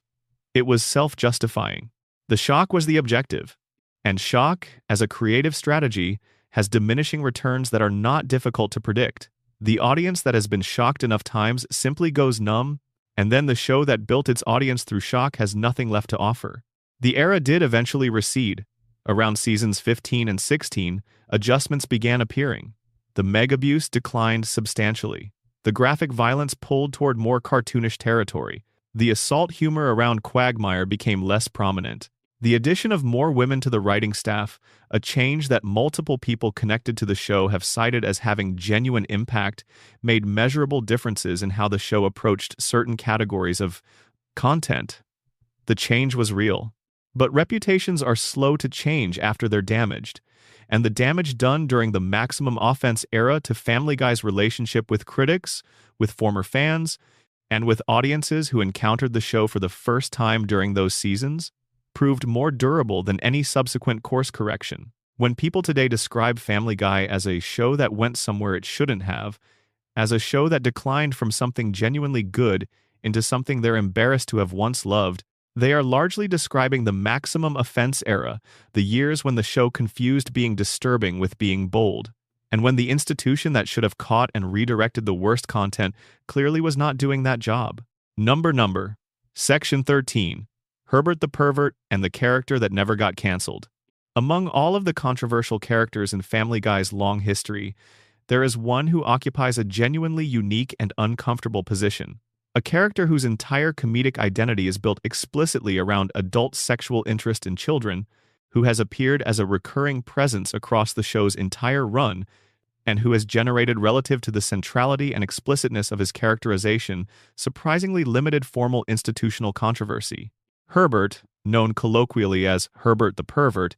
It was self-justifying. The shock was the objective, and shock, as a creative strategy, has diminishing returns that are not difficult to predict. The audience that has been shocked enough times simply goes numb, and then the show that built its audience through shock has nothing left to offer. The era did eventually recede. Around seasons 15 and 16, adjustments began appearing. The meg abuse declined substantially. The graphic violence pulled toward more cartoonish territory. The assault humor around Quagmire became less prominent. The addition of more women to the writing staff, a change that multiple people connected to the show have cited as having genuine impact, made measurable differences in how the show approached certain categories of content. The change was real. But reputations are slow to change after they're damaged, and the damage done during the Maximum Offense era to Family Guy's relationship with critics, with former fans, and with audiences who encountered the show for the first time during those seasons, proved more durable than any subsequent course correction. When people today describe Family Guy as a show that went somewhere it shouldn't have, as a show that declined from something genuinely good into something they're embarrassed to have once loved, they are largely describing the Maximum Offense era, the years when the show confused being disturbing with being bold, and when the institution that should have caught and redirected the worst content clearly was not doing that job. Number. Section 13. Herbert the Pervert and the Character That Never Got Cancelled. Among all of the controversial characters in Family Guy's long history, there is one who occupies a genuinely unique and uncomfortable position. A character whose entire comedic identity is built explicitly around adult sexual interest in children, who has appeared as a recurring presence across the show's entire run, and who has generated, relative to the centrality and explicitness of his characterization, surprisingly limited formal institutional controversy. Herbert, known colloquially as Herbert the Pervert,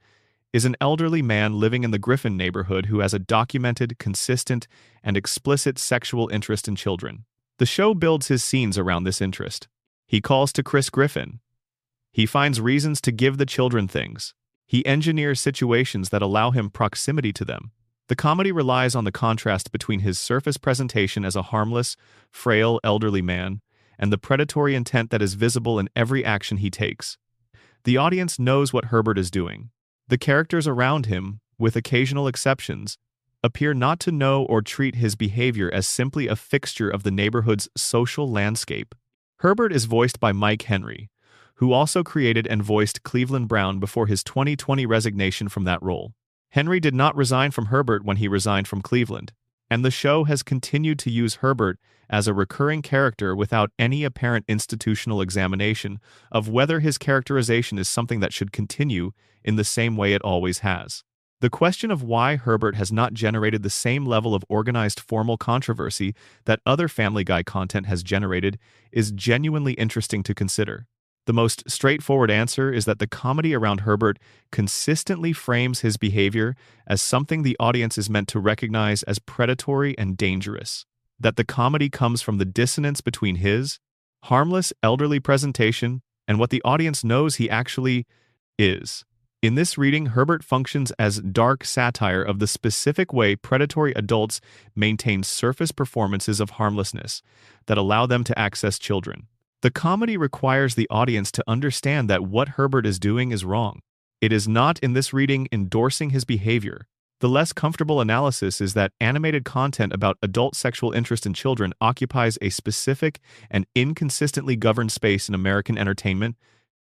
is an elderly man living in the Griffin neighborhood who has a documented, consistent, and explicit sexual interest in children. The show builds his scenes around this interest. He calls to Chris Griffin. He finds reasons to give the children things. He engineers situations that allow him proximity to them. The comedy relies on the contrast between his surface presentation as a harmless, frail, elderly man and the predatory intent that is visible in every action he takes. The audience knows what Herbert is doing. The characters around him, with occasional exceptions, appear not to know or treat his behavior as simply a fixture of the neighborhood's social landscape. Herbert is voiced by Mike Henry, who also created and voiced Cleveland Brown before his 2020 resignation from that role. Henry did not resign from Herbert when he resigned from Cleveland, and the show has continued to use Herbert as a recurring character without any apparent institutional examination of whether his characterization is something that should continue in the same way it always has. The question of why Herbert has not generated the same level of organized formal controversy that other Family Guy content has generated is genuinely interesting to consider. The most straightforward answer is that the comedy around Herbert consistently frames his behavior as something the audience is meant to recognize as predatory and dangerous. That the comedy comes from the dissonance between his harmless elderly presentation and what the audience knows he actually is. In this reading, Herbert functions as dark satire of the specific way predatory adults maintain surface performances of harmlessness that allow them to access children. The comedy requires the audience to understand that what Herbert is doing is wrong. It is not, in this reading, endorsing his behavior. The less comfortable analysis is that animated content about adult sexual interest in children occupies a specific and inconsistently governed space in American entertainment,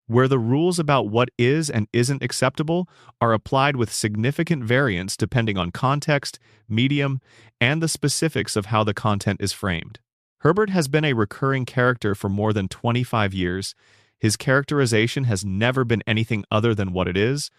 where the rules about what is and isn't acceptable are applied with significant variance depending on context, medium, and the specifics of how the content is framed. Herbert has been a recurring character for more than 25 years. His characterization has never been anything other than what it is,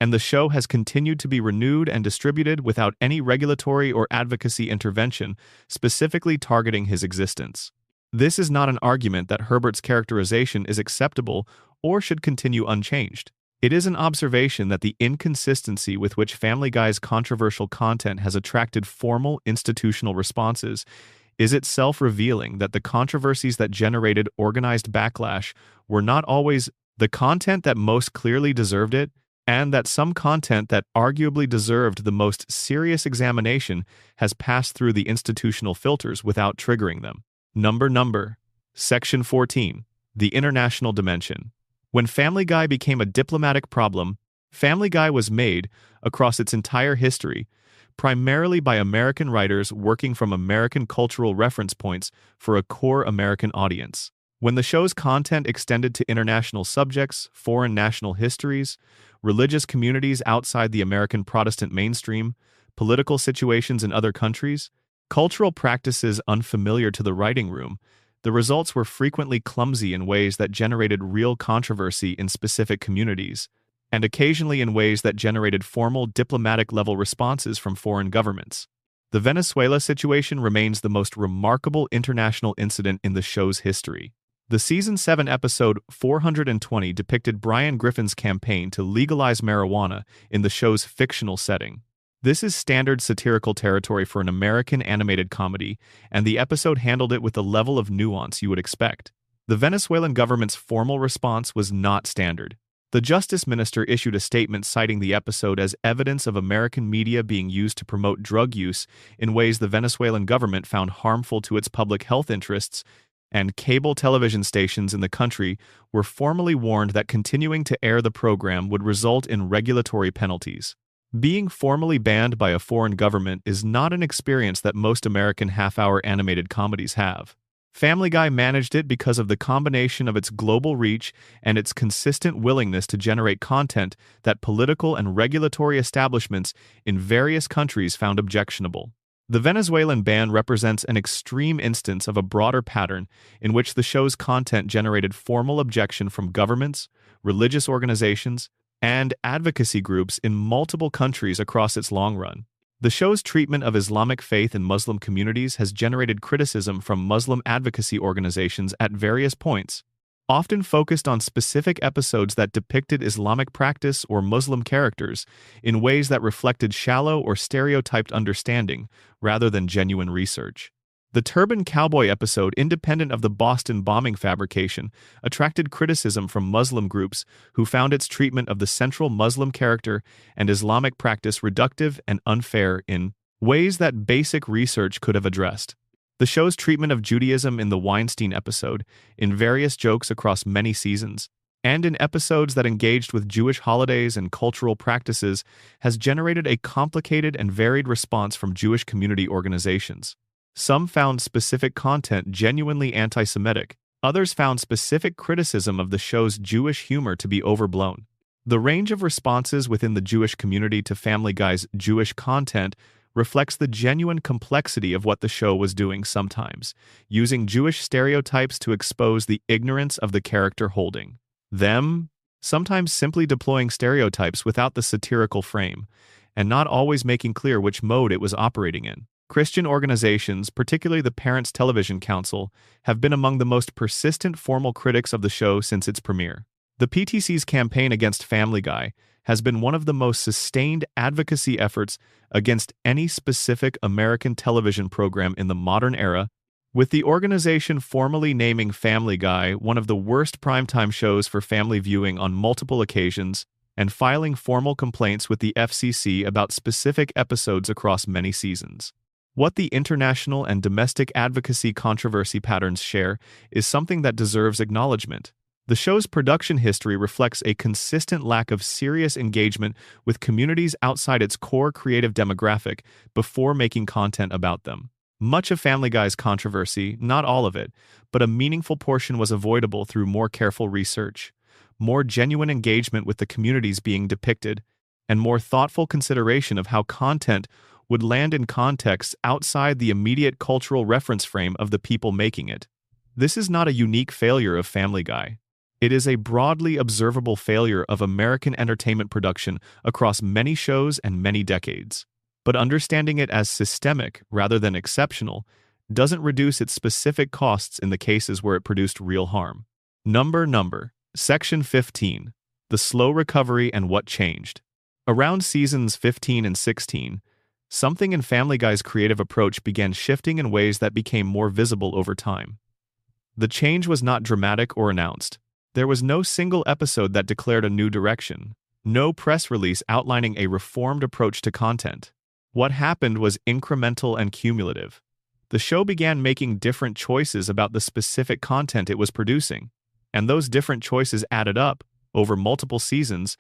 and the show has continued to be renewed and distributed without any regulatory or advocacy intervention specifically targeting his existence. This is not an argument that Herbert's characterization is acceptable or should continue unchanged. It is an observation that the inconsistency with which Family Guy's controversial content has attracted formal institutional responses is itself revealing that the controversies that generated organized backlash were not always the content that most clearly deserved it, and that some content that arguably deserved the most serious examination has passed through the institutional filters without triggering them. Section 14. The International Dimension. When Family Guy became a diplomatic problem, Family Guy was made, across its entire history, primarily by American writers working from American cultural reference points for a core American audience. When the show's content extended to international subjects, foreign national histories, religious communities outside the American Protestant mainstream, political situations in other countries, cultural practices unfamiliar to the writing room, the results were frequently clumsy in ways that generated real controversy in specific communities, and occasionally in ways that generated formal diplomatic-level responses from foreign governments. The Venezuela situation remains the most remarkable international incident in the show's history. The Season 7 episode 420 depicted Brian Griffin's campaign to legalize marijuana in the show's fictional setting. This is standard satirical territory for an American animated comedy, and the episode handled it with the level of nuance you would expect. The Venezuelan government's formal response was not standard. The Justice Minister issued a statement citing the episode as evidence of American media being used to promote drug use in ways the Venezuelan government found harmful to its public health interests, and cable television stations in the country were formally warned that continuing to air the program would result in regulatory penalties. Being formally banned by a foreign government is not an experience that most American half-hour animated comedies have. Family Guy managed it because of the combination of its global reach and its consistent willingness to generate content that political and regulatory establishments in various countries found objectionable. The Venezuelan ban represents an extreme instance of a broader pattern in which the show's content generated formal objection from governments, religious organizations, and advocacy groups in multiple countries across its long run. The show's treatment of Islamic faith and Muslim communities has generated criticism from Muslim advocacy organizations at various points, often focused on specific episodes that depicted Islamic practice or Muslim characters in ways that reflected shallow or stereotyped understanding rather than genuine research. The Turban Cowboy episode, independent of the Boston bombing fabrication, attracted criticism from Muslim groups who found its treatment of the central Muslim character and Islamic practice reductive and unfair in ways that basic research could have addressed. The show's treatment of Judaism in the Weinstein episode, in various jokes across many seasons, and in episodes that engaged with Jewish holidays and cultural practices, has generated a complicated and varied response from Jewish community organizations. Some found specific content genuinely anti-Semitic. Others found specific criticism of the show's Jewish humor to be overblown. The range of responses within the Jewish community to Family Guy's Jewish content reflects the genuine complexity of what the show was doing sometimes, using Jewish stereotypes to expose the ignorance of the character holding them, sometimes simply deploying stereotypes without the satirical frame, and not always making clear which mode it was operating in. Christian organizations, particularly the Parents Television Council, have been among the most persistent formal critics of the show since its premiere. The PTC's campaign against Family Guy has been one of the most sustained advocacy efforts against any specific American television program in the modern era, with the organization formally naming Family Guy one of the worst primetime shows for family viewing on multiple occasions, and filing formal complaints with the FCC about specific episodes across many seasons. What the international and domestic advocacy controversy patterns share is something that deserves acknowledgement. The show's production history reflects a consistent lack of serious engagement with communities outside its core creative demographic before making content about them. Much of Family Guy's controversy, not all of it, but a meaningful portion was avoidable through more careful research, more genuine engagement with the communities being depicted, and more thoughtful consideration of how content would land in contexts outside the immediate cultural reference frame of the people making it. This is not a unique failure of Family Guy. It is a broadly observable failure of American entertainment production across many shows and many decades. But understanding it as systemic rather than exceptional doesn't reduce its specific costs in the cases where it produced real harm. Number. Section 15. The slow recovery and what changed. Around seasons 15 and 16, something in Family Guy's creative approach began shifting in ways that became more visible over time. The change was not dramatic or announced. There was no single episode that declared a new direction, no press release outlining a reformed approach to content. What happened was incremental and cumulative. The show began making different choices about the specific content it was producing, and those different choices added up, over multiple seasons,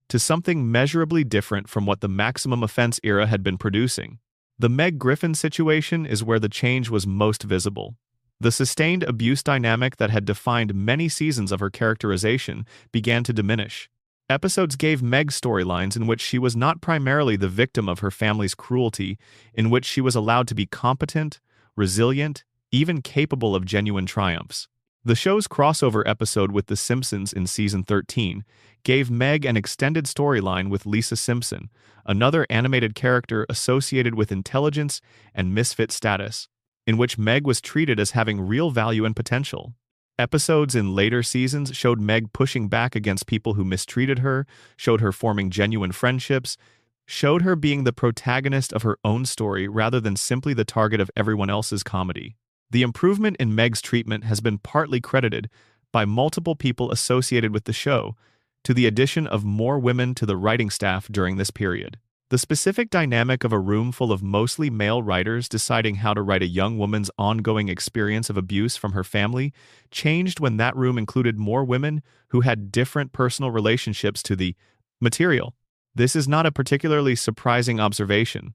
to something measurably different from what the Maximum Offense era had been producing. The Meg Griffin situation is where the change was most visible. The sustained abuse dynamic that had defined many seasons of her characterization began to diminish. Episodes gave Meg storylines in which she was not primarily the victim of her family's cruelty, in which she was allowed to be competent, resilient, even capable of genuine triumphs. The show's crossover episode with The Simpsons in season 13 gave Meg an extended storyline with Lisa Simpson, another animated character associated with intelligence and misfit status, in which Meg was treated as having real value and potential. Episodes in later seasons showed Meg pushing back against people who mistreated her, showed her forming genuine friendships, showed her being the protagonist of her own story rather than simply the target of everyone else's comedy. The improvement in Meg's treatment has been partly credited by multiple people associated with the show to the addition of more women to the writing staff during this period. The specific dynamic of a room full of mostly male writers deciding how to write a young woman's ongoing experience of abuse from her family changed when that room included more women who had different personal relationships to the material. This is not a particularly surprising observation.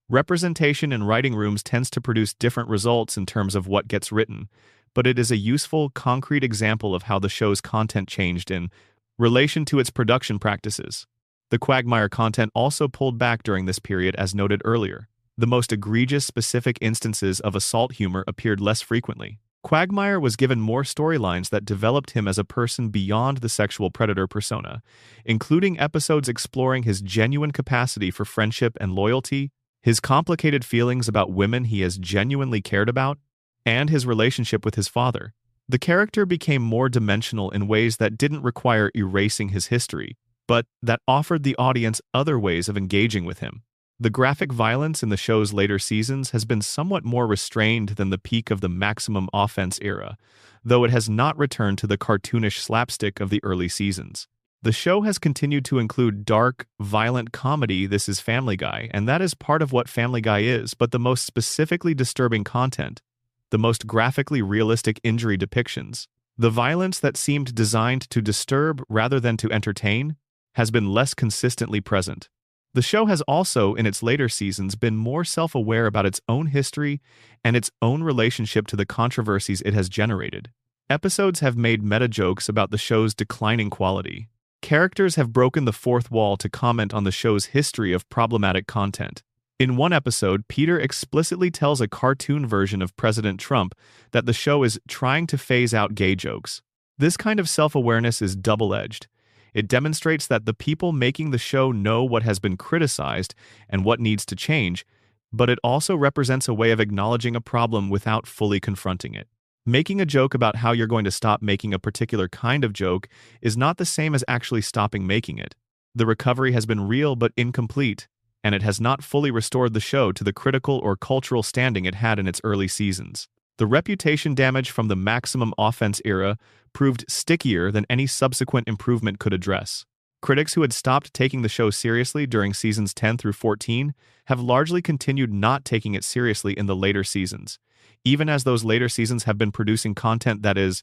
Representation in writing rooms tends to produce different results in terms of what gets written, but it is a useful, concrete example of how the show's content changed in relation to its production practices. The Quagmire content also pulled back during this period, as noted earlier. The most egregious specific instances of assault humor appeared less frequently. Quagmire was given more storylines that developed him as a person beyond the sexual predator persona, including episodes exploring his genuine capacity for friendship and loyalty, his complicated feelings about women he has genuinely cared about, and his relationship with his father. The character became more dimensional in ways that didn't require erasing his history, but that offered the audience other ways of engaging with him. The graphic violence in the show's later seasons has been somewhat more restrained than the peak of the Maximum Offense era, though it has not returned to the cartoonish slapstick of the early seasons. The show has continued to include dark, violent comedy. This is Family Guy, and that is part of what Family Guy is, but the most specifically disturbing content, the most graphically realistic injury depictions, the violence that seemed designed to disturb rather than to entertain, has been less consistently present. The show has also, in its later seasons, been more self-aware about its own history and its own relationship to the controversies it has generated. Episodes have made meta-jokes about the show's declining quality. Characters have broken the fourth wall to comment on the show's history of problematic content. In one episode, Peter explicitly tells a cartoon version of President Trump that the show is trying to phase out gay jokes. This kind of self-awareness is double-edged. It demonstrates that the people making the show know what has been criticized and what needs to change, but it also represents a way of acknowledging a problem without fully confronting it. Making a joke about how you're going to stop making a particular kind of joke is not the same as actually stopping making it. The recovery has been real but incomplete, and it has not fully restored the show to the critical or cultural standing it had in its early seasons. The reputation damage from the Maximum Offense era proved stickier than any subsequent improvement could address. Critics who had stopped taking the show seriously during seasons 10 through 14 have largely continued not taking it seriously in the later seasons, even as those later seasons have been producing content that is,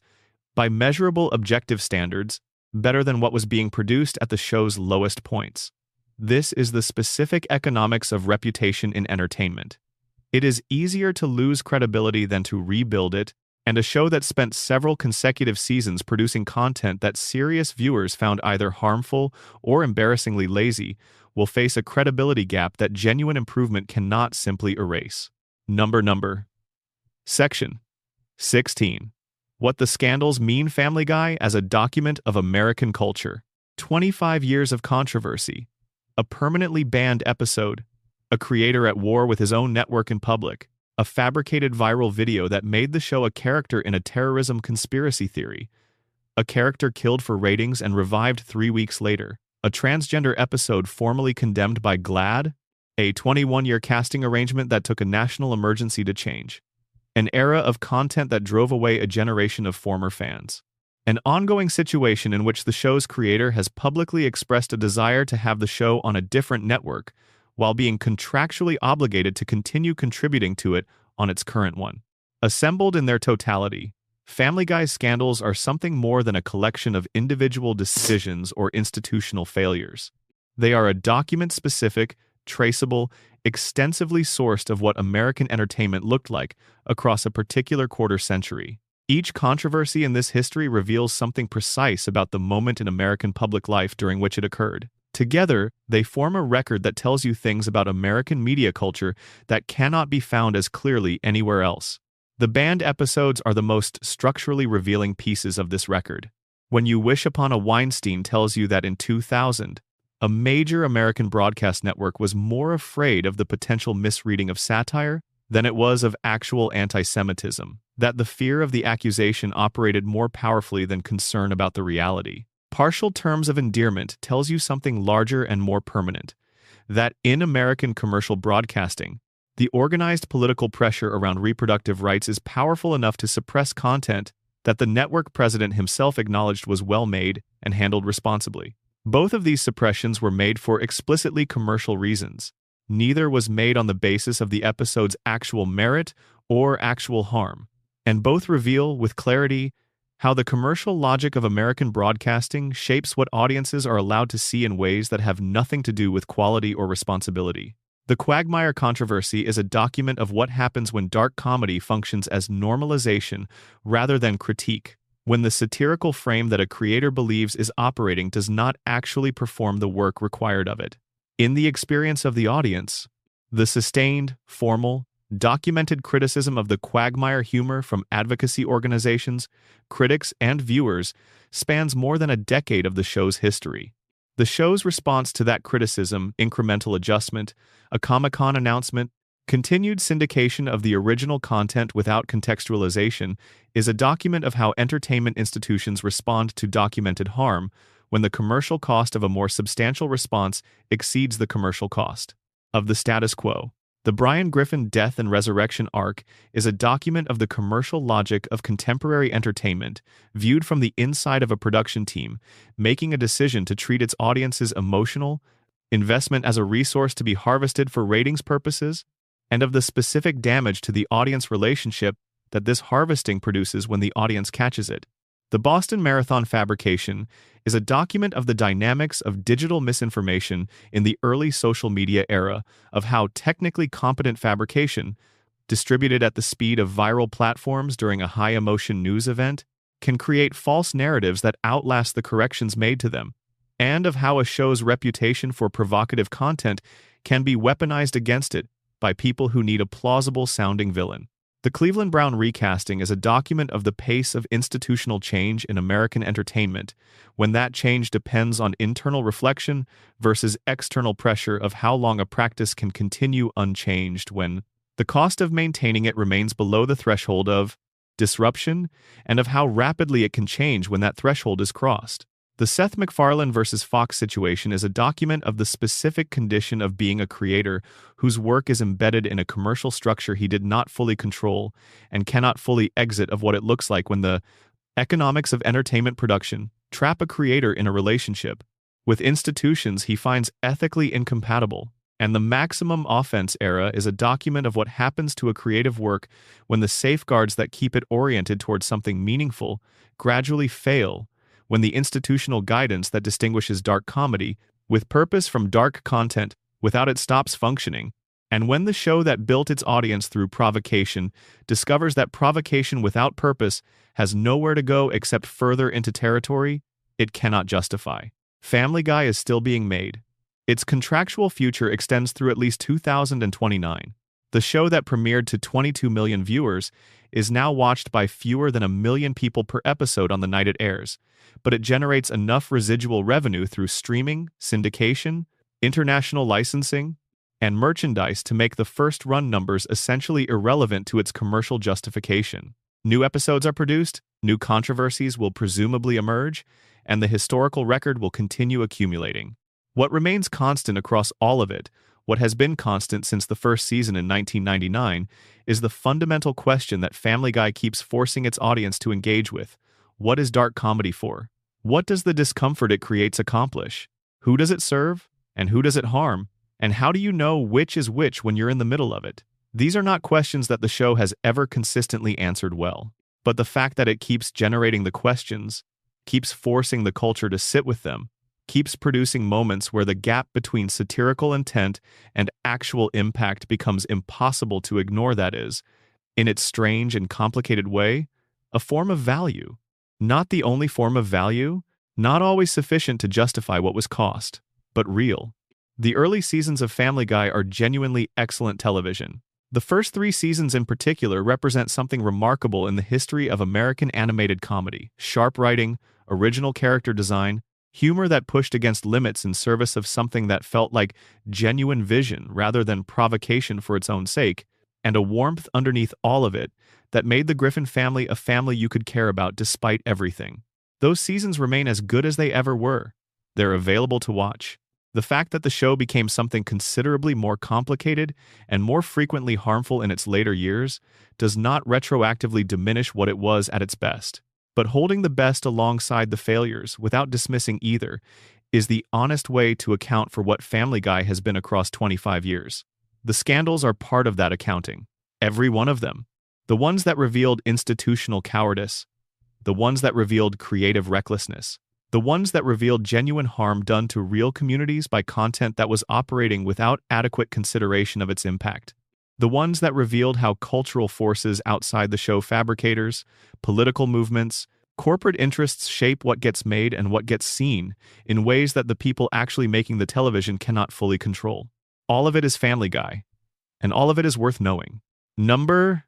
by measurable objective standards, better than what was being produced at the show's lowest points. This is the specific economics of reputation in entertainment. It is easier to lose credibility than to rebuild it, and a show that spent several consecutive seasons producing content that serious viewers found either harmful or embarrassingly lazy will face a credibility gap that genuine improvement cannot simply erase. Number. Section 16. What the Scandals Mean. Family Guy as a document of American culture. 25 years of controversy. A permanently banned episode. A creator at war with his own network in public. A fabricated viral video that made the show a character in a terrorism conspiracy theory. A character killed for ratings and revived 3 weeks later. A transgender episode formally condemned by GLAAD. A 21-year casting arrangement that took a national emergency to change. An era of content that drove away a generation of former fans. An ongoing situation in which the show's creator has publicly expressed a desire to have the show on a different network, while being contractually obligated to continue contributing to it on its current one. Assembled in their totality, Family Guy's scandals are something more than a collection of individual decisions or institutional failures. They are a document-specific, traceable, extensively sourced of what American entertainment looked like across a particular quarter century. Each controversy in this history reveals something precise about the moment in American public life during which it occurred. Together, they form a record that tells you things about American media culture that cannot be found as clearly anywhere else. The banned episodes are the most structurally revealing pieces of this record. When You Wish Upon a Weinstein tells you that in 2000, a major American broadcast network was more afraid of the potential misreading of satire than it was of actual anti-Semitism, that the fear of the accusation operated more powerfully than concern about the reality. Partial Terms of Endearment tells you something larger and more permanent, that in American commercial broadcasting, the organized political pressure around reproductive rights is powerful enough to suppress content that the network president himself acknowledged was well made and handled responsibly. Both of these suppressions were made for explicitly commercial reasons. Neither was made on the basis of the episode's actual merit or actual harm, and both reveal with clarity how the commercial logic of American broadcasting shapes what audiences are allowed to see in ways that have nothing to do with quality or responsibility. The Quagmire controversy is a document of what happens when dark comedy functions as normalization rather than critique, when the satirical frame that a creator believes is operating does not actually perform the work required of it. In the experience of the audience, the sustained, formal, documented criticism of the Quagmire humor from advocacy organizations, critics, and viewers spans more than a decade of the show's history. The show's response to that criticism, incremental adjustment, a Comic-Con announcement, continued syndication of the original content without contextualization, is a document of how entertainment institutions respond to documented harm when the commercial cost of a more substantial response exceeds the commercial cost of the status quo. The Brian Griffin Death and Resurrection arc is a document of the commercial logic of contemporary entertainment, viewed from the inside of a production team, making a decision to treat its audience's emotional investment as a resource to be harvested for ratings purposes, and of the specific damage to the audience relationship that this harvesting produces when the audience catches it. The Boston Marathon fabrication is a document of the dynamics of digital misinformation in the early social media era, of how technically competent fabrication, distributed at the speed of viral platforms during a high-emotion news event, can create false narratives that outlast the corrections made to them, and of how a show's reputation for provocative content can be weaponized against it by people who need a plausible-sounding villain. The Cleveland Brown recasting is a document of the pace of institutional change in American entertainment, when that change depends on internal reflection versus external pressure, of how long a practice can continue unchanged when the cost of maintaining it remains below the threshold of disruption, and of how rapidly it can change when that threshold is crossed. The Seth MacFarlane versus Fox situation is a document of the specific condition of being a creator whose work is embedded in a commercial structure he did not fully control and cannot fully exit, of what it looks like when the economics of entertainment production trap a creator in a relationship with institutions he finds ethically incompatible. And the Maximum Offense era is a document of what happens to a creative work when the safeguards that keep it oriented towards something meaningful gradually fail, when the institutional guidance that distinguishes dark comedy with purpose from dark content without it stops functioning, and when the show that built its audience through provocation discovers that provocation without purpose has nowhere to go except further into territory it cannot justify. Family Guy is still being made. Its contractual future extends through at least 2029. The show that premiered to 22 million viewers is now watched by fewer than 1 million people per episode on the night it airs, but it generates enough residual revenue through streaming, syndication, international licensing, and merchandise to make the first-run numbers essentially irrelevant to its commercial justification. New episodes are produced, new controversies will presumably emerge, and the historical record will continue accumulating. What remains constant across all of it, what has been constant since the first season in 1999, is the fundamental question that Family Guy keeps forcing its audience to engage with. What is dark comedy for? What does the discomfort it creates accomplish? Who does it serve? And who does it harm? And how do you know which is which when you're in the middle of it? These are not questions that the show has ever consistently answered well. But the fact that it keeps generating the questions, keeps forcing the culture to sit with them, keeps producing moments where the gap between satirical intent and actual impact becomes impossible to ignore, that is, in its strange and complicated way, a form of value. Not the only form of value, not always sufficient to justify what was cost, but real. The early seasons of Family Guy are genuinely excellent television. The first 3 seasons in particular represent something remarkable in the history of American animated comedy: sharp writing, original character design, humor that pushed against limits in service of something that felt like genuine vision rather than provocation for its own sake, and a warmth underneath all of it that made the Griffin family a family you could care about despite everything. Those seasons remain as good as they ever were. They're available to watch. The fact that the show became something considerably more complicated and more frequently harmful in its later years does not retroactively diminish what it was at its best. But holding the best alongside the failures without dismissing either is the honest way to account for what Family Guy has been across 25 years. The scandals are part of that accounting. Every one of them. The ones that revealed institutional cowardice. The ones that revealed creative recklessness. The ones that revealed genuine harm done to real communities by content that was operating without adequate consideration of its impact. The ones that revealed how cultural forces outside the show, fabricators, political movements, corporate interests shape what gets made and what gets seen in ways that the people actually making the television cannot fully control. All of it is Family Guy, and all of it is worth knowing. Number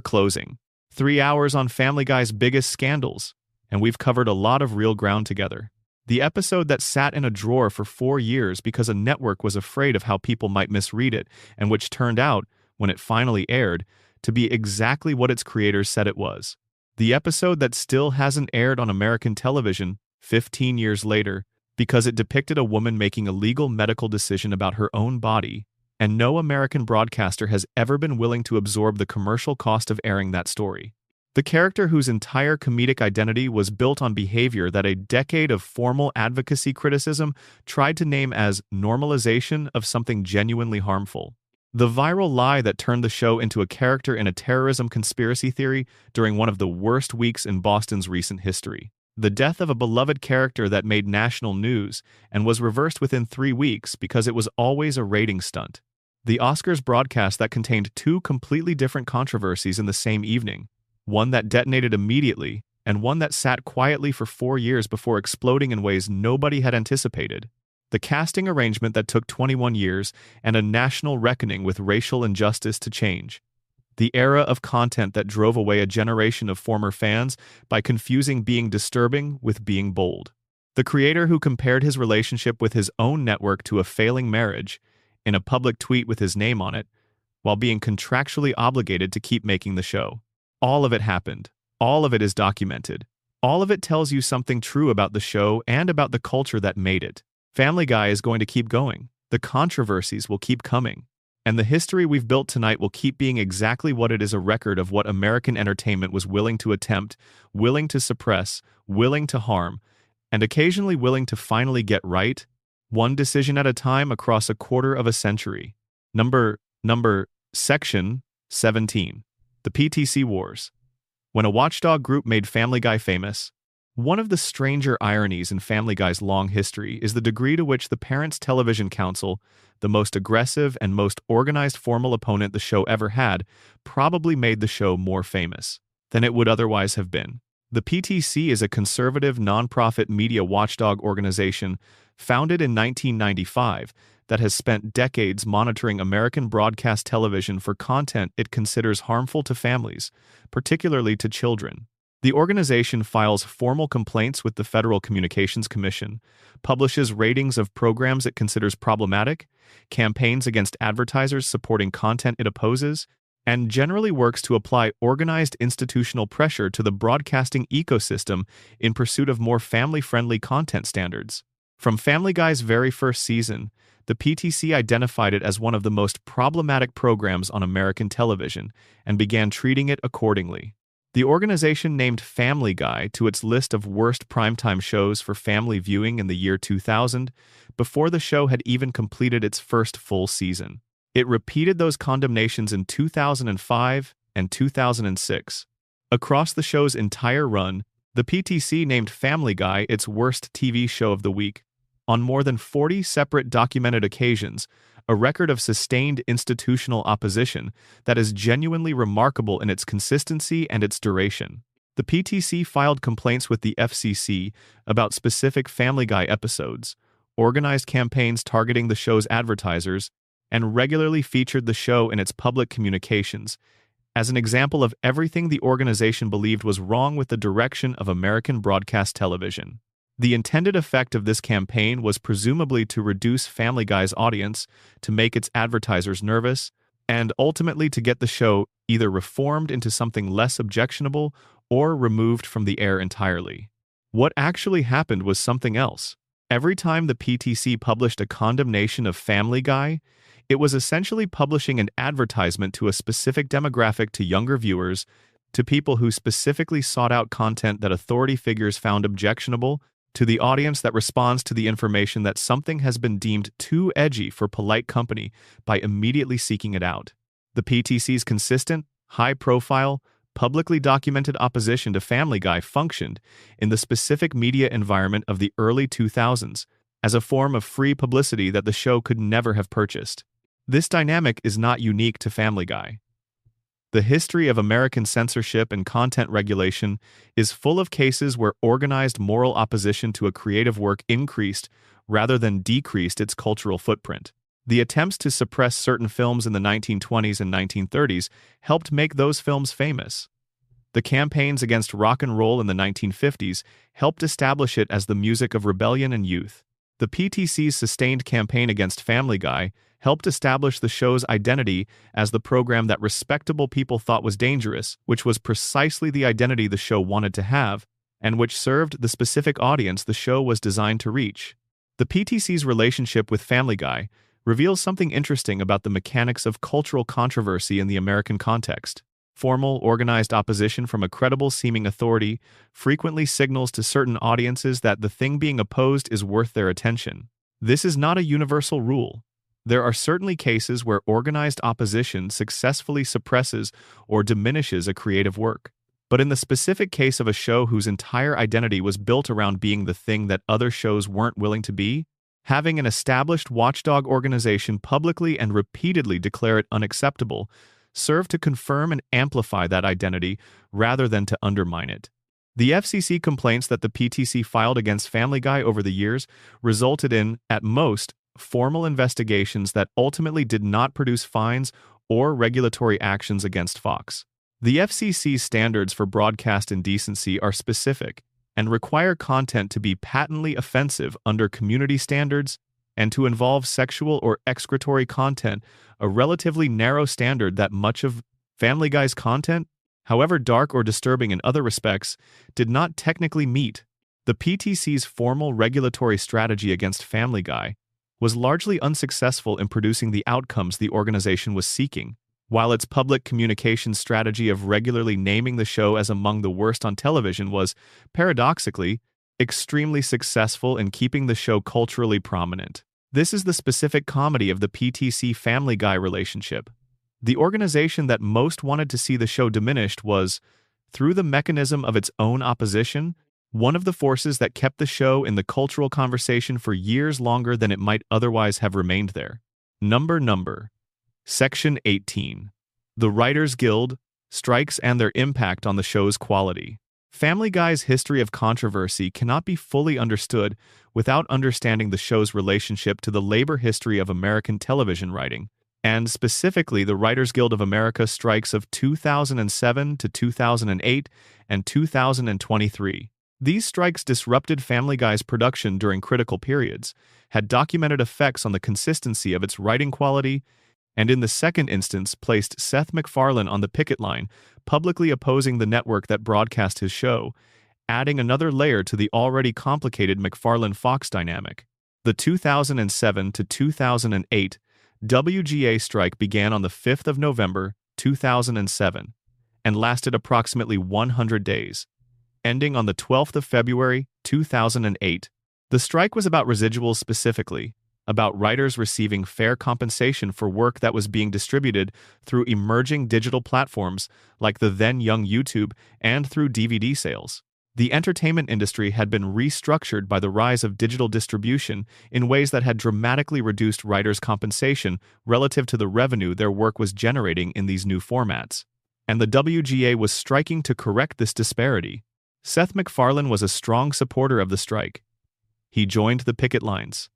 closing. 3 hours on Family Guy's biggest scandals, and we've covered a lot of real ground together. The episode that sat in a drawer for 4 years because a network was afraid of how people might misread it, and which turned out, when it finally aired, to be exactly what its creators said it was. The episode that still hasn't aired on American television 15 years later because it depicted a woman making a legal medical decision about her own body, and no American broadcaster has ever been willing to absorb the commercial cost of airing that story. The character whose entire comedic identity was built on behavior that a decade of formal advocacy criticism tried to name as normalization of something genuinely harmful. The viral lie that turned the show into a character in a terrorism conspiracy theory during one of the worst weeks in Boston's recent history. The death of a beloved character that made national news and was reversed within 3 weeks because it was always a rating stunt. The Oscars broadcast that contained 2 completely different controversies in the same evening. One that detonated immediately, and one that sat quietly for 4 years before exploding in ways nobody had anticipated. The casting arrangement that took 21 years, and a national reckoning with racial injustice to change. The era of content that drove away a generation of former fans by confusing being disturbing with being bold. The creator who compared his relationship with his own network to a failing marriage, in a public tweet with his name on it, while being contractually obligated to keep making the show. All of it happened. All of it is documented. All of it tells you something true about the show and about the culture that made it. Family Guy is going to keep going. The controversies will keep coming. And the history we've built tonight will keep being exactly what it is: a record of what American entertainment was willing to attempt, willing to suppress, willing to harm, and occasionally willing to finally get right, one decision at a time across a quarter of a century. Section 17. The PTC Wars. When a watchdog group made Family Guy famous, one of the stranger ironies in Family Guy's long history is the degree to which the Parents Television Council, the most aggressive and most organized formal opponent the show ever had, probably made the show more famous than it would otherwise have been. The PTC is a conservative, nonprofit media watchdog organization founded in 1995 that has spent decades monitoring American broadcast television for content it considers harmful to families, particularly to children. The organization files formal complaints with the Federal Communications Commission, publishes ratings of programs it considers problematic, campaigns against advertisers supporting content it opposes, and generally works to apply organized institutional pressure to the broadcasting ecosystem in pursuit of more family-friendly content standards. From Family Guy's very first season, the PTC identified it as one of the most problematic programs on American television and began treating it accordingly. The organization named Family Guy to its list of worst primetime shows for family viewing in the year 2000, before the show had even completed its first full season. It repeated those condemnations in 2005 and 2006. Across the show's entire run, the PTC named Family Guy its worst TV show of the week, on more than 40 separate documented occasions, a record of sustained institutional opposition that is genuinely remarkable in its consistency and its duration. The PTC filed complaints with the FCC about specific Family Guy episodes, organized campaigns targeting the show's advertisers, and regularly featured the show in its public communications, as an example of everything the organization believed was wrong with the direction of American broadcast television. The intended effect of this campaign was presumably to reduce Family Guy's audience, to make its advertisers nervous, and ultimately to get the show either reformed into something less objectionable or removed from the air entirely. What actually happened was something else. Every time the PTC published a condemnation of Family Guy, it was essentially publishing an advertisement to a specific demographic, to younger viewers, to people who specifically sought out content that authority figures found objectionable, to the audience that responds to the information that something has been deemed too edgy for polite company by immediately seeking it out. The PTC's consistent, high-profile, publicly documented opposition to Family Guy functioned in the specific media environment of the early 2000s as a form of free publicity that the show could never have purchased. This dynamic is not unique to Family Guy. The history of American censorship and content regulation is full of cases where organized moral opposition to a creative work increased rather than decreased its cultural footprint. The attempts to suppress certain films in the 1920s and 1930s helped make those films famous. The campaigns against rock and roll in the 1950s helped establish it as the music of rebellion and youth. The PTC's sustained campaign against Family Guy helped establish the show's identity as the program that respectable people thought was dangerous, which was precisely the identity the show wanted to have, and which served the specific audience the show was designed to reach. The PTC's relationship with Family Guy reveals something interesting about the mechanics of cultural controversy in the American context. Formal, organized opposition from a credible-seeming authority frequently signals to certain audiences that the thing being opposed is worth their attention. This is not a universal rule. There are certainly cases where organized opposition successfully suppresses or diminishes a creative work. But in the specific case of a show whose entire identity was built around being the thing that other shows weren't willing to be, having an established watchdog organization publicly and repeatedly declare it unacceptable served to confirm and amplify that identity rather than to undermine it. The FCC complaints that the PTC filed against Family Guy over the years resulted in, at most, formal investigations that ultimately did not produce fines or regulatory actions against Fox. The FCC's standards for broadcast indecency are specific and require content to be patently offensive under community standards and to involve sexual or excretory content, a relatively narrow standard that much of Family Guy's content, however dark or disturbing in other respects, did not technically meet. The PTC's formal regulatory strategy against Family Guy was largely unsuccessful in producing the outcomes the organization was seeking, while its public communications strategy of regularly naming the show as among the worst on television was, paradoxically, extremely successful in keeping the show culturally prominent. This is the specific comedy of the PTC-Family Guy relationship. The organization that most wanted to see the show diminished was, through the mechanism of its own opposition, one of the forces that kept the show in the cultural conversation for years longer than it might otherwise have remained there. Number. Section 18. The Writers Guild, Strikes and Their Impact on the Show's Quality. Family Guy's history of controversy cannot be fully understood without understanding the show's relationship to the labor history of American television writing, and specifically the Writers Guild of America strikes of 2007 to 2008 and 2023. These strikes disrupted Family Guy's production during critical periods, had documented effects on the consistency of its writing quality, and in the second instance placed Seth MacFarlane on the picket line, publicly opposing the network that broadcast his show, adding another layer to the already complicated MacFarlane-Fox dynamic. The 2007 to 2008 WGA strike began on the 5th of November, 2007, and lasted approximately 100 days, ending on the 12th of February, 2008. The strike was about residuals specifically, about writers receiving fair compensation for work that was being distributed through emerging digital platforms like the then-young YouTube and through DVD sales. The entertainment industry had been restructured by the rise of digital distribution in ways that had dramatically reduced writers' compensation relative to the revenue their work was generating in these new formats. And the WGA was striking to correct this disparity. Seth MacFarlane was a strong supporter of the strike. He joined the picket lines.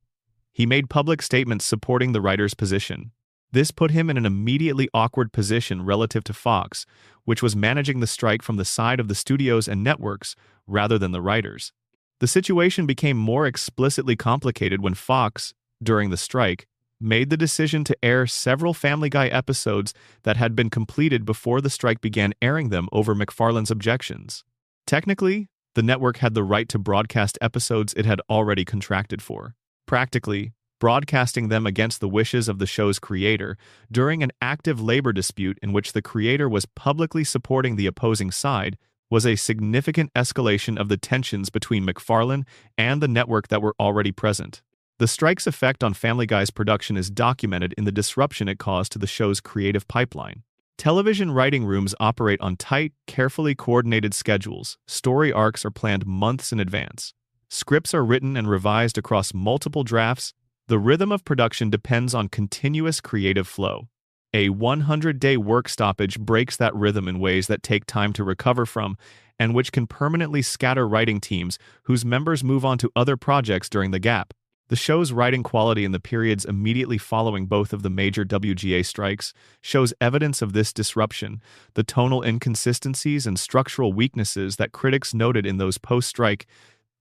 He made public statements supporting the writers' position. This put him in an immediately awkward position relative to Fox, which was managing the strike from the side of the studios and networks rather than the writers. The situation became more explicitly complicated when Fox, during the strike, made the decision to air several Family Guy episodes that had been completed before the strike began airing them over MacFarlane's objections. Technically, the network had the right to broadcast episodes it had already contracted for. Practically, broadcasting them against the wishes of the show's creator during an active labor dispute in which the creator was publicly supporting the opposing side was a significant escalation of the tensions between MacFarlane and the network that were already present. The strike's effect on Family Guy's production is documented in the disruption it caused to the show's creative pipeline. Television writing rooms operate on tight, carefully coordinated schedules. Story arcs are planned months in advance. Scripts are written and revised across multiple drafts. The rhythm of production depends on continuous creative flow. A 100-day work stoppage breaks that rhythm in ways that take time to recover from, and which can permanently scatter writing teams whose members move on to other projects during the gap. The show's writing quality in the periods immediately following both of the major WGA strikes shows evidence of this disruption, the tonal inconsistencies and structural weaknesses that critics noted in those post-strike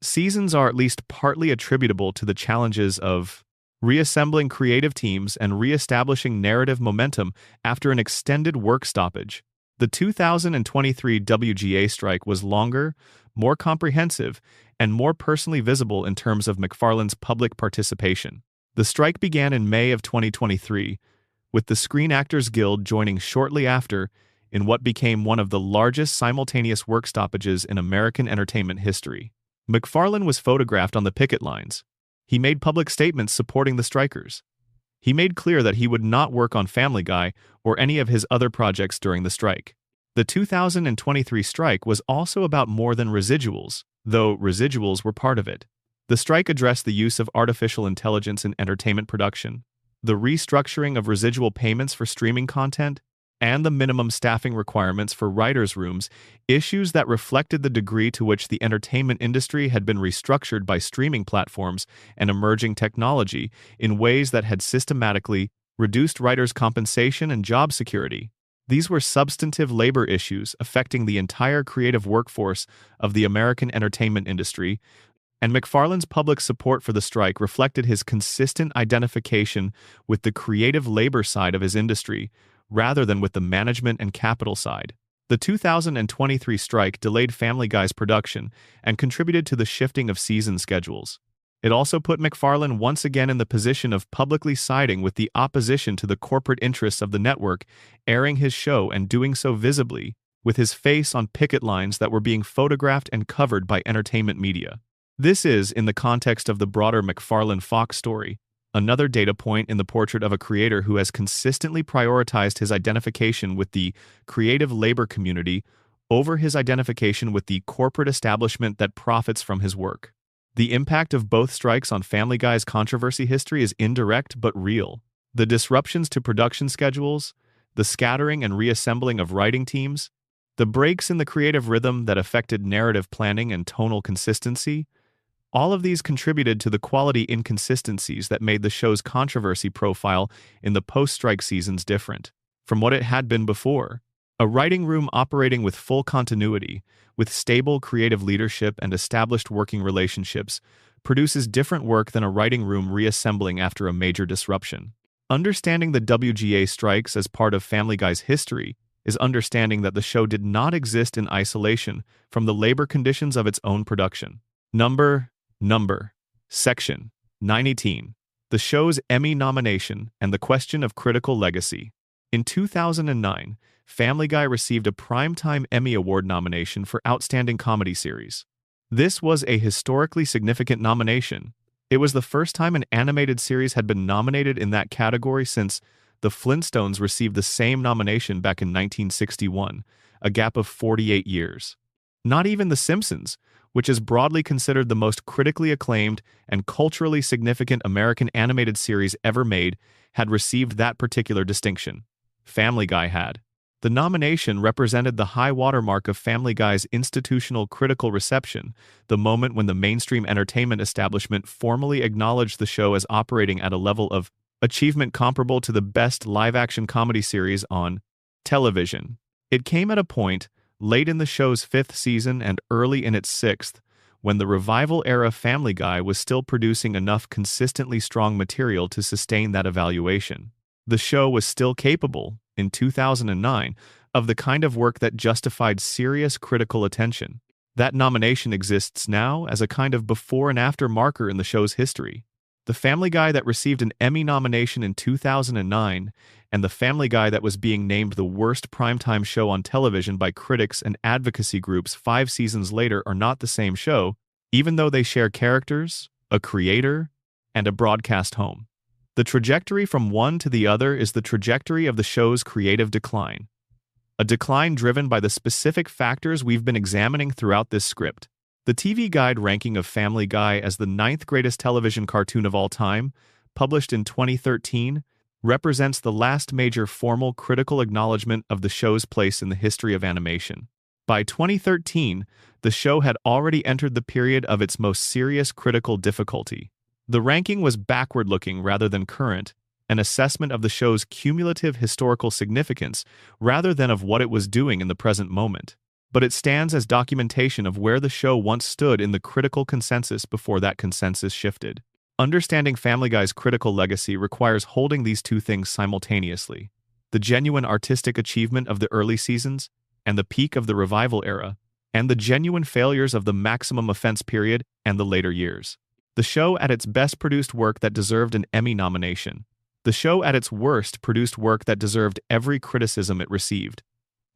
seasons are at least partly attributable to the challenges of reassembling creative teams and reestablishing narrative momentum after an extended work stoppage. The 2023 WGA strike was longer, more comprehensive, and more personally visible in terms of MacFarlane's public participation. The strike began in May of 2023, with the Screen Actors Guild joining shortly after in what became one of the largest simultaneous work stoppages in American entertainment history. MacFarlane was photographed on the picket lines. He made public statements supporting the strikers. He made clear that he would not work on Family Guy or any of his other projects during the strike. The 2023 strike was also about more than residuals, though residuals were part of it. The strike addressed the use of artificial intelligence in entertainment production, the restructuring of residual payments for streaming content, and the minimum staffing requirements for writers' rooms, issues that reflected the degree to which the entertainment industry had been restructured by streaming platforms and emerging technology in ways that had systematically reduced writers' compensation and job security. These were substantive labor issues affecting the entire creative workforce of the American entertainment industry, and MacFarlane's public support for the strike reflected his consistent identification with the creative labor side of his industry, rather than with the management and capital side. The 2023 strike delayed Family Guy's production and contributed to the shifting of season schedules. It also put MacFarlane once again in the position of publicly siding with the opposition to the corporate interests of the network, airing his show and doing so visibly, with his face on picket lines that were being photographed and covered by entertainment media. This is, in the context of the broader MacFarlane-Fox story, another data point in the portrait of a creator who has consistently prioritized his identification with the creative labor community over his identification with the corporate establishment that profits from his work. The impact of both strikes on Family Guy's controversy history is indirect but real. The disruptions to production schedules, the scattering and reassembling of writing teams, The breaks in the creative rhythm that affected narrative planning and tonal consistency, all of these contributed to the quality inconsistencies that made the show's controversy profile in the post-strike seasons different from what it had been before. A writing room operating with full continuity, with stable creative leadership and established working relationships, produces different work than a writing room reassembling after a major disruption. Understanding the WGA strikes as part of Family Guy's history is understanding that the show did not exist in isolation from the labor conditions of its own production. Number. Section 918. The show's Emmy nomination and the question of critical legacy. In 2009, Family Guy received a Primetime Emmy Award nomination for Outstanding Comedy Series. This was a historically significant nomination. It was the first time an animated series had been nominated in that category since The Flintstones received the same nomination back in 1961, a gap of 48 years. Not even The Simpsons, which is broadly considered the most critically acclaimed and culturally significant American animated series ever made, had received that particular distinction. Family Guy had. The nomination represented the high watermark of Family Guy's institutional critical reception, the moment when the mainstream entertainment establishment formally acknowledged the show as operating at a level of achievement comparable to the best live-action comedy series on television. It came at a point, late in the show's 5th season and early in its 6th, when the revival-era Family Guy was still producing enough consistently strong material to sustain that evaluation. The show was still capable, in 2009, of the kind of work that justified serious critical attention. That nomination exists now as a kind of before and after marker in the show's history. The Family Guy that received an Emmy nomination in 2009 and the Family Guy that was being named the worst primetime show on television by critics and advocacy groups 5 seasons later are not the same show, even though they share characters, a creator, and a broadcast home. The trajectory from one to the other is the trajectory of the show's creative decline. A decline driven by the specific factors we've been examining throughout this script. The TV Guide ranking of Family Guy as the 9th greatest television cartoon of all time, published in 2013, represents the last major formal critical acknowledgement of the show's place in the history of animation. By 2013, the show had already entered the period of its most serious critical difficulty. The ranking was backward-looking rather than current, an assessment of the show's cumulative historical significance rather than of what it was doing in the present moment. But it stands as documentation of where the show once stood in the critical consensus before that consensus shifted. Understanding Family Guy's critical legacy requires holding these two things simultaneously: the genuine artistic achievement of the early seasons and the peak of the revival era, and the genuine failures of the maximum offense period and the later years. The show at its best produced work that deserved an Emmy nomination. The show at its worst produced work that deserved every criticism it received.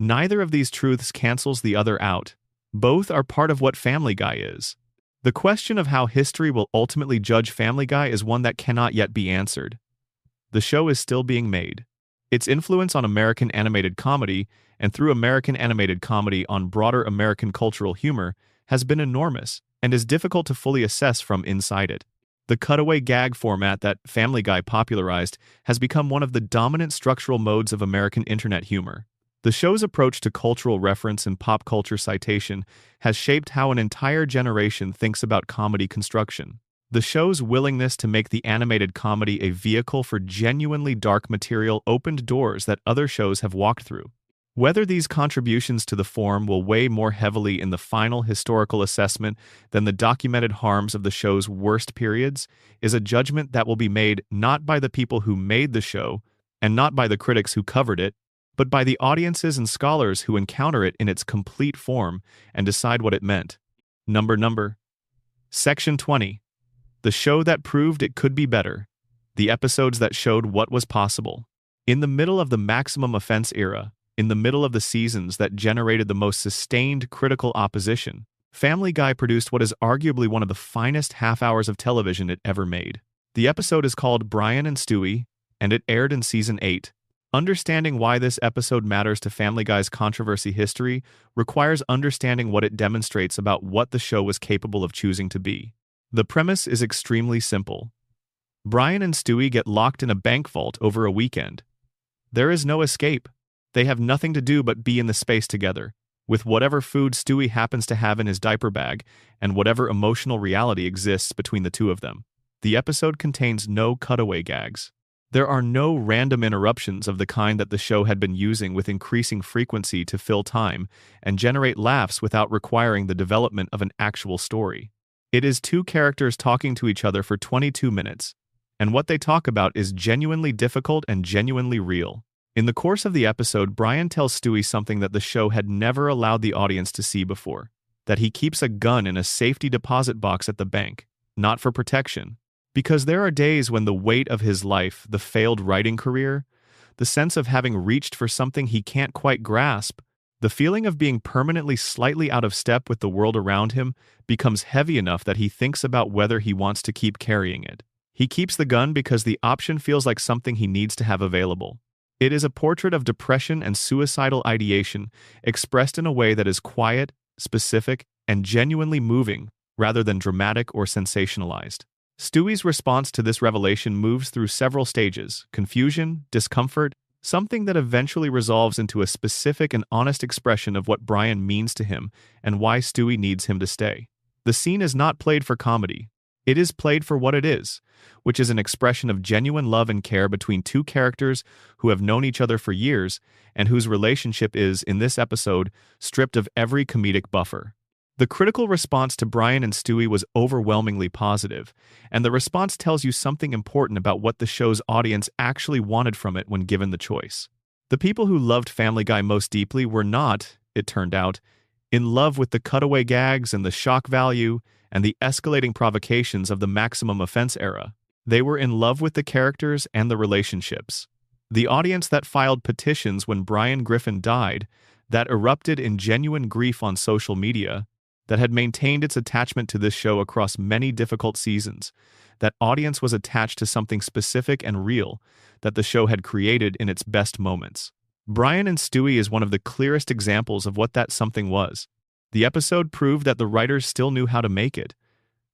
Neither of these truths cancels the other out. Both are part of what Family Guy is. The question of how history will ultimately judge Family Guy is one that cannot yet be answered. The show is still being made. Its influence on American animated comedy, and through American animated comedy on broader American cultural humor, has been enormous and is difficult to fully assess from inside it. The cutaway gag format that Family Guy popularized has become one of the dominant structural modes of American internet humor. The show's approach to cultural reference and pop culture citation has shaped how an entire generation thinks about comedy construction. The show's willingness to make the animated comedy a vehicle for genuinely dark material opened doors that other shows have walked through. Whether these contributions to the form will weigh more heavily in the final historical assessment than the documented harms of the show's worst periods is a judgment that will be made not by the people who made the show and not by the critics who covered it, but by the audiences and scholars who encounter it in its complete form and decide what it meant. Section 20. The show that proved it could be better. The episodes that showed what was possible. In the middle of the maximum offense era, in the middle of the seasons that generated the most sustained critical opposition, Family Guy produced what is arguably one of the finest half hours of television it ever made. The episode is called Brian and Stewie, and it aired in Season 8. Understanding why this episode matters to Family Guy's controversy history requires understanding what it demonstrates about what the show was capable of choosing to be. The premise is extremely simple. Brian and Stewie get locked in a bank vault over a weekend. There is no escape. They have nothing to do but be in the space together, with whatever food Stewie happens to have in his diaper bag and whatever emotional reality exists between the two of them. The episode contains no cutaway gags. There are no random interruptions of the kind that the show had been using with increasing frequency to fill time and generate laughs without requiring the development of an actual story. It is two characters talking to each other for 22 minutes, and what they talk about is genuinely difficult and genuinely real. In the course of the episode, Brian tells Stewie something that the show had never allowed the audience to see before, that he keeps a gun in a safety deposit box at the bank, not for protection. Because there are days when the weight of his life, the failed writing career, the sense of having reached for something he can't quite grasp, the feeling of being permanently slightly out of step with the world around him becomes heavy enough that he thinks about whether he wants to keep carrying it. He keeps the gun because the option feels like something he needs to have available. It is a portrait of depression and suicidal ideation expressed in a way that is quiet, specific, and genuinely moving, rather than dramatic or sensationalized. Stewie's response to this revelation moves through several stages: confusion, discomfort, something that eventually resolves into a specific and honest expression of what Brian means to him and why Stewie needs him to stay. The scene is not played for comedy. It is played for what it is, which is an expression of genuine love and care between two characters who have known each other for years and whose relationship is, in this episode, stripped of every comedic buffer. The critical response to Brian and Stewie was overwhelmingly positive, and the response tells you something important about what the show's audience actually wanted from it when given the choice. The people who loved Family Guy most deeply were not, it turned out, in love with the cutaway gags and the shock value and the escalating provocations of the Maximum Offense era. They were in love with the characters and the relationships. The audience that filed petitions when Brian Griffin died, that erupted in genuine grief on social media, that had maintained its attachment to this show across many difficult seasons, that audience was attached to something specific and real that the show had created in its best moments. Brian and Stewie is one of the clearest examples of what that something was. The episode proved that the writers still knew how to make it.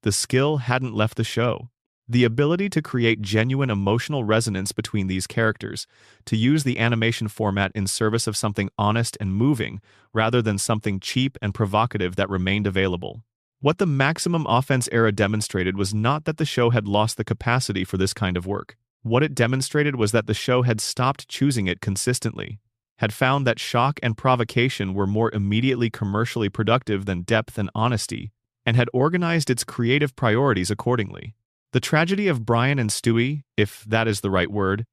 The skill hadn't left the show. The ability to create genuine emotional resonance between these characters, to use the animation format in service of something honest and moving, rather than something cheap and provocative that remained available. What the Maximum Offense era demonstrated was not that the show had lost the capacity for this kind of work. What it demonstrated was that the show had stopped choosing it consistently, had found that shock and provocation were more immediately commercially productive than depth and honesty, and had organized its creative priorities accordingly. The tragedy of Brian and Stewie, if that is the right word,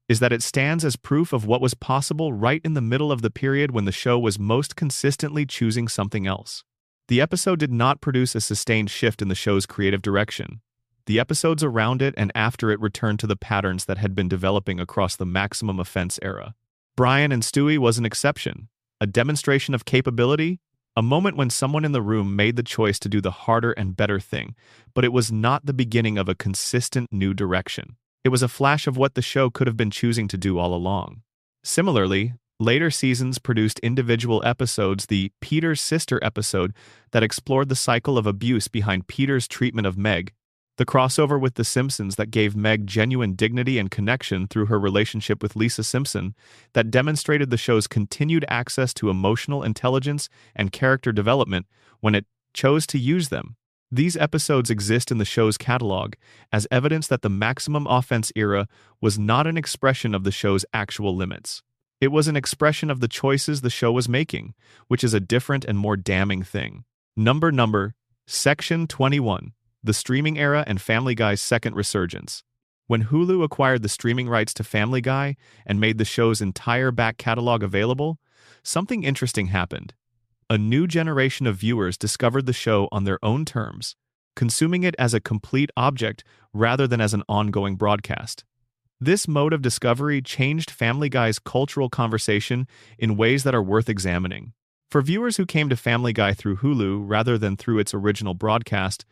is that it stands as proof of what was possible right in the middle of the period when the show was most consistently choosing something else. The episode did not produce a sustained shift in the show's creative direction. The episodes around it and after it returned to the patterns that had been developing across the Maximum Offense era. Brian and Stewie was an exception, a demonstration of capability, a moment when someone in the room made the choice to do the harder and better thing, but it was not the beginning of a consistent new direction. It was a flash of what the show could have been choosing to do all along. Similarly, later seasons produced individual episodes, the Peter's Sister episode that explored the cycle of abuse behind Peter's treatment of Meg, the crossover with The Simpsons that gave Meg genuine dignity and connection through her relationship with Lisa Simpson, that demonstrated the show's continued access to emotional intelligence and character development when it chose to use them. These episodes exist in the show's catalog as evidence that the Maximum Offense era was not an expression of the show's actual limits. It was an expression of the choices the show was making, which is a different and more damning thing. Number, Section 21. The streaming era and Family Guy's second resurgence. When Hulu acquired the streaming rights to Family Guy and made the show's entire back catalog available, something interesting happened. A new generation of viewers discovered the show on their own terms, consuming it as a complete object rather than as an ongoing broadcast. This mode of discovery changed Family Guy's cultural conversation in ways that are worth examining. For viewers who came to Family Guy through Hulu rather than through its original broadcast,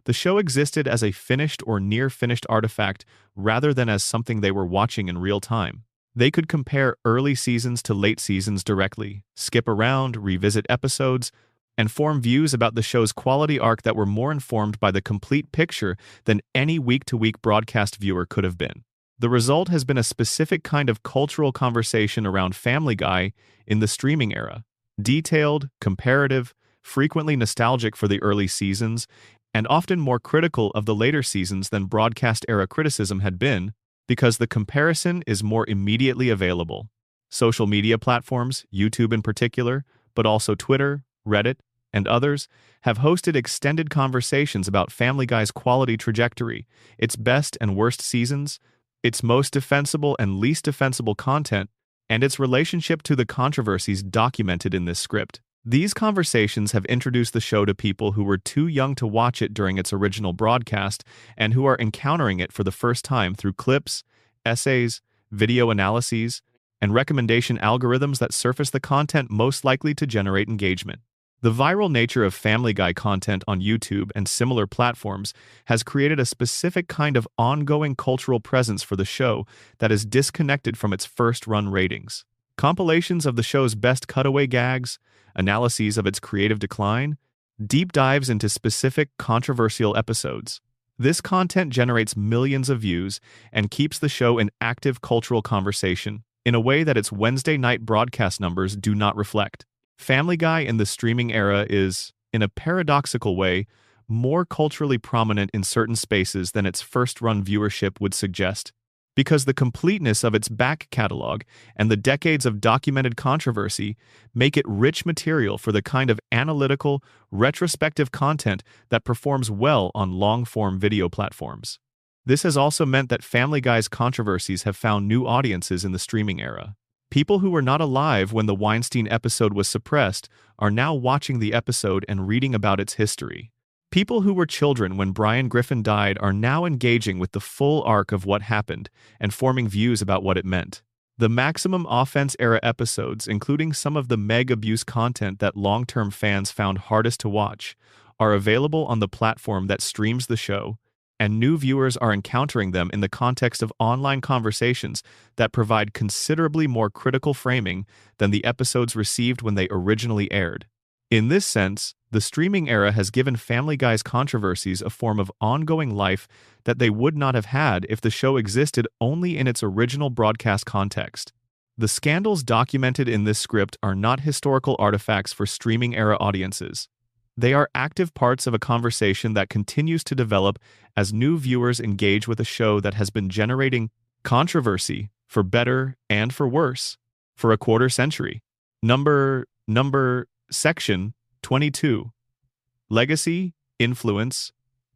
the show existed as a finished or near-finished artifact rather than as something they were watching in real time. They could compare early seasons to late seasons directly, skip around, revisit episodes, and form views about the show's quality arc that were more informed by the complete picture than any week-to-week broadcast viewer could have been. The result has been a specific kind of cultural conversation around Family Guy in the streaming era. Detailed, comparative, frequently nostalgic for the early seasons, and often more critical of the later seasons than broadcast-era criticism had been, because the comparison is more immediately available. Social media platforms, YouTube in particular, but also Twitter, Reddit, and others, have hosted extended conversations about Family Guy's quality trajectory, its best and worst seasons, its most defensible and least defensible content, and its relationship to the controversies documented in this script. These conversations have introduced the show to people who were too young to watch it during its original broadcast and who are encountering it for the first time through clips, essays, video analyses, and recommendation algorithms that surface the content most likely to generate engagement. The viral nature of Family Guy content on YouTube and similar platforms has created a specific kind of ongoing cultural presence for the show that is disconnected from its first-run ratings. Compilations of the show's best cutaway gags, analyses of its creative decline, deep dives into specific controversial episodes. This content generates millions of views and keeps the show in active cultural conversation in a way that its Wednesday night broadcast numbers do not reflect. Family Guy in the streaming era is, in a paradoxical way, more culturally prominent in certain spaces than its first-run viewership would suggest, because the completeness of its back catalog and the decades of documented controversy make it rich material for the kind of analytical, retrospective content that performs well on long-form video platforms. This has also meant that Family Guy's controversies have found new audiences in the streaming era. People who were not alive when the Weinstein episode was suppressed are now watching the episode and reading about its history. People who were children when Brian Griffin died are now engaging with the full arc of what happened and forming views about what it meant. The Maximum Offense era episodes, including some of the Meg abuse content that long-term fans found hardest to watch, are available on the platform that streams the show, and new viewers are encountering them in the context of online conversations that provide considerably more critical framing than the episodes received when they originally aired. In this sense, the streaming era has given Family Guy's controversies a form of ongoing life that they would not have had if the show existed only in its original broadcast context. The scandals documented in this script are not historical artifacts for streaming era audiences. They are active parts of a conversation that continues to develop as new viewers engage with a show that has been generating controversy, for better and for worse, for a quarter century. Section 22. Legacy, influence,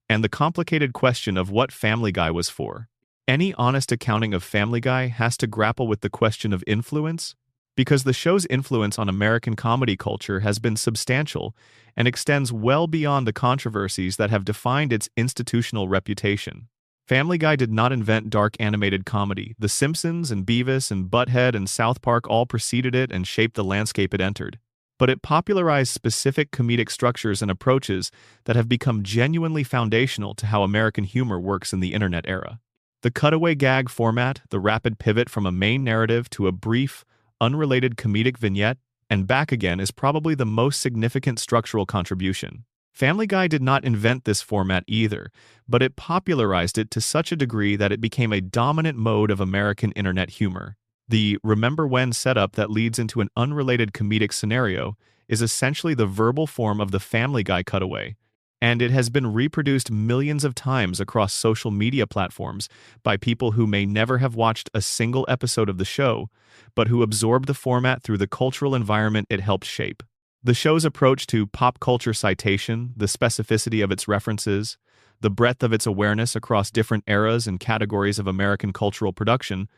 and the complicated question of what Family Guy was for. Any honest accounting of Family Guy has to grapple with the question of influence, because the show's influence on American comedy culture has been substantial and extends well beyond the controversies that have defined its institutional reputation. Family Guy did not invent dark animated comedy. The Simpsons and Beavis and Butthead and South Park all preceded it and shaped the landscape it entered. But it popularized specific comedic structures and approaches that have become genuinely foundational to how American humor works in the internet era. The cutaway gag format, the rapid pivot from a main narrative to a brief, unrelated comedic vignette, and back again is probably the most significant structural contribution. Family Guy did not invent this format either, but it popularized it to such a degree that it became a dominant mode of American internet humor. The "remember when" setup that leads into an unrelated comedic scenario is essentially the verbal form of the Family Guy cutaway, and it has been reproduced millions of times across social media platforms by people who may never have watched a single episode of the show, but who absorbed the format through the cultural environment it helped shape. The show's approach to pop culture citation, the specificity of its references, the breadth of its awareness across different eras and categories of American cultural production,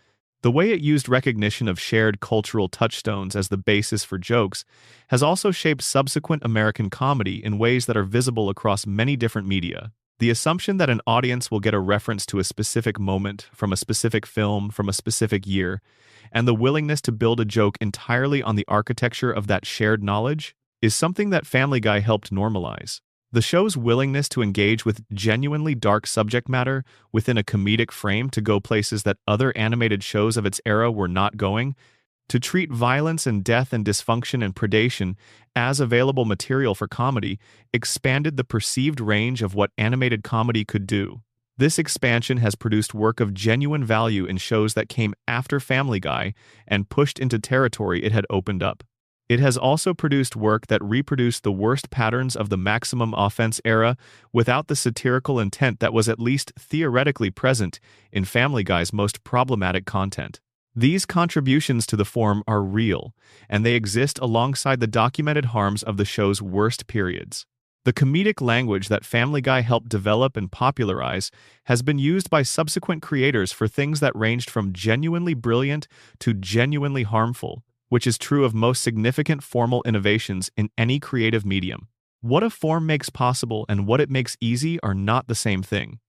the way it used recognition of shared cultural touchstones as the basis for jokes has also shaped subsequent American comedy in ways that are visible across many different media. The assumption that an audience will get a reference to a specific moment, from a specific film, from a specific year, and the willingness to build a joke entirely on the architecture of that shared knowledge is something that Family Guy helped normalize. The show's willingness to engage with genuinely dark subject matter within a comedic frame to go places that other animated shows of its era were not going, to treat violence and death and dysfunction and predation as available material for comedy, expanded the perceived range of what animated comedy could do. This expansion has produced work of genuine value in shows that came after Family Guy and pushed into territory it had opened up. It has also produced work that reproduced the worst patterns of the maximum offense era without the satirical intent that was at least theoretically present in Family Guy's most problematic content. These contributions to the form are real, and they exist alongside the documented harms of the show's worst periods. The comedic language that Family Guy helped develop and popularize has been used by subsequent creators for things that ranged from genuinely brilliant to genuinely harmful, which is true of most significant formal innovations in any creative medium. What a form makes possible and what it makes easy are not the same thing.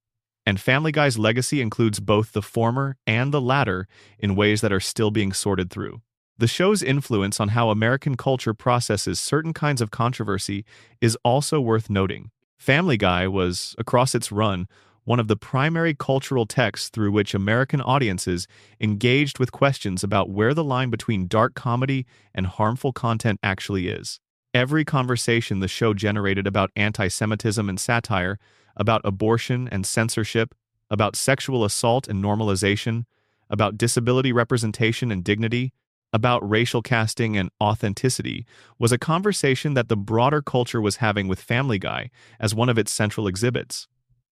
And Family Guy's legacy includes both the former and the latter in ways that are still being sorted through. The show's influence on how American culture processes certain kinds of controversy is also worth noting. Family Guy was, across its run, one of the primary cultural texts through which American audiences engaged with questions about where the line between dark comedy and harmful content actually is. Every conversation the show generated about anti-Semitism and satire, about abortion and censorship, about sexual assault and normalization, about disability representation and dignity, about racial casting and authenticity, was a conversation that the broader culture was having with Family Guy as one of its central exhibits.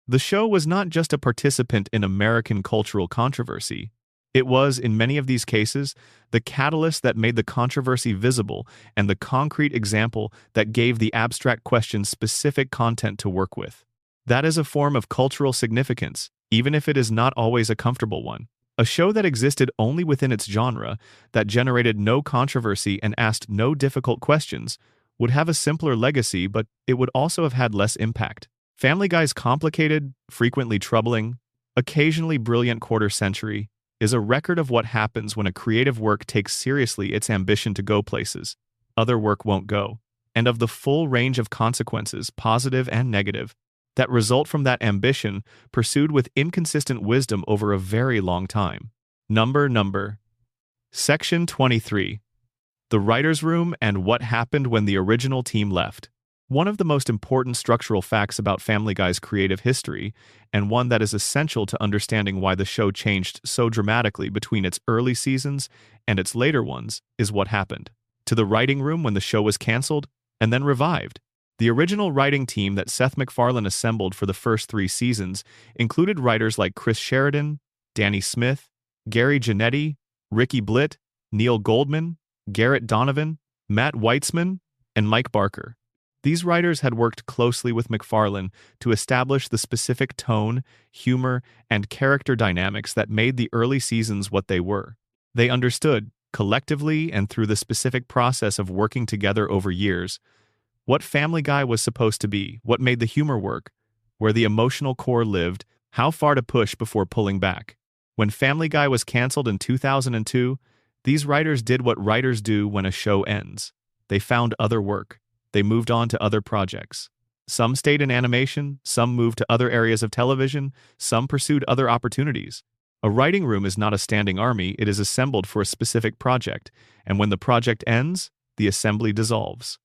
The show was not just a participant in American cultural controversy. It was, in many of these cases, the catalyst that made the controversy visible and the concrete example that gave the abstract question specific content to work with. That is a form of cultural significance, even if it is not always a comfortable one. A show that existed only within its genre, that generated no controversy and asked no difficult questions, would have a simpler legacy, but it would also have had less impact. Family Guy's complicated, frequently troubling, occasionally brilliant quarter-century is a record of what happens when a creative work takes seriously its ambition to go places other work won't go, and of the full range of consequences, positive and negative, that result from that ambition pursued with inconsistent wisdom over a very long time. Number. Section 23. The Writer's Room and What Happened When the Original Team Left. One of the most important structural facts about Family Guy's creative history, and one that is essential to understanding why the show changed so dramatically between its early seasons and its later ones, is what happened to the writing room when the show was canceled and then revived. The original writing team that Seth MacFarlane assembled for the first 3 seasons included writers like Chris Sheridan, Danny Smith, Gary Janetti, Ricky Blitt, Neil Goldman, Garrett Donovan, Matt Weitzman, and Mike Barker. These writers had worked closely with MacFarlane to establish the specific tone, humor, and character dynamics that made the early seasons what they were. They understood, collectively and through the specific process of working together over years, what Family Guy was supposed to be, what made the humor work, where the emotional core lived, how far to push before pulling back. When Family Guy was canceled in 2002, these writers did what writers do when a show ends. They found other work. They moved on to other projects. Some stayed in animation, some moved to other areas of television, some pursued other opportunities. A writing room is not a standing army, it is assembled for a specific project, and when the project ends, the assembly dissolves.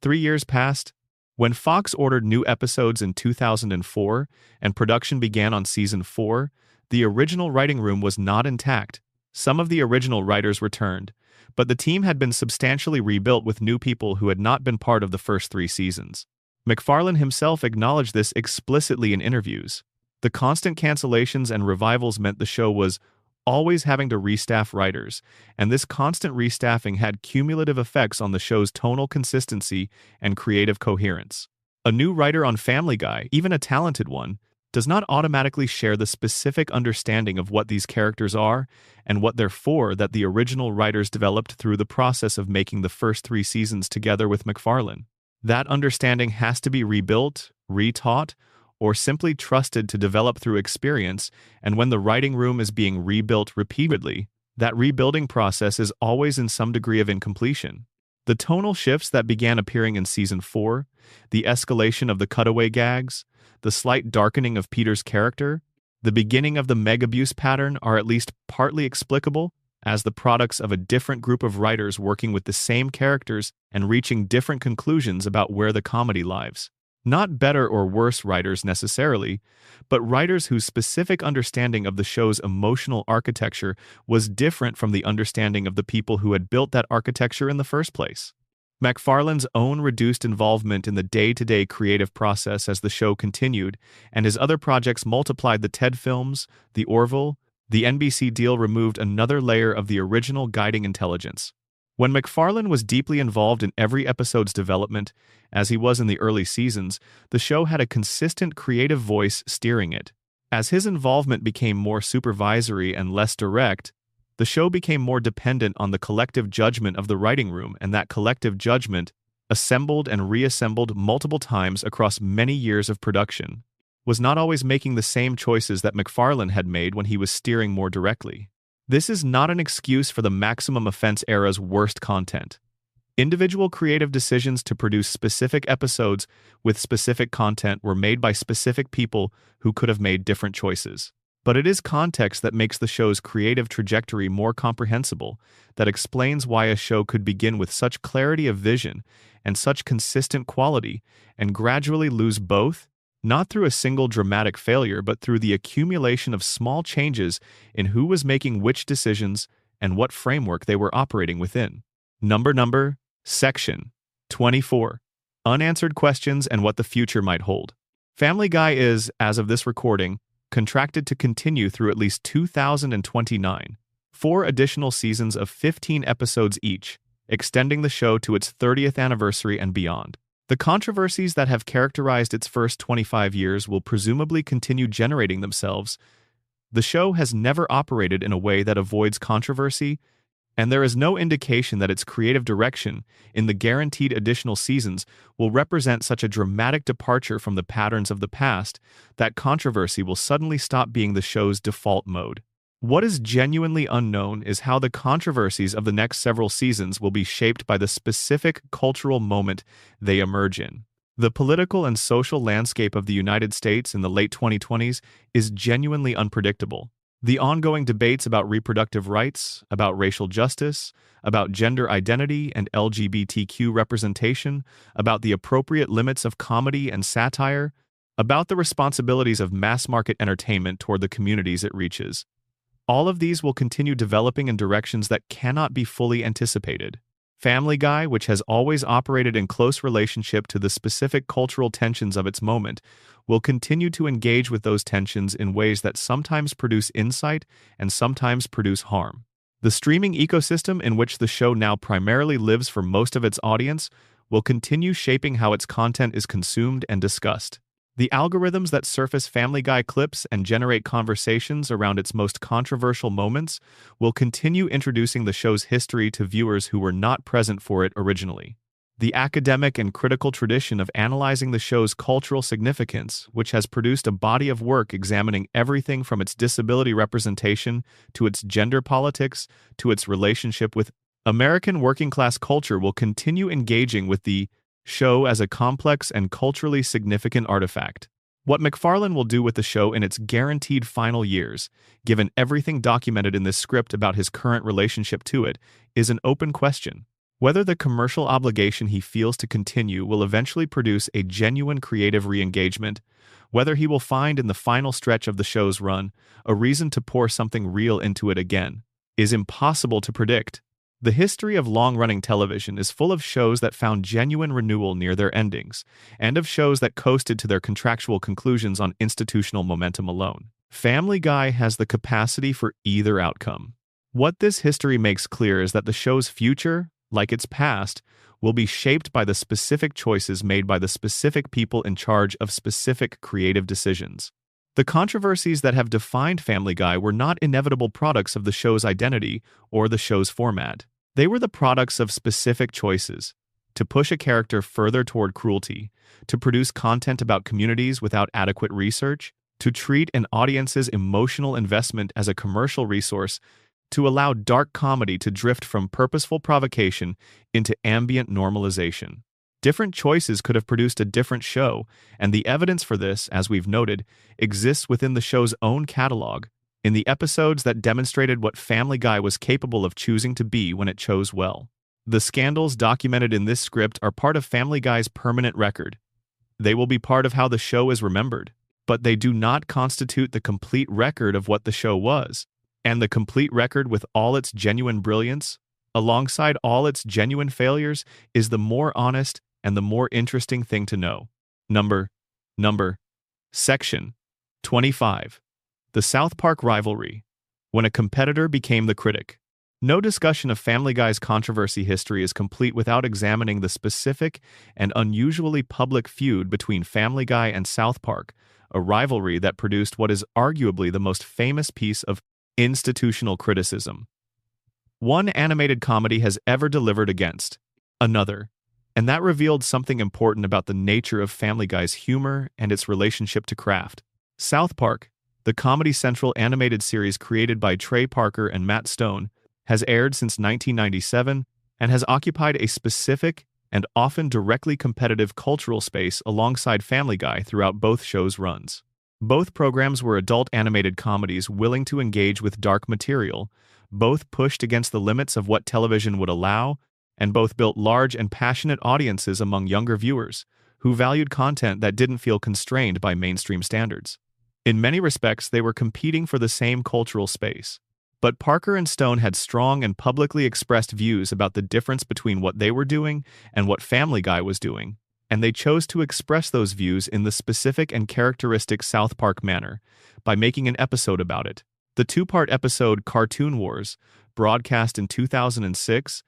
3 years passed. When Fox ordered new episodes in 2004 and production began on season 4, the original writing room was not intact. Some of the original writers returned, but the team had been substantially rebuilt with new people who had not been part of the first 3 seasons. MacFarlane himself acknowledged this explicitly in interviews. The constant cancellations and revivals meant the show was always having to restaff writers, and this constant restaffing had cumulative effects on the show's tonal consistency and creative coherence. A new writer on Family Guy, even a talented one, does not automatically share the specific understanding of what these characters are and what they're for that the original writers developed through the process of making the first 3 seasons together with MacFarlane. That understanding has to be rebuilt, retaught, or simply trusted to develop through experience, and when the writing room is being rebuilt repeatedly, that rebuilding process is always in some degree of incompletion. The tonal shifts that began appearing in season 4, the escalation of the cutaway gags, the slight darkening of Peter's character, the beginning of the Meg abuse pattern are at least partly explicable as the products of a different group of writers working with the same characters and reaching different conclusions about where the comedy lives. Not better or worse writers necessarily, but writers whose specific understanding of the show's emotional architecture was different from the understanding of the people who had built that architecture in the first place. MacFarlane's own reduced involvement in the day-to-day creative process as the show continued, and his other projects multiplied the TED films, the Orville, the NBC deal removed another layer of the original guiding intelligence. When MacFarlane was deeply involved in every episode's development, as he was in the early seasons, the show had a consistent creative voice steering it. As his involvement became more supervisory and less direct, the show became more dependent on the collective judgment of the writing room, and that collective judgment, assembled and reassembled multiple times across many years of production, was not always making the same choices that MacFarlane had made when he was steering more directly. This is not an excuse for the Maximum Offense era's worst content. Individual creative decisions to produce specific episodes with specific content were made by specific people who could have made different choices. But it is context that makes the show's creative trajectory more comprehensible, that explains why a show could begin with such clarity of vision and such consistent quality and gradually lose both, not through a single dramatic failure, but through the accumulation of small changes in who was making which decisions and what framework they were operating within. Section 24. Unanswered questions and what the future might hold. Family Guy is, as of this recording, contracted to continue through at least 2029, 4 additional seasons of 15 episodes each, extending the show to its 30th anniversary and beyond. The controversies that have characterized its first 25 years will presumably continue generating themselves. The show has never operated in a way that avoids controversy, and there is no indication that its creative direction in the guaranteed additional seasons will represent such a dramatic departure from the patterns of the past that controversy will suddenly stop being the show's default mode. What is genuinely unknown is how the controversies of the next several seasons will be shaped by the specific cultural moment they emerge in. The political and social landscape of the United States in the late 2020s is genuinely unpredictable. The ongoing debates about reproductive rights, about racial justice, about gender identity and LGBTQ representation, about the appropriate limits of comedy and satire, about the responsibilities of mass-market entertainment toward the communities it reaches. All of these will continue developing in directions that cannot be fully anticipated. Family Guy, which has always operated in close relationship to the specific cultural tensions of its moment, will continue to engage with those tensions in ways that sometimes produce insight and sometimes produce harm. The streaming ecosystem in which the show now primarily lives for most of its audience will continue shaping how its content is consumed and discussed. The algorithms that surface Family Guy clips and generate conversations around its most controversial moments will continue introducing the show's history to viewers who were not present for it originally. The academic and critical tradition of analyzing the show's cultural significance, which has produced a body of work examining everything from its disability representation to its gender politics to its relationship with American working-class culture, will continue engaging with the show as a complex and culturally significant artifact. What MacFarlane will do with the show in its guaranteed final years, given everything documented in this script about his current relationship to it, is an open question. Whether the commercial obligation he feels to continue will eventually produce a genuine creative re-engagement, whether he will find in the final stretch of the show's run a reason to pour something real into it again, is impossible to predict. The history of long-running television is full of shows that found genuine renewal near their endings, and of shows that coasted to their contractual conclusions on institutional momentum alone. Family Guy has the capacity for either outcome. What this history makes clear is that the show's future, like its past, will be shaped by the specific choices made by the specific people in charge of specific creative decisions. The controversies that have defined Family Guy were not inevitable products of the show's identity or the show's format. They were the products of specific choices: to push a character further toward cruelty, to produce content about communities without adequate research, to treat an audience's emotional investment as a commercial resource, to allow dark comedy to drift from purposeful provocation into ambient normalization. Different choices could have produced a different show, and the evidence for this, as we've noted, exists within the show's own catalog, in the episodes that demonstrated what Family Guy was capable of choosing to be when it chose well. The scandals documented in this script are part of Family Guy's permanent record. They will be part of how the show is remembered, but they do not constitute the complete record of what the show was. And the complete record with all its genuine brilliance, alongside all its genuine failures, is the more honest and the more interesting thing to know. Number Section 25. The South Park Rivalry. When a competitor became the critic. No discussion of Family Guy's controversy history is complete without examining the specific and unusually public feud between Family Guy and South Park, a rivalry that produced what is arguably the most famous piece of institutional criticism one animated comedy has ever delivered against another, and that revealed something important about the nature of Family Guy's humor and its relationship to craft. South Park, the Comedy Central animated series created by Trey Parker and Matt Stone, has aired since 1997 and has occupied a specific and often directly competitive cultural space alongside Family Guy throughout both shows' runs. Both programs were adult animated comedies willing to engage with dark material, both pushed against the limits of what television would allow, and both built large and passionate audiences among younger viewers, who valued content that didn't feel constrained by mainstream standards. In many respects, they were competing for the same cultural space. But Parker and Stone had strong and publicly expressed views about the difference between what they were doing and what Family Guy was doing, and they chose to express those views in the specific and characteristic South Park manner, by making an episode about it. The two-part episode Cartoon Wars, broadcast in 2006,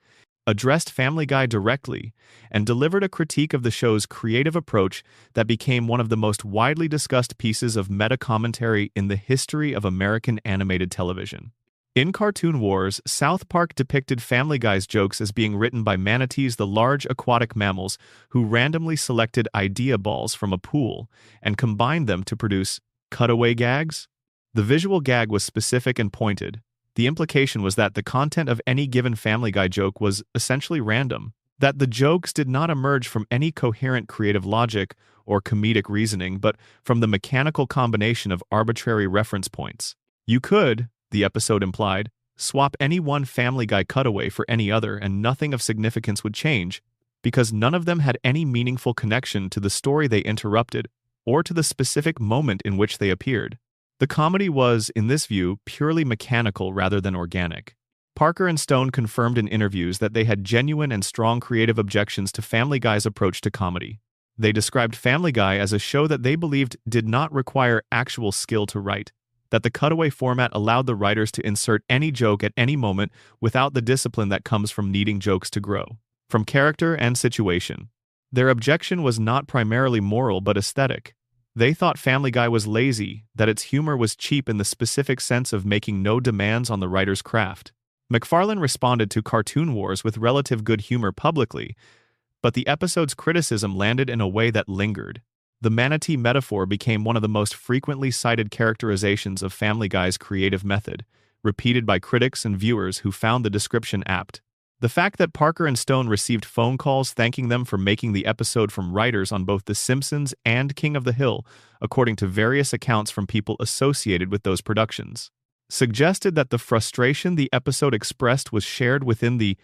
addressed Family Guy directly and delivered a critique of the show's creative approach that became one of the most widely discussed pieces of meta-commentary in the history of American animated television. In Cartoon Wars, South Park depicted Family Guy's jokes as being written by manatees, the large aquatic mammals who randomly selected idea balls from a pool and combined them to produce cutaway gags. The visual gag was specific and pointed. The implication was that the content of any given Family Guy joke was essentially random, that the jokes did not emerge from any coherent creative logic or comedic reasoning, but from the mechanical combination of arbitrary reference points. You could, the episode implied, swap any one Family Guy cutaway for any other and nothing of significance would change, because none of them had any meaningful connection to the story they interrupted or to the specific moment in which they appeared. The comedy was, in this view, purely mechanical rather than organic. Parker and Stone confirmed in interviews that they had genuine and strong creative objections to Family Guy's approach to comedy. They described Family Guy as a show that they believed did not require actual skill to write, that the cutaway format allowed the writers to insert any joke at any moment without the discipline that comes from needing jokes to grow from character and situation. Their objection was not primarily moral but aesthetic. They thought Family Guy was lazy, that its humor was cheap in the specific sense of making no demands on the writer's craft. McFarlane responded to Cartoon Wars with relative good humor publicly, but the episode's criticism landed in a way that lingered. The manatee metaphor became one of the most frequently cited characterizations of Family Guy's creative method, repeated by critics and viewers who found the description apt. The fact that Parker and Stone received phone calls thanking them for making the episode from writers on both The Simpsons and King of the Hill, according to various accounts from people associated with those productions, suggested that the frustration the episode expressed was shared within the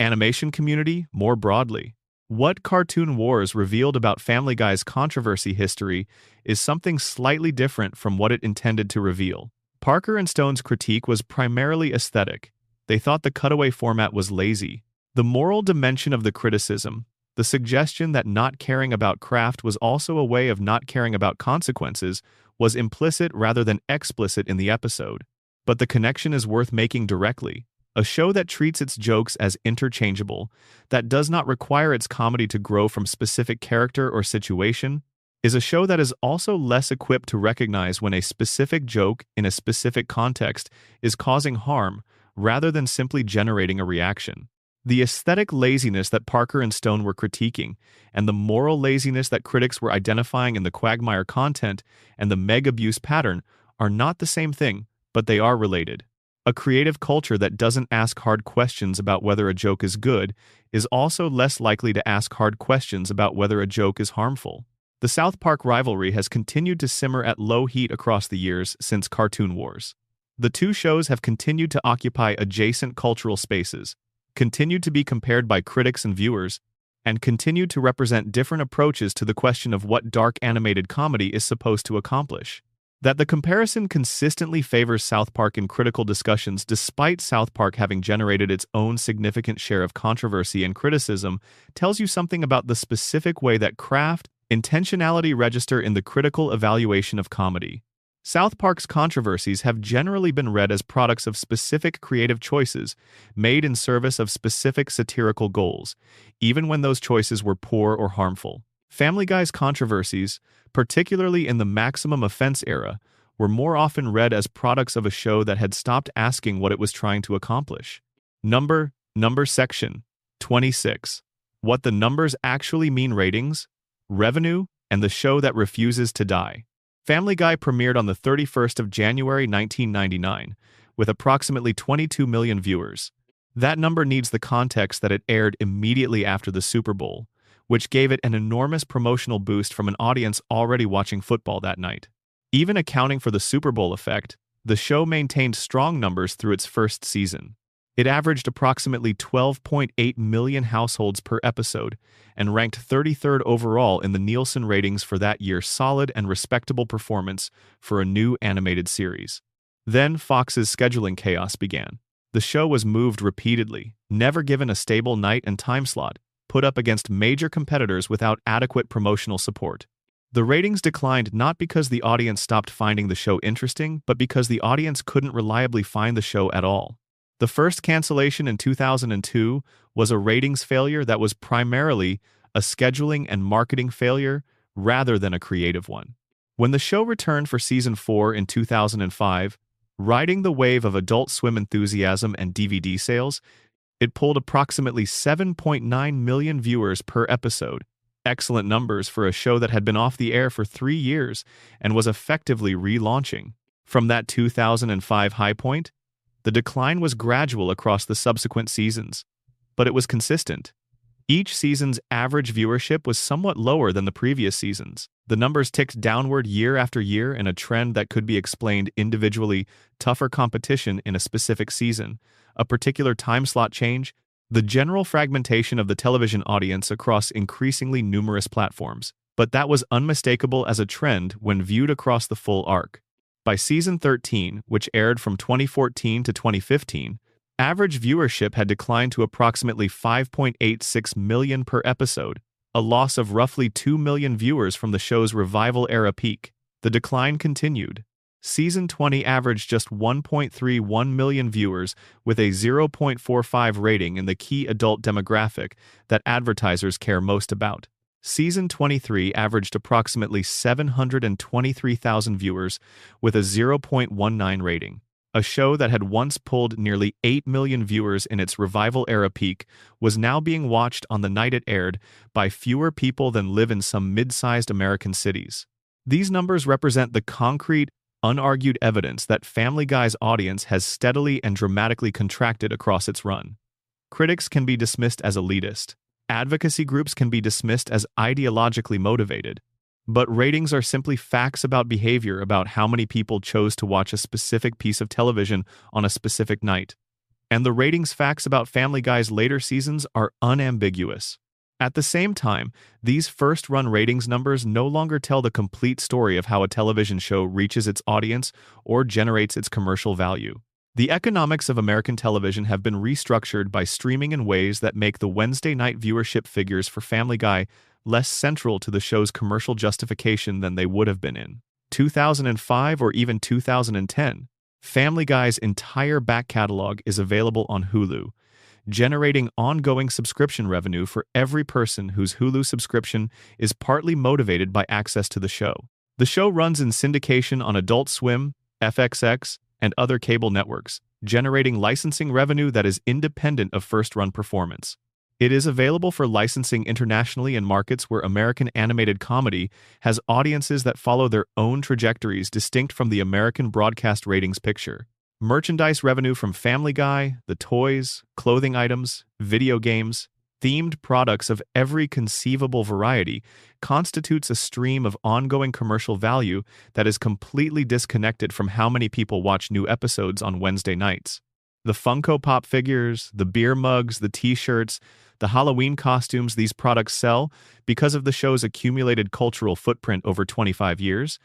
animation community more broadly. What Cartoon Wars revealed about Family Guy's controversy history is something slightly different from what it intended to reveal. Parker and Stone's critique was primarily aesthetic. They thought the cutaway format was lazy. The moral dimension of the criticism, the suggestion that not caring about craft was also a way of not caring about consequences, was implicit rather than explicit in the episode. But the connection is worth making directly. A show that treats its jokes as interchangeable, that does not require its comedy to grow from specific character or situation, is a show that is also less equipped to recognize when a specific joke in a specific context is causing harm rather than simply generating a reaction. The aesthetic laziness that Parker and Stone were critiquing, and the moral laziness that critics were identifying in the Quagmire content and the Meg abuse pattern are not the same thing, but they are related. A creative culture that doesn't ask hard questions about whether a joke is good is also less likely to ask hard questions about whether a joke is harmful. The South Park rivalry has continued to simmer at low heat across the years since Cartoon Wars. The two shows have continued to occupy adjacent cultural spaces, continued to be compared by critics and viewers, and continued to represent different approaches to the question of what dark animated comedy is supposed to accomplish. That the comparison consistently favors South Park in critical discussions despite South Park having generated its own significant share of controversy and criticism tells you something about the specific way that craft, intentionality register in the critical evaluation of comedy. South Park's controversies have generally been read as products of specific creative choices made in service of specific satirical goals, even when those choices were poor or harmful. Family Guy's controversies, particularly in the maximum offense era, were more often read as products of a show that had stopped asking what it was trying to accomplish. Number section 26. What the numbers actually mean: ratings, revenue, and the show that refuses to die. Family Guy premiered on the 31st of January 1999, with approximately 22 million viewers. That number needs the context that it aired immediately after the Super Bowl, which gave it an enormous promotional boost from an audience already watching football that night. Even accounting for the Super Bowl effect, the show maintained strong numbers through its first season. It averaged approximately 12.8 million households per episode and ranked 33rd overall in the Nielsen ratings for that year. Solid and respectable performance for a new animated series. Then Fox's scheduling chaos began. The show was moved repeatedly, never given a stable night and time slot, put up against major competitors without adequate promotional support. The ratings declined not because the audience stopped finding the show interesting, but because the audience couldn't reliably find the show at all. The first cancellation in 2002 was a ratings failure that was primarily a scheduling and marketing failure rather than a creative one. When the show returned for Season 4 in 2005, riding the wave of Adult Swim enthusiasm and DVD sales, it pulled approximately 7.9 million viewers per episode. Excellent numbers for a show that had been off the air for 3 years and was effectively relaunching. From that 2005 high point, the decline was gradual across the subsequent seasons, but it was consistent. Each season's average viewership was somewhat lower than the previous seasons. The numbers ticked downward year after year in a trend that could be explained individually: tougher competition in a specific season, a particular time slot change, the general fragmentation of the television audience across increasingly numerous platforms. But that was unmistakable as a trend when viewed across the full arc. By Season 13, which aired from 2014 to 2015, average viewership had declined to approximately 5.86 million per episode, a loss of roughly 2 million viewers from the show's revival-era peak. The decline continued. Season 20 averaged just 1.31 million viewers with a 0.45 rating in the key adult demographic that advertisers care most about. Season 23 averaged approximately 723,000 viewers with a 0.19 rating. A show that had once pulled nearly 8 million viewers in its revival-era peak was now being watched on the night it aired by fewer people than live in some mid-sized American cities. These numbers represent the concrete, unargued evidence that Family Guy's audience has steadily and dramatically contracted across its run. Critics can be dismissed as elitist. Advocacy groups can be dismissed as ideologically motivated. But ratings are simply facts about behavior, about how many people chose to watch a specific piece of television on a specific night. And the ratings facts about Family Guy's later seasons are unambiguous. At the same time, these first-run ratings numbers no longer tell the complete story of how a television show reaches its audience or generates its commercial value. The economics of American television have been restructured by streaming in ways that make the Wednesday night viewership figures for Family Guy less central to the show's commercial justification than they would have been in 2005 or even 2010. Family Guy's entire back catalog is available on Hulu, generating ongoing subscription revenue for every person whose Hulu subscription is partly motivated by access to the show. The show runs in syndication on Adult Swim, FXX, and other cable networks, generating licensing revenue that is independent of first-run performance. It is available for licensing internationally in markets where American animated comedy has audiences that follow their own trajectories distinct from the American broadcast ratings picture. Merchandise revenue from Family Guy, the toys, clothing items, video games, themed products of every conceivable variety constitutes a stream of ongoing commercial value that is completely disconnected from how many people watch new episodes on Wednesday nights. The Funko Pop figures, the beer mugs, the t-shirts, the Halloween costumes these products sell because of the show's accumulated cultural footprint over 25 years,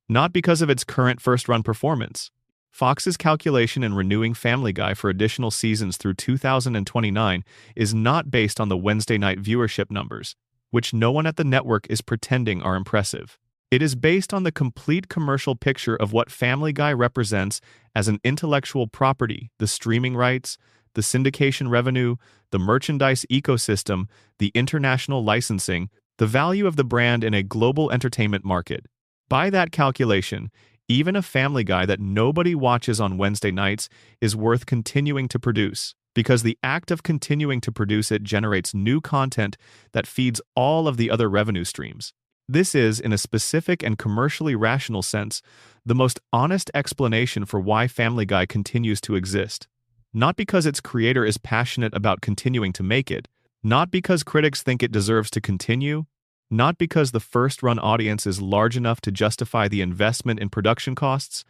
not because of its current first-run performance. Fox's calculation in renewing Family Guy for additional seasons through 2029 is not based on the Wednesday night viewership numbers, which no one at the network is pretending are impressive. It is based on the complete commercial picture of what Family Guy represents as an intellectual property, the streaming rights, the syndication revenue, the merchandise ecosystem, the international licensing, the value of the brand in a global entertainment market. By that calculation, even a Family Guy that nobody watches on Wednesday nights is worth continuing to produce, because the act of continuing to produce it generates new content that feeds all of the other revenue streams. This is, in a specific and commercially rational sense, the most honest explanation for why Family Guy continues to exist. Not because its creator is passionate about continuing to make it, not because critics think it deserves to continue, not because the first-run audience is large enough to justify the investment in production costs,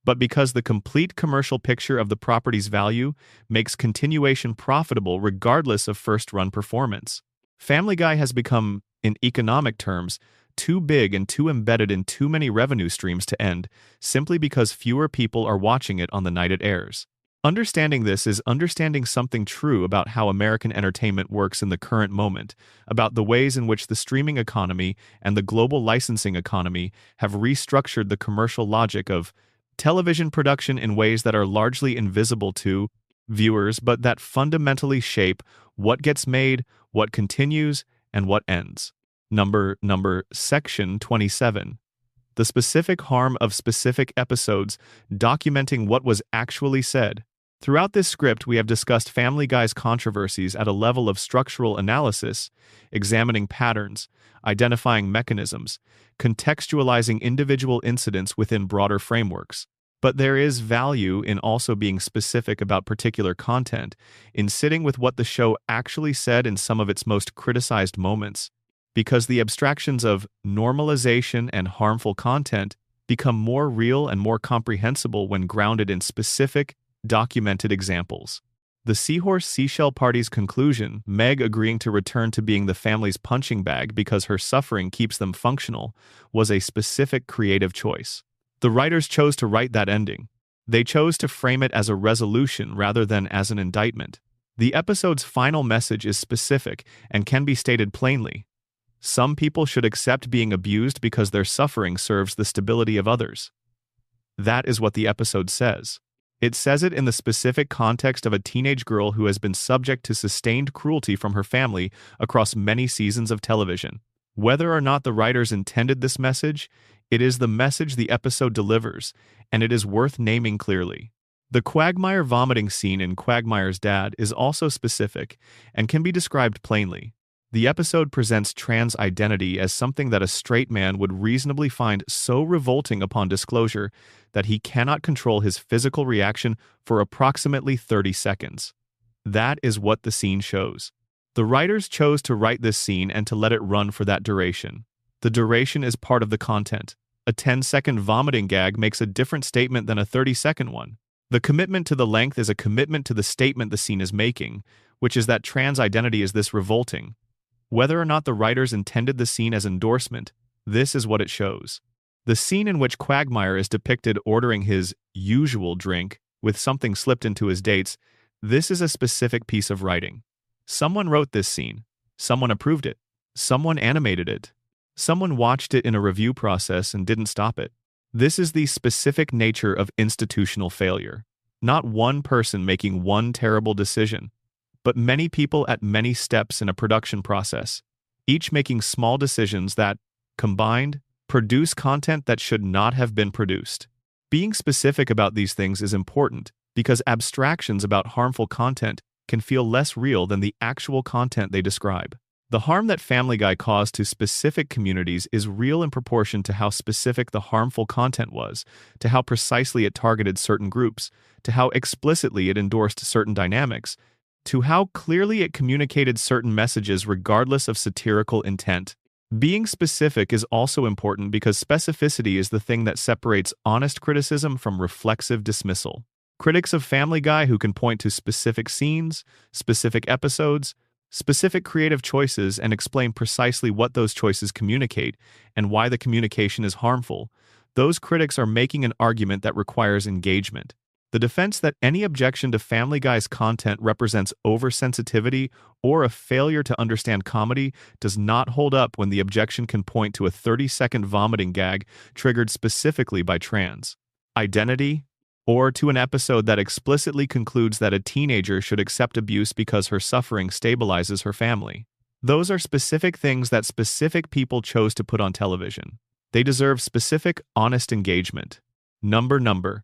but because the complete commercial picture of the property's value makes continuation profitable regardless of first-run performance. Family Guy has become, in economic terms, too big and too embedded in too many revenue streams to end, simply because fewer people are watching it on the night it airs. Understanding this is understanding something true about how American entertainment works in the current moment, about the ways in which the streaming economy and the global licensing economy have restructured the commercial logic of television production in ways that are largely invisible to viewers, but that fundamentally shape what gets made, what continues, and what ends. Section 27. The specific harm of specific episodes, documenting what was actually said. Throughout this script, we have discussed Family Guy's controversies at a level of structural analysis, examining patterns, identifying mechanisms, contextualizing individual incidents within broader frameworks. But there is value in also being specific about particular content, in sitting with what the show actually said in some of its most criticized moments, because the abstractions of normalization and harmful content become more real and more comprehensible when grounded in specific, documented examples. The Seahorse Seashell Party's conclusion, Meg agreeing to return to being the family's punching bag because her suffering keeps them functional, was a specific creative choice. The writers chose to write that ending. They chose to frame it as a resolution rather than as an indictment. The episode's final message is specific and can be stated plainly. Some people should accept being abused because their suffering serves the stability of others. That is what the episode says. It says it in the specific context of a teenage girl who has been subject to sustained cruelty from her family across many seasons of television. Whether or not the writers intended this message, it is the message the episode delivers, and it is worth naming clearly. The Quagmire vomiting scene in Quagmire's Dad is also specific and can be described plainly. The episode presents trans identity as something that a straight man would reasonably find so revolting upon disclosure that he cannot control his physical reaction for approximately 30 seconds. That is what the scene shows. The writers chose to write this scene and to let it run for that duration. The duration is part of the content. A 10-second vomiting gag makes a different statement than a 30-second one. The commitment to the length is a commitment to the statement the scene is making, which is that trans identity is this revolting. Whether or not the writers intended the scene as endorsement, this is what it shows. The scene in which Quagmire is depicted ordering his usual drink with something slipped into his dates, this is a specific piece of writing. Someone wrote this scene. Someone approved it. Someone animated it. Someone watched it in a review process and didn't stop it. This is the specific nature of institutional failure. Not one person making one terrible decision, but many people at many steps in a production process, each making small decisions that, combined, produce content that should not have been produced. Being specific about these things is important because abstractions about harmful content can feel less real than the actual content they describe. The harm that Family Guy caused to specific communities is real in proportion to how specific the harmful content was, to how precisely it targeted certain groups, to how explicitly it endorsed certain dynamics, to how clearly it communicated certain messages regardless of satirical intent. Being specific is also important because specificity is the thing that separates honest criticism from reflexive dismissal. Critics of Family Guy who can point to specific scenes, specific episodes, specific creative choices and explain precisely what those choices communicate and why the communication is harmful. Those critics are making an argument that requires engagement. The defense that any objection to Family Guy's content represents oversensitivity or a failure to understand comedy does not hold up when the objection can point to a 30-second vomiting gag triggered specifically by trans identity, or to an episode that explicitly concludes that a teenager should accept abuse because her suffering stabilizes her family. Those are specific things that specific people chose to put on television. They deserve specific, honest engagement. Number.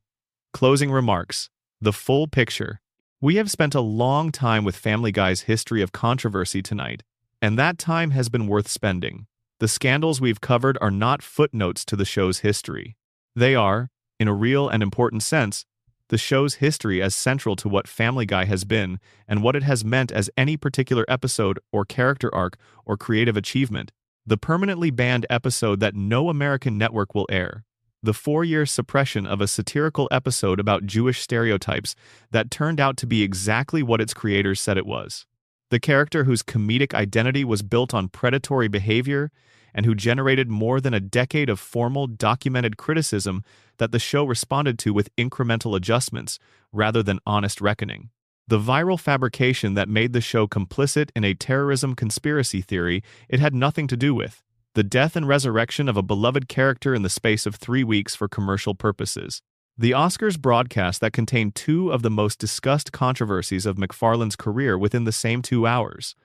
Closing remarks. The full picture. We have spent a long time with Family Guy's history of controversy tonight, and that time has been worth spending. The scandals we've covered are not footnotes to the show's history. They are, in a real and important sense, the show's history as central to what Family Guy has been and what it has meant as any particular episode or character arc or creative achievement. The permanently banned episode that no American network will air. The 4-year suppression of a satirical episode about Jewish stereotypes that turned out to be exactly what its creators said it was. The character whose comedic identity was built on predatory behavior and who generated more than a decade of formal, documented criticism that the show responded to with incremental adjustments rather than honest reckoning. The viral fabrication that made the show complicit in a terrorism conspiracy theory it had nothing to do with. The death and resurrection of a beloved character in the space of 3 weeks for commercial purposes. The Oscars broadcast that contained 2 of the most discussed controversies of MacFarlane's career within the same 2 hours.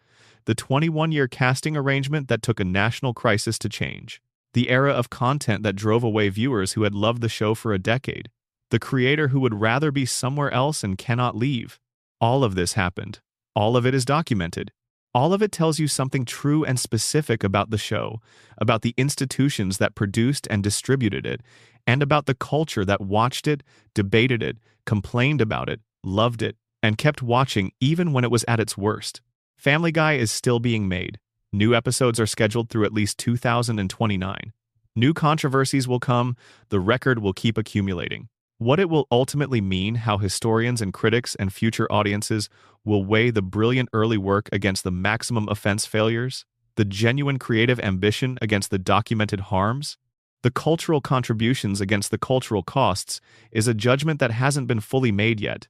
The 21-year casting arrangement that took a national crisis to change. The era of content that drove away viewers who had loved the show for a decade. The creator who would rather be somewhere else and cannot leave. All of this happened. All of it is documented. All of it tells you something true and specific about the show, about the institutions that produced and distributed it, and about the culture that watched it, debated it, complained about it, loved it, and kept watching even when it was at its worst. Family Guy is still being made. New episodes are scheduled through at least 2029. New controversies will come, the record will keep accumulating. What it will ultimately mean, how historians and critics and future audiences will weigh the brilliant early work against the maximum offense failures, the genuine creative ambition against the documented harms, the cultural contributions against the cultural costs, is a judgment that hasn't been fully made yet.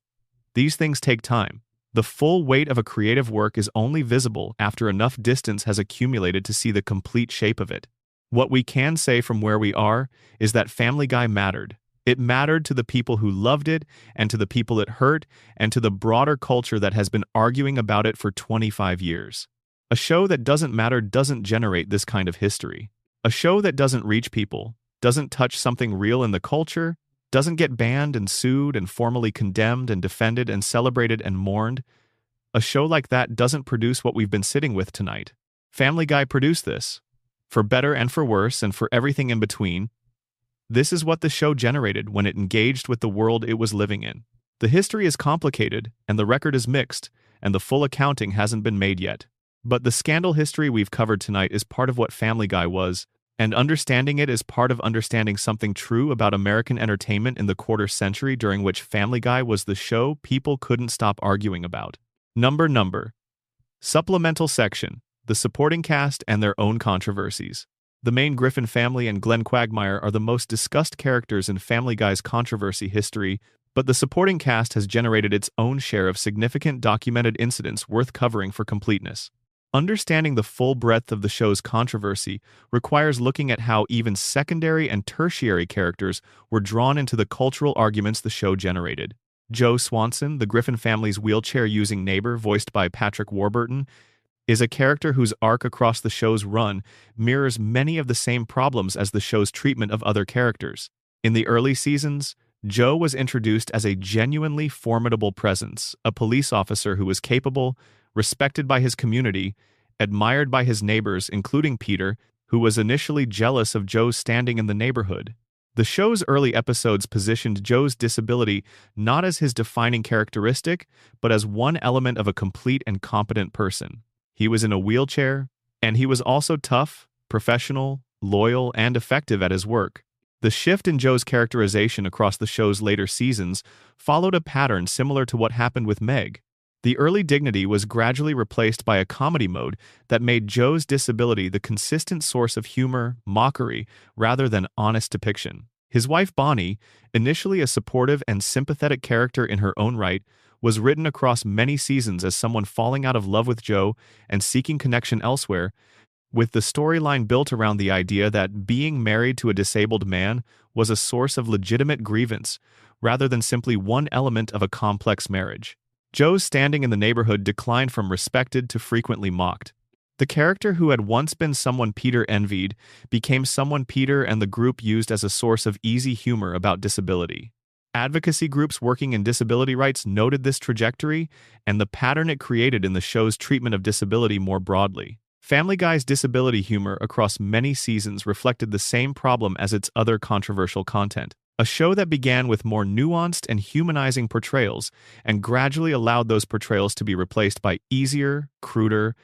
These things take time. The full weight of a creative work is only visible after enough distance has accumulated to see the complete shape of it. What we can say from where we are is that Family Guy mattered. It mattered to the people who loved it, and to the people it hurt, and to the broader culture that has been arguing about it for 25 years. A show that doesn't matter doesn't generate this kind of history. A show that doesn't reach people, doesn't touch something real in the culture, doesn't get banned and sued and formally condemned and defended and celebrated and mourned. A show like that doesn't produce what we've been sitting with tonight. Family Guy produced this. For better and for worse and for everything in between. This is what the show generated when it engaged with the world it was living in. The history is complicated, and the record is mixed, and the full accounting hasn't been made yet. But the scandal history we've covered tonight is part of what Family Guy was, and understanding it is part of understanding something true about American entertainment in the quarter century during which Family Guy was the show people couldn't stop arguing about. Number. Supplemental section. The supporting cast and their own controversies. The main Griffin family and Glenn Quagmire are the most discussed characters in Family Guy's controversy history, but the supporting cast has generated its own share of significant documented incidents worth covering for completeness. Understanding the full breadth of the show's controversy requires looking at how even secondary and tertiary characters were drawn into the cultural arguments the show generated. Joe Swanson, the Griffin family's wheelchair-using neighbor voiced by Patrick Warburton, is a character whose arc across the show's run mirrors many of the same problems as the show's treatment of other characters. In the early seasons, Joe was introduced as a genuinely formidable presence, a police officer who was capable, respected by his community, admired by his neighbors, including Peter, who was initially jealous of Joe's standing in the neighborhood. The show's early episodes positioned Joe's disability not as his defining characteristic, but as one element of a complete and competent person. He was in a wheelchair, and he was also tough, professional, loyal, and effective at his work. The shift in Joe's characterization across the show's later seasons followed a pattern similar to what happened with Meg. The early dignity was gradually replaced by a comedy mode that made Joe's disability the consistent source of humor, mockery, rather than honest depiction. His wife Bonnie, initially a supportive and sympathetic character in her own right, was written across many seasons as someone falling out of love with Joe and seeking connection elsewhere, with the storyline built around the idea that being married to a disabled man was a source of legitimate grievance, rather than simply one element of a complex marriage. Joe's standing in the neighborhood declined from respected to frequently mocked. The character who had once been someone Peter envied became someone Peter and the group used as a source of easy humor about disability. Advocacy groups working in disability rights noted this trajectory and the pattern it created in the show's treatment of disability more broadly. Family Guy's disability humor across many seasons reflected the same problem as its other controversial content. A show that began with more nuanced and humanizing portrayals and gradually allowed those portrayals to be replaced by easier, cruder,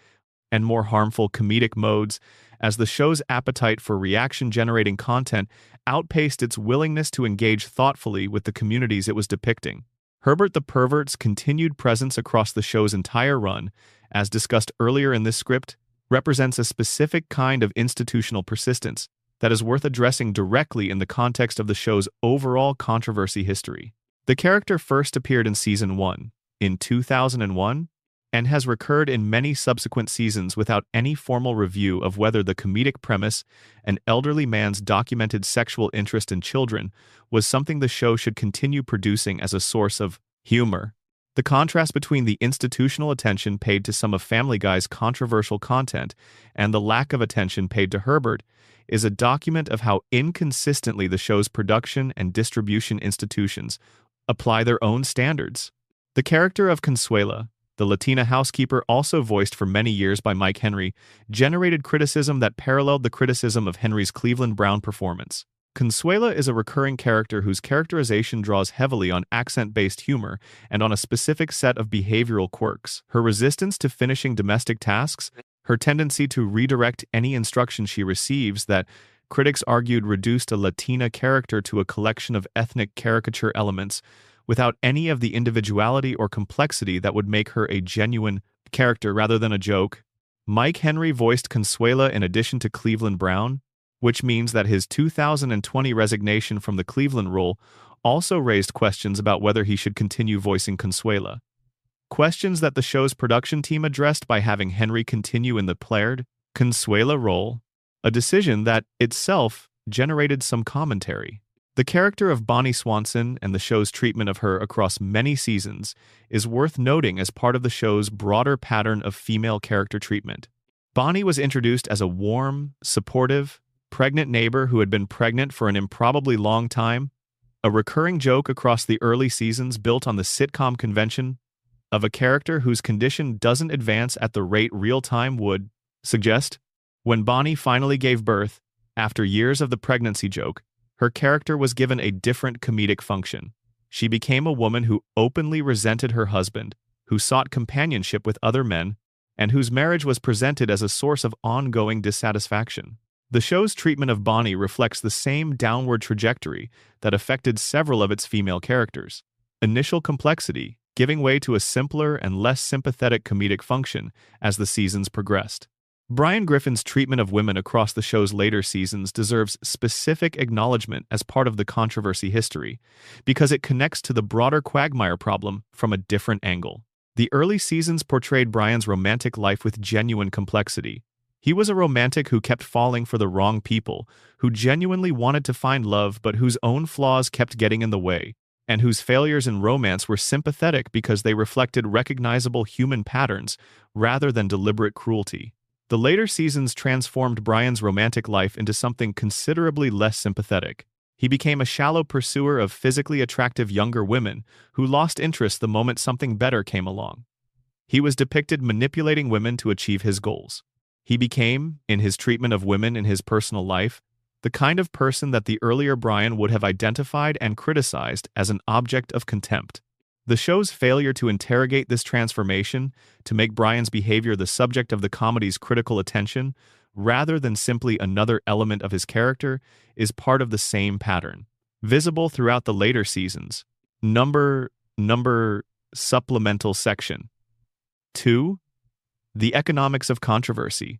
and more harmful comedic modes as the show's appetite for reaction-generating content outpaced its willingness to engage thoughtfully with the communities it was depicting. Herbert the Pervert's continued presence across the show's entire run, as discussed earlier in this script, represents a specific kind of institutional persistence that is worth addressing directly in the context of the show's overall controversy history. The character first appeared in Season 1, in 2001, and has recurred in many subsequent seasons without any formal review of whether the comedic premise, an elderly man's documented sexual interest in children, was something the show should continue producing as a source of humor. The contrast between the institutional attention paid to some of Family Guy's controversial content and the lack of attention paid to Herbert is a document of how inconsistently the show's production and distribution institutions apply their own standards. The character of Consuela, the Latina housekeeper also voiced for many years by Mike Henry, generated criticism that paralleled the criticism of Henry's Cleveland Brown performance. Consuela is a recurring character whose characterization draws heavily on accent-based humor and on a specific set of behavioral quirks. Her resistance to finishing domestic tasks, her tendency to redirect any instruction she receives that critics argued reduced a Latina character to a collection of ethnic caricature elements without any of the individuality or complexity that would make her a genuine character rather than a joke. Mike Henry voiced Consuela in addition to Cleveland Brown, which means that his 2020 resignation from the Cleveland role also raised questions about whether he should continue voicing Consuela. Questions that the show's production team addressed by having Henry continue in the paired Consuela role, a decision that itself generated some commentary. The character of Bonnie Swanson and the show's treatment of her across many seasons is worth noting as part of the show's broader pattern of female character treatment. Bonnie was introduced as a warm, supportive, pregnant neighbor who had been pregnant for an improbably long time, a recurring joke across the early seasons built on the sitcom convention of a character whose condition doesn't advance at the rate real time would suggest. When Bonnie finally gave birth, after years of the pregnancy joke, her character was given a different comedic function. She became a woman who openly resented her husband, who sought companionship with other men, and whose marriage was presented as a source of ongoing dissatisfaction. The show's treatment of Bonnie reflects the same downward trajectory that affected several of its female characters. Initial complexity, giving way to a simpler and less sympathetic comedic function as the seasons progressed. Brian Griffin's treatment of women across the show's later seasons deserves specific acknowledgement as part of the controversy history, because it connects to the broader Quagmire problem from a different angle. The early seasons portrayed Brian's romantic life with genuine complexity. He was a romantic who kept falling for the wrong people, who genuinely wanted to find love but whose own flaws kept getting in the way, and whose failures in romance were sympathetic because they reflected recognizable human patterns rather than deliberate cruelty. The later seasons transformed Brian's romantic life into something considerably less sympathetic. He became a shallow pursuer of physically attractive younger women who lost interest the moment something better came along. He was depicted manipulating women to achieve his goals. He became, in his treatment of women in his personal life, the kind of person that the earlier Brian would have identified and criticized as an object of contempt. The show's failure to interrogate this transformation, to make Brian's behavior the subject of the comedy's critical attention, rather than simply another element of his character, is part of the same pattern. Visible throughout the later seasons. Number supplemental section. 2. The economics of controversy.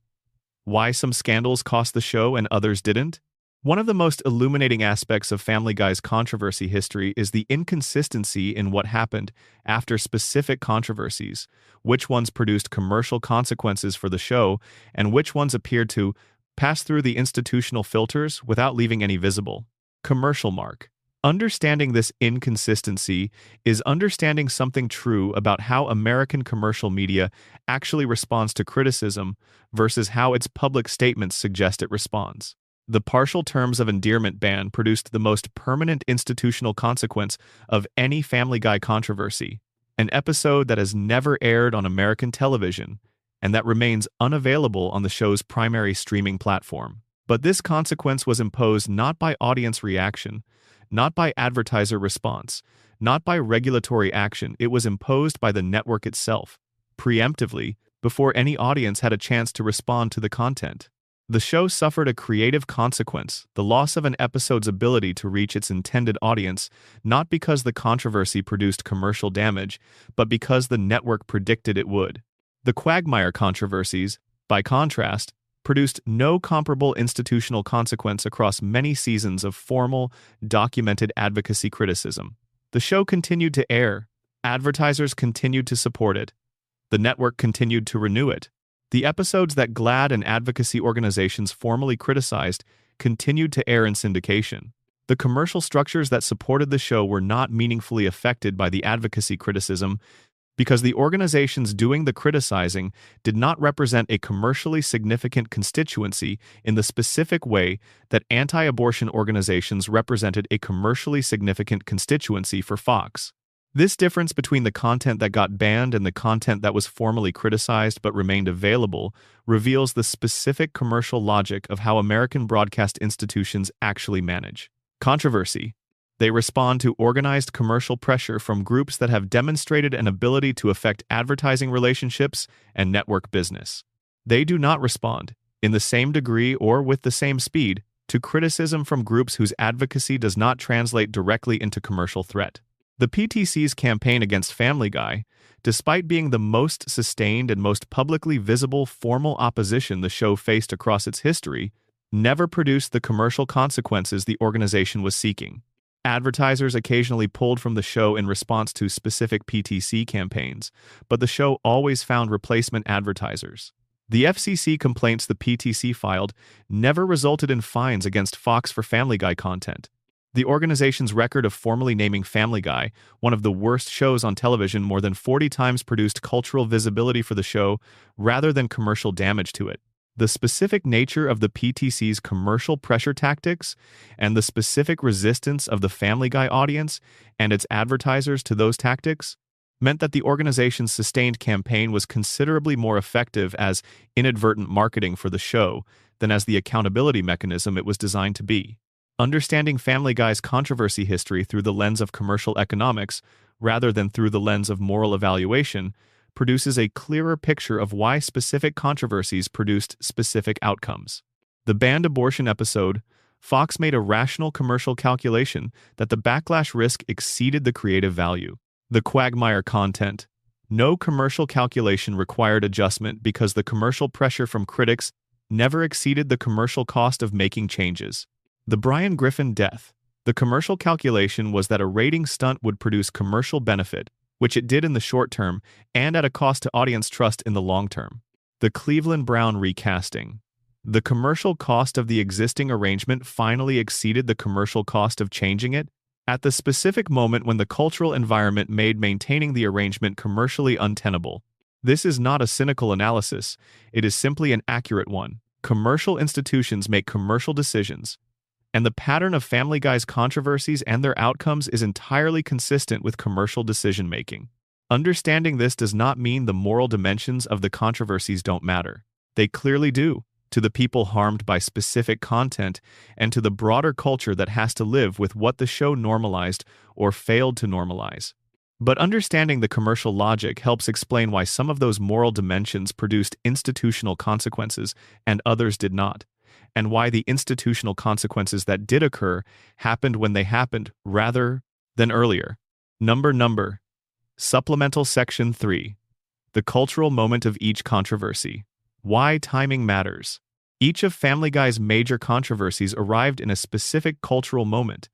Why some scandals cost the show and others didn't? One of the most illuminating aspects of Family Guy's controversy history is the inconsistency in what happened after specific controversies, which ones produced commercial consequences for the show, and which ones appeared to pass through the institutional filters without leaving any visible commercial mark. Understanding this inconsistency is understanding something true about how American commercial media actually responds to criticism versus how its public statements suggest it responds. The partial terms of endearment ban produced the most permanent institutional consequence of any Family Guy controversy, an episode that has never aired on American television and that remains unavailable on the show's primary streaming platform. But this consequence was imposed not by audience reaction, not by advertiser response, not by regulatory action. It was imposed by the network itself, preemptively, before any audience had a chance to respond to the content. The show suffered a creative consequence, the loss of an episode's ability to reach its intended audience, not because the controversy produced commercial damage, but because the network predicted it would. The Quagmire controversies, by contrast, produced no comparable institutional consequence across many seasons of formal, documented advocacy criticism. The show continued to air, advertisers continued to support it, the network continued to renew it. The episodes that GLAAD and advocacy organizations formally criticized continued to air in syndication. The commercial structures that supported the show were not meaningfully affected by the advocacy criticism because the organizations doing the criticizing did not represent a commercially significant constituency in the specific way that anti-abortion organizations represented a commercially significant constituency for Fox. This difference between the content that got banned and the content that was formally criticized but remained available reveals the specific commercial logic of how American broadcast institutions actually manage controversy. They respond to organized commercial pressure from groups that have demonstrated an ability to affect advertising relationships and network business. They do not respond, in the same degree or with the same speed, to criticism from groups whose advocacy does not translate directly into commercial threat. The PTC's campaign against Family Guy, despite being the most sustained and most publicly visible formal opposition the show faced across its history, never produced the commercial consequences the organization was seeking. Advertisers occasionally pulled from the show in response to specific PTC campaigns, but the show always found replacement advertisers. The FCC complaints the PTC filed never resulted in fines against Fox for Family Guy content. The organization's record of formally naming Family Guy one of the worst shows on television more than 40 times produced cultural visibility for the show rather than commercial damage to it. The specific nature of the PTC's commercial pressure tactics and the specific resistance of the Family Guy audience and its advertisers to those tactics meant that the organization's sustained campaign was considerably more effective as inadvertent marketing for the show than as the accountability mechanism it was designed to be. Understanding Family Guy's controversy history through the lens of commercial economics, rather than through the lens of moral evaluation, produces a clearer picture of why specific controversies produced specific outcomes. The banned abortion episode, Fox made a rational commercial calculation that the backlash risk exceeded the creative value. The Quagmire content, no commercial calculation required adjustment because the commercial pressure from critics never exceeded the commercial cost of making changes. The Brian Griffin death. The commercial calculation was that a rating stunt would produce commercial benefit, which it did in the short term, and at a cost to audience trust in the long term. The Cleveland Brown recasting. The commercial cost of the existing arrangement finally exceeded the commercial cost of changing it, at the specific moment when the cultural environment made maintaining the arrangement commercially untenable. This is not a cynical analysis, it is simply an accurate one. Commercial institutions make commercial decisions, and the pattern of Family Guy's controversies and their outcomes is entirely consistent with commercial decision-making. Understanding this does not mean the moral dimensions of the controversies don't matter. They clearly do, to the people harmed by specific content and to the broader culture that has to live with what the show normalized or failed to normalize. But understanding the commercial logic helps explain why some of those moral dimensions produced institutional consequences and others did not, and why the institutional consequences that did occur happened when they happened rather than earlier. Number. Supplemental Section 3. The cultural moment of each controversy. Why timing matters. Each of Family Guy's major controversies arrived in a specific cultural moment,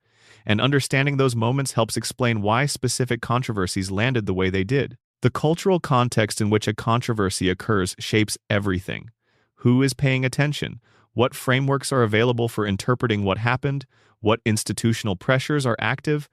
and understanding those moments helps explain why specific controversies landed the way they did. The cultural context in which a controversy occurs shapes everything. Who is paying attention? What frameworks are available for interpreting what happened? What institutional pressures are active?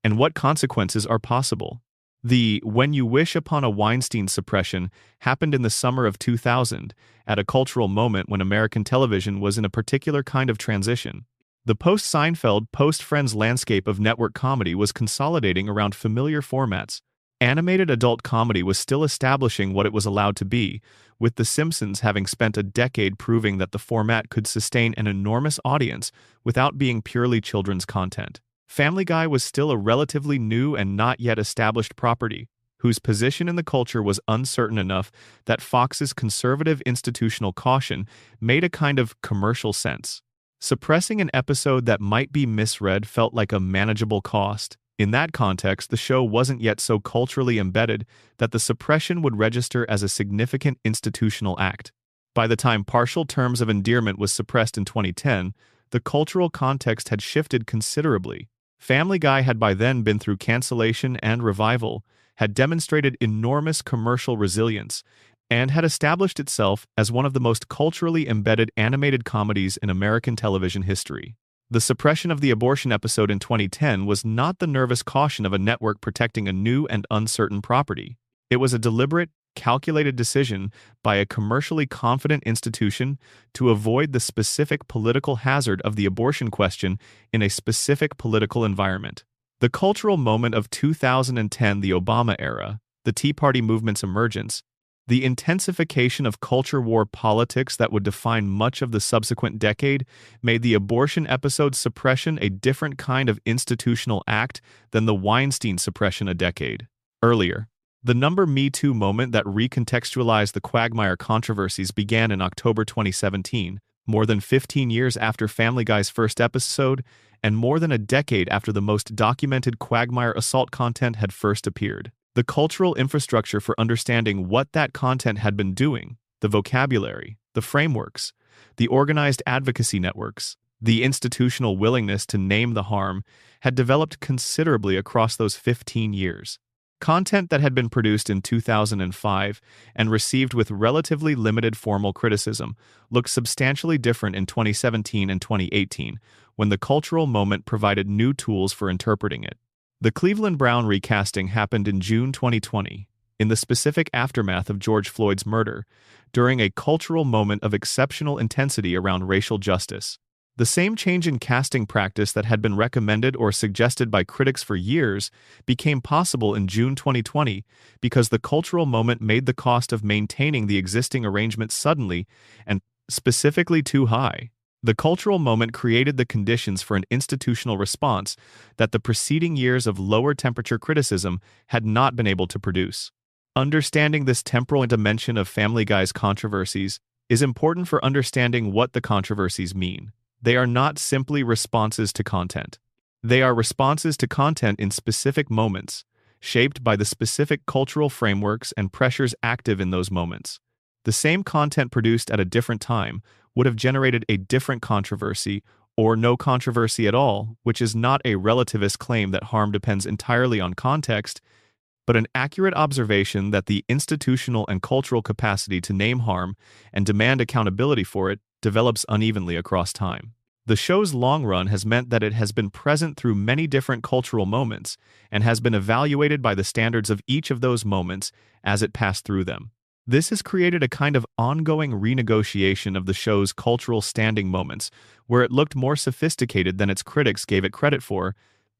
And what consequences are possible? The When You Wish Upon a Weinstein suppression happened in the summer of 2000, at a cultural moment when American television was in a particular kind of transition. The post-Seinfeld, post-Friends landscape of network comedy was consolidating around familiar formats. Animated adult comedy was still establishing what it was allowed to be, with The Simpsons having spent a decade proving that the format could sustain an enormous audience without being purely children's content. Family Guy was still a relatively new and not yet established property, whose position in the culture was uncertain enough that Fox's conservative institutional caution made a kind of commercial sense. Suppressing an episode that might be misread felt like a manageable cost. In that context, the show wasn't yet so culturally embedded that the suppression would register as a significant institutional act. By the time Partial Terms of Endearment was suppressed in 2010, the cultural context had shifted considerably. Family Guy had by then been through cancellation and revival, had demonstrated enormous commercial resilience, and had established itself as one of the most culturally embedded animated comedies in American television history. The suppression of the abortion episode in 2010 was not the nervous caution of a network protecting a new and uncertain property. It was a deliberate, calculated decision by a commercially confident institution to avoid the specific political hazard of the abortion question in a specific political environment. The cultural moment of 2010, the Obama era, the Tea Party movement's emergence, the intensification of culture war politics that would define much of the subsequent decade made the abortion episode suppression a different kind of institutional act than the Weinstein suppression a decade earlier. The Me Too moment that recontextualized the Quagmire controversies began in October 2017, more than 15 years after Family Guy's first episode, and more than a decade after the most documented Quagmire assault content had first appeared. The cultural infrastructure for understanding what that content had been doing, the vocabulary, the frameworks, the organized advocacy networks, the institutional willingness to name the harm, had developed considerably across those 15 years. Content that had been produced in 2005 and received with relatively limited formal criticism looked substantially different in 2017 and 2018, when the cultural moment provided new tools for interpreting it. The Cleveland Brown recasting happened in June 2020, in the specific aftermath of George Floyd's murder, during a cultural moment of exceptional intensity around racial justice. The same change in casting practice that had been recommended or suggested by critics for years became possible in June 2020 because the cultural moment made the cost of maintaining the existing arrangement suddenly and specifically too high. The cultural moment created the conditions for an institutional response that the preceding years of lower temperature criticism had not been able to produce. Understanding this temporal dimension of Family Guy's controversies is important for understanding what the controversies mean. They are not simply responses to content. They are responses to content in specific moments, shaped by the specific cultural frameworks and pressures active in those moments. The same content produced at a different time would have generated a different controversy or no controversy at all, which is not a relativist claim that harm depends entirely on context, but an accurate observation that the institutional and cultural capacity to name harm and demand accountability for it develops unevenly across time. The show's long run has meant that it has been present through many different cultural moments and has been evaluated by the standards of each of those moments as it passed through them. This has created a kind of ongoing renegotiation of the show's cultural standing moments, where it looked more sophisticated than its critics gave it credit for,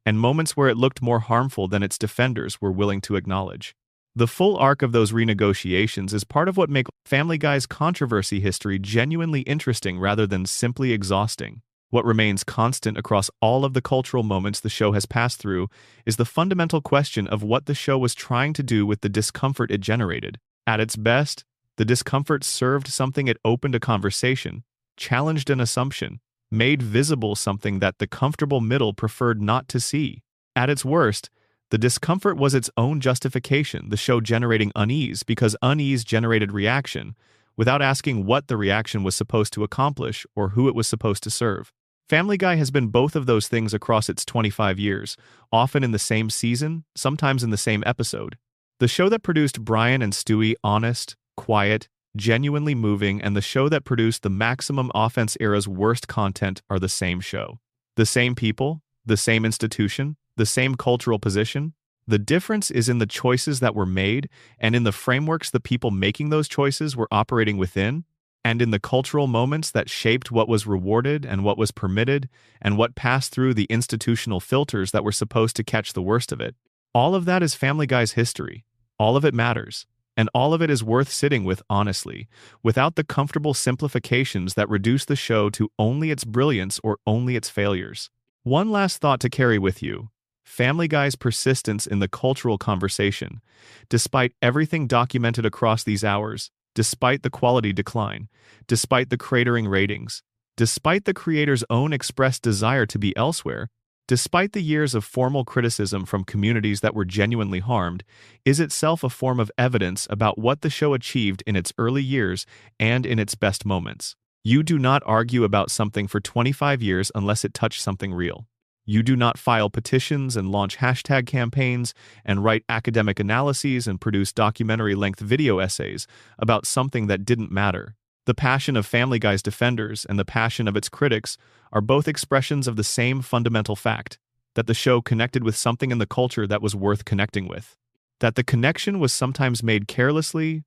and moments where it looked more harmful than its defenders were willing to acknowledge. The full arc of those renegotiations is part of what makes Family Guy's controversy history genuinely interesting rather than simply exhausting. What remains constant across all of the cultural moments the show has passed through is the fundamental question of what the show was trying to do with the discomfort it generated. At its best, the discomfort served something. It opened a conversation, challenged an assumption, made visible something that the comfortable middle preferred not to see. At its worst, the discomfort was its own justification, the show generating unease because unease generated reaction, without asking what the reaction was supposed to accomplish or who it was supposed to serve. Family Guy has been both of those things across its 25 years, often in the same season, sometimes in the same episode. The show that produced Brian and Stewie, honest, quiet, genuinely moving, and the show that produced the Maximum Offense era's worst content are the same show. The same people, the same institution, the same cultural position. The difference is in the choices that were made and in the frameworks the people making those choices were operating within, and in the cultural moments that shaped what was rewarded and what was permitted and what passed through the institutional filters that were supposed to catch the worst of it. All of that is Family Guy's history. All of it matters. And all of it is worth sitting with honestly, without the comfortable simplifications that reduce the show to only its brilliance or only its failures. One last thought to carry with you. Family Guy's persistence in the cultural conversation, despite everything documented across these hours, despite the quality decline, despite the cratering ratings, despite the creator's own expressed desire to be elsewhere, despite the years of formal criticism from communities that were genuinely harmed, is itself a form of evidence about what the show achieved in its early years and in its best moments. You do not argue about something for 25 years unless it touched something real. You do not file petitions and launch hashtag campaigns and write academic analyses and produce documentary-length video essays about something that didn't matter. The passion of Family Guy's defenders and the passion of its critics are both expressions of the same fundamental fact, that the show connected with something in the culture that was worth connecting with. That the connection was sometimes made carelessly,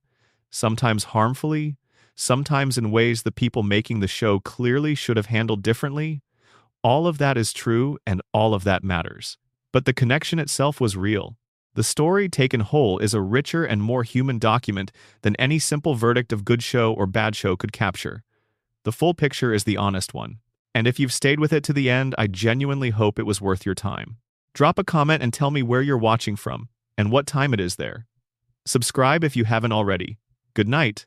sometimes harmfully, sometimes in ways the people making the show clearly should have handled differently. All of that is true, and all of that matters. But the connection itself was real. The story taken whole is a richer and more human document than any simple verdict of good show or bad show could capture. The full picture is the honest one. And if you've stayed with it to the end, I genuinely hope it was worth your time. Drop a comment and tell me where you're watching from and what time it is there. Subscribe if you haven't already. Good night.